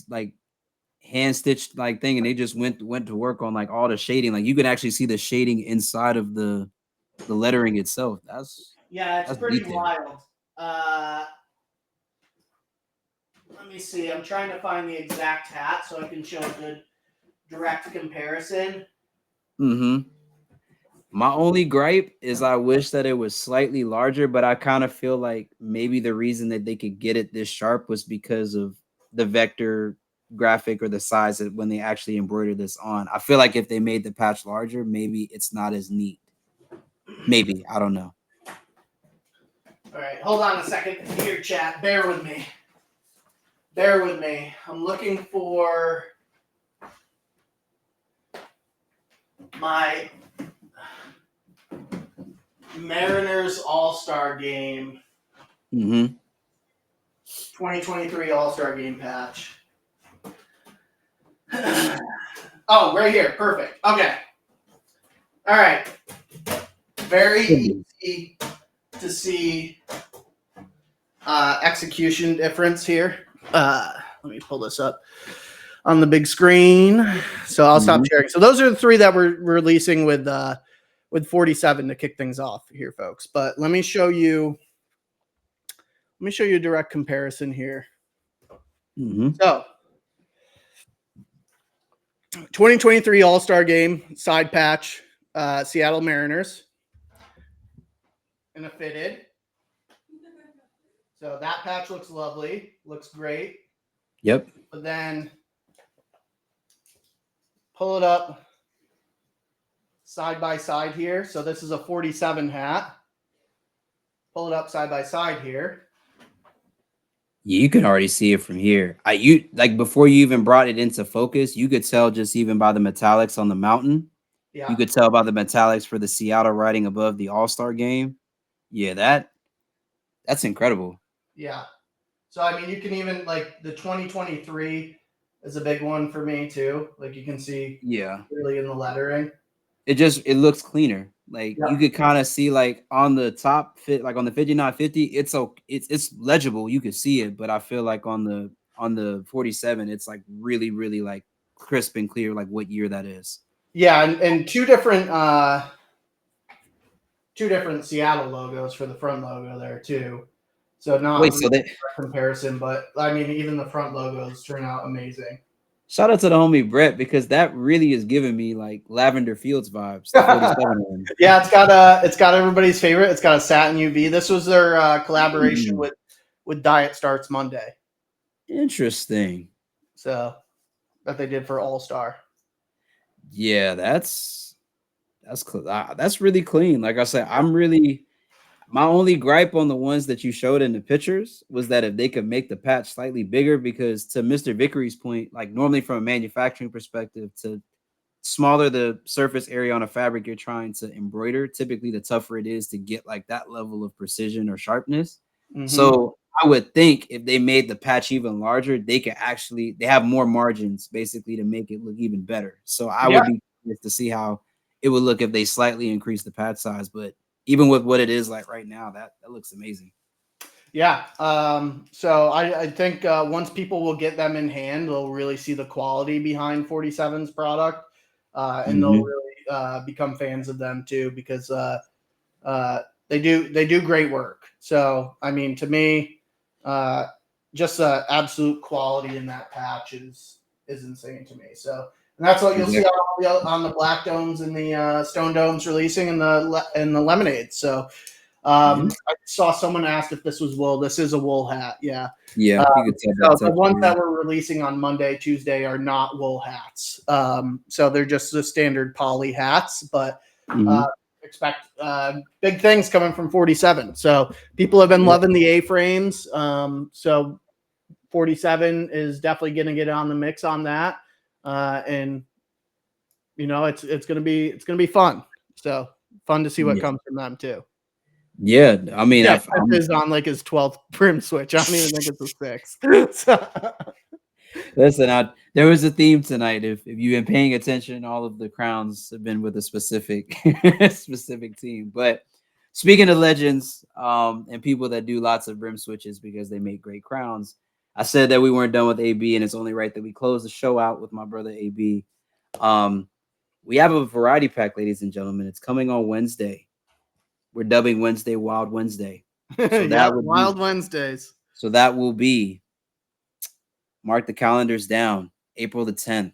hand stitched like thing, and they just went to work on like all the shading. Like you could actually see the shading inside of the lettering itself. That's pretty detailed. Wild. Let me see. I'm trying to find the exact hat so I can show a good direct comparison. My only gripe is I wish that it was slightly larger, but I kind of feel like maybe the reason that they could get it this sharp was because of the vector graphic or the size that when they actually embroidered this on. I feel like if they made the patch larger, maybe it's not as neat. Maybe. I don't know. All right. Hold on a second here, chat. Bear with me. I'm looking for my Mariners All-Star Game 2023 All-Star Game patch. Oh, right here. Perfect. Okay. All right. Very easy to see execution difference here. Let me pull this up on the big screen. So I'll stop sharing. So those are the three that we're releasing with 47 to kick things off here, folks. But let me show you a direct comparison here. So 2023 All-Star Game side patch, Seattle Mariners in a fitted. So that patch looks lovely, looks great. Yep. But then pull it up side by side here. So this is a 47 hat. Pull it up side by side here. Yeah, you can already see it from here. You like before you even brought it into focus, you could tell just even by the metallics on the mountain. Yeah. You could tell by the metallics for the Seattle writing above the All-Star Game. Yeah, that's incredible. Yeah. So I mean, you can even like the 2023 is a big one for me too. Like you can see really in the lettering. It looks cleaner. Like Yeah. you could kind of see like on the top fit, like on the 5950, it's legible. You could see it, but I feel like on the 47, it's like really, really like crisp and clear, like what year that is. Yeah, and two different Seattle logos for the front logo there too. So not Wait, so really they a comparison, but I mean even the front logos turn out amazing. shout out to the homie Brett because that really is giving me like Lavender Fields vibes. The 47 one. Yeah, it's got everybody's favorite. It's got a satin UV. This was their collaboration with Diet Starts Monday. Interesting. So that they did for All Star. Yeah, that's really clean. Like I said, my only gripe on the ones that you showed in the pictures was that if they could make the patch slightly bigger, because to Mr. Vickery's point, like normally from a manufacturing perspective, to smaller the surface area on a fabric you're trying to embroider, typically the tougher it is to get like that level of precision or sharpness. So I would think if they made the patch even larger, they have more margins basically to make it look even better. So I would be curious to see how it would look if they slightly increase the patch size. But even with what it is like right now, that looks amazing. Yeah. So I think once people will get them in hand, they'll really see the quality behind 47's product, and they'll really become fans of them too because they do great work. So I mean, to me, just the absolute quality in that patch is insane to me. So and that's what you'll see on the black domes and the stone domes releasing in the lemonade. So. I saw someone asked if this was wool. This is a wool hat. Yeah. Yeah. You could tell so the ones that we're releasing on Monday, Tuesday are not wool hats. So they're just the standard poly hats, but expect big things coming from 47. So people have been loving the A-frames. So 47 is definitely going to get on the mix on that. And you know, it's going to be fun. So fun to see what comes from them too. Yeah, I mean, yeah, is on like his 12th brim switch. I don't even think it's a 6th. So. Listen, there was a theme tonight. If you've been paying attention, all of the crowns have been with a specific team. But speaking of legends, and people that do lots of brim switches because they make great crowns, I said that we weren't done with AB, and it's only right that we close the show out with my brother AB. We have a variety pack, ladies and gentlemen. It's coming on Wednesday. We're dubbing Wednesday Wild Wednesday. So Wild Wednesdays. So that will be, mark the calendars down, April the 10th.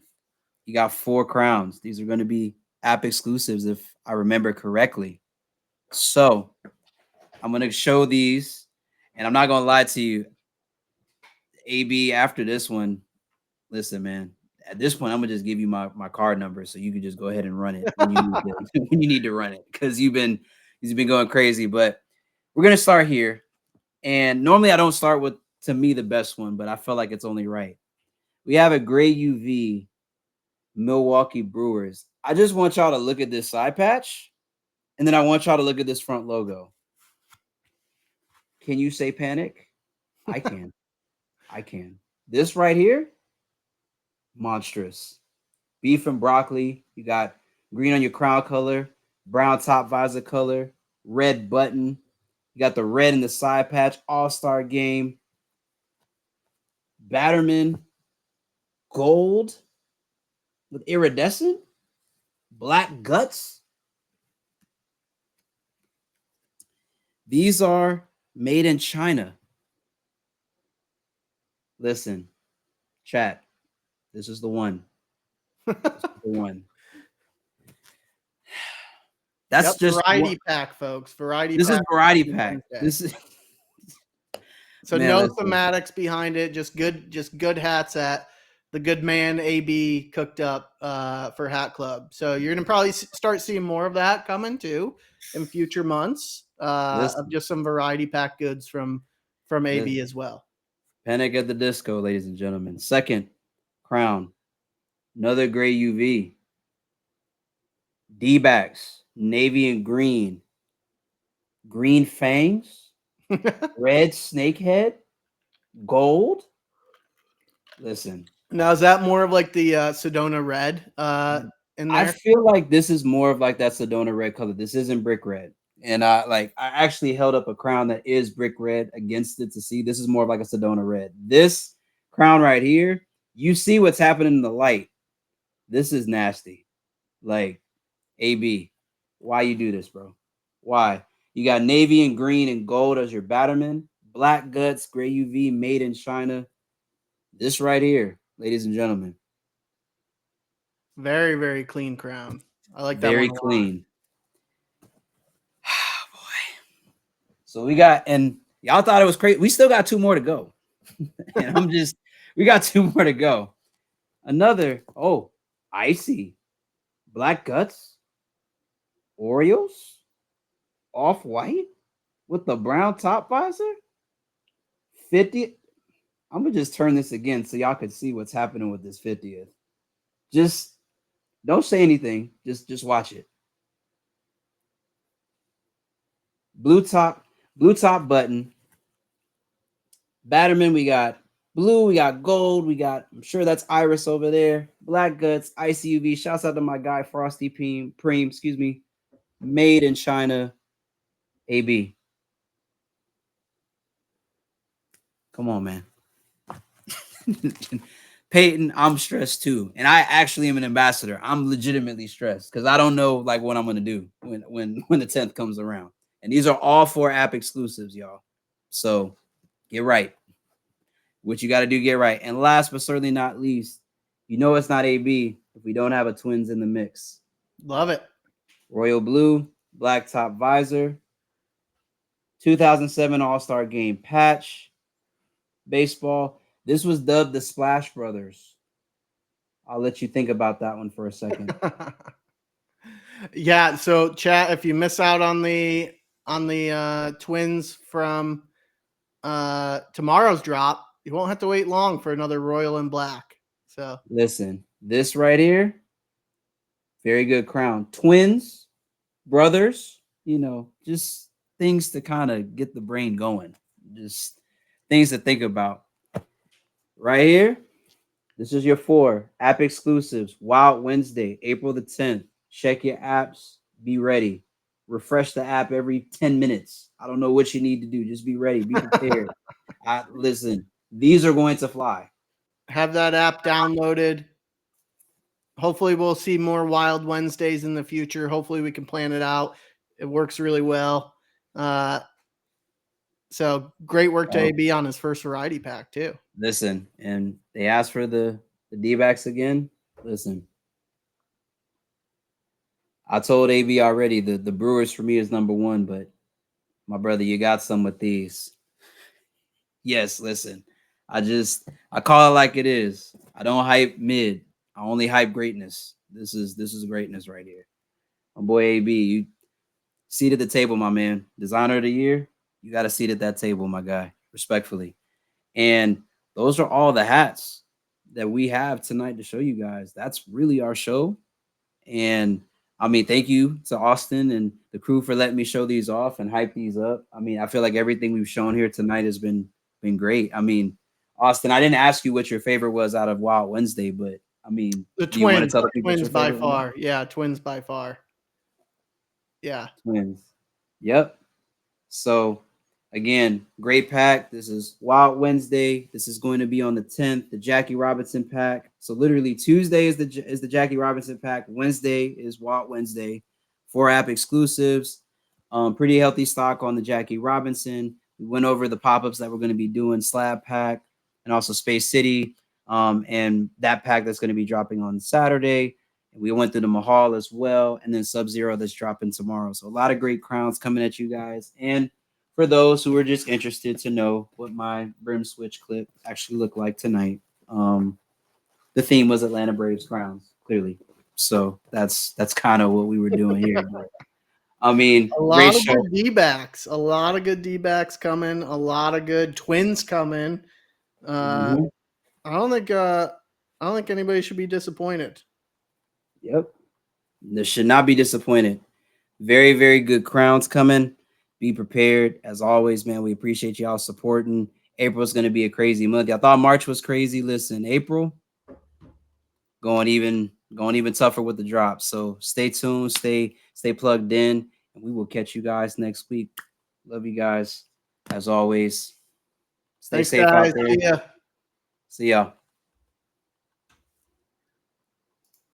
You got 4 crowns. These are going to be app exclusives if I remember correctly. So I'm going to show these, and I'm not going to lie to you. AB, after this one, listen, man, at this point, I'm going to just give you my card number so you can just go ahead and run it when you need to run it, because you've been going crazy. But we're going to start here. And normally I don't start with, to me, the best one, but I felt like it's only right. We have a gray UV Milwaukee Brewers. I just want y'all to look at this side patch, and then I want y'all to look at this front logo. Can you say panic? I can. I can. This right here, monstrous. beef and broccoli. You got green on your crown color, brown top visor color, red button. You got the red in the side patch, all-star game. Batterman gold with iridescent, black guts. These are made in China. Listen, chat. This is the one. This is the one. That's Yep, just variety one. pack, folks. Variety This pack. is variety pack. Wednesday. This is So Man, no listen. thematics behind it. Just good hats that the good man AB cooked up for Hat Club. So you're gonna probably start seeing more of that coming too in future months of Listen. just some variety pack goods from AB Listen. as well. Panic at the Disco, ladies and gentlemen. Second crown, another gray UV. D-backs, navy and green, green fangs, red snake head, gold. Listen, Now is that more of like the Sedona red in I there? feel like this is more of like that Sedona red color. This isn't brick red. And I actually held up a crown that is brick red against it to see. This is more of like a Sedona red. This crown right here, you see what's happening in the light. This is nasty. Like, AB, why you do this, bro? Why? You got navy and green and gold as your batterman, black guts, gray UV, made in China. This right here, ladies and gentlemen, Very, very clean crown. I like that very one a lot. clean. Boy. So we got, and y'all thought it was crazy. We still got 2 more to go. And we got 2 more to go. Another, icy, black guts, Orioles, off-white with the brown top visor, 50. I'm gonna just turn this again so y'all can see what's happening with this 50th. Just don't say anything. Just watch it. Blue top button. Batterman, we got blue, we got gold, we got, I'm sure that's Iris over there. Black guts, ICUV. Shouts out to my guy Frosty Preem, excuse me. Made in China. AB. Come on, man. Peyton, I'm stressed too. And I actually am an ambassador. I'm legitimately stressed because I don't know like what I'm gonna do when the 10th comes around. And these are all 4 app exclusives, y'all. So get right. What you got to do, get right. And last but certainly not least, you know it's not AB if we don't have a twins in the mix. Love it. Royal blue, black top visor, 2007 All-Star Game patch, baseball. This was dubbed the Splash Brothers. I'll let you think about that one for a second. Yeah, so chat, if you miss out on the twins from tomorrow's drop, you won't have to wait long for another royal in black. So listen, this right here, very good crown. Twins, brothers, just things to kind of get the brain going. Just things to think about. Right here, this is your 4 app exclusives. Wild Wednesday, April the 10th. Check your apps. Be ready. Refresh the app every 10 minutes. I don't know what you need to do. Just be ready. Be prepared. Listen, these are going to fly. have that app downloaded. Hopefully we'll see more Wild Wednesdays in the future. Hopefully we can plan it out. It works really well. So great work to AB on his first variety pack too. Listen, and they asked for the D-backs again. Listen, I told AB already the Brewers for me is number 1, but my brother, you got some with these. Yes, listen, I call it like it is. I don't hype mid. I only hype greatness. This is greatness right here. My boy AB, you seat at the table, my man. Designer of the year, you got a seat at that table, my guy. Respectfully. And those are all the hats that we have tonight to show you guys. That's really our show. And I mean, thank you to Austin and the crew for letting me show these off and hype these up. I mean, I feel like everything we've shown here tonight has been great. I mean, Austin, I didn't ask you what your favorite was out of Wild Wednesday, but I mean, The do you want to Twins. tell the people what's Twins your by favorite one? far. Yeah, Twins by far. Yeah. Twins. Yep. So again, great pack. This is Wild Wednesday. This is going to be on the 10th, the Jackie Robinson pack. So literally Tuesday is the Jackie Robinson pack. Wednesday is Wild Wednesday. 4 app exclusives. Pretty healthy stock on the Jackie Robinson. We went over the pop-ups that we're going to be doing, Slab Pack and also Space City. And that pack that's going to be dropping on Saturday. We went through the Mahal as well, and then Sub-Zero that's dropping tomorrow. So a lot of great crowns coming at you guys. And for those who are just interested to know what my brim switch clip actually looked like tonight, the theme was Atlanta Braves crowns, clearly. So that's kind of what we were doing here. But, I mean, A great lot of show. good D-backs. A lot of good D-backs coming. A lot of good Twins coming. Mhm. I don't think anybody should be disappointed. Yep. This should not be disappointed. Very, very good crowns coming. Be prepared. As always, man, we appreciate y'all supporting. April's going to be a crazy month. I thought March was crazy. Listen, April going even tougher with the drops. So stay tuned, stay plugged in, and we will catch you guys next week. Love you guys. As always, stay Thanks, safe guys. out there. See ya. See y'all.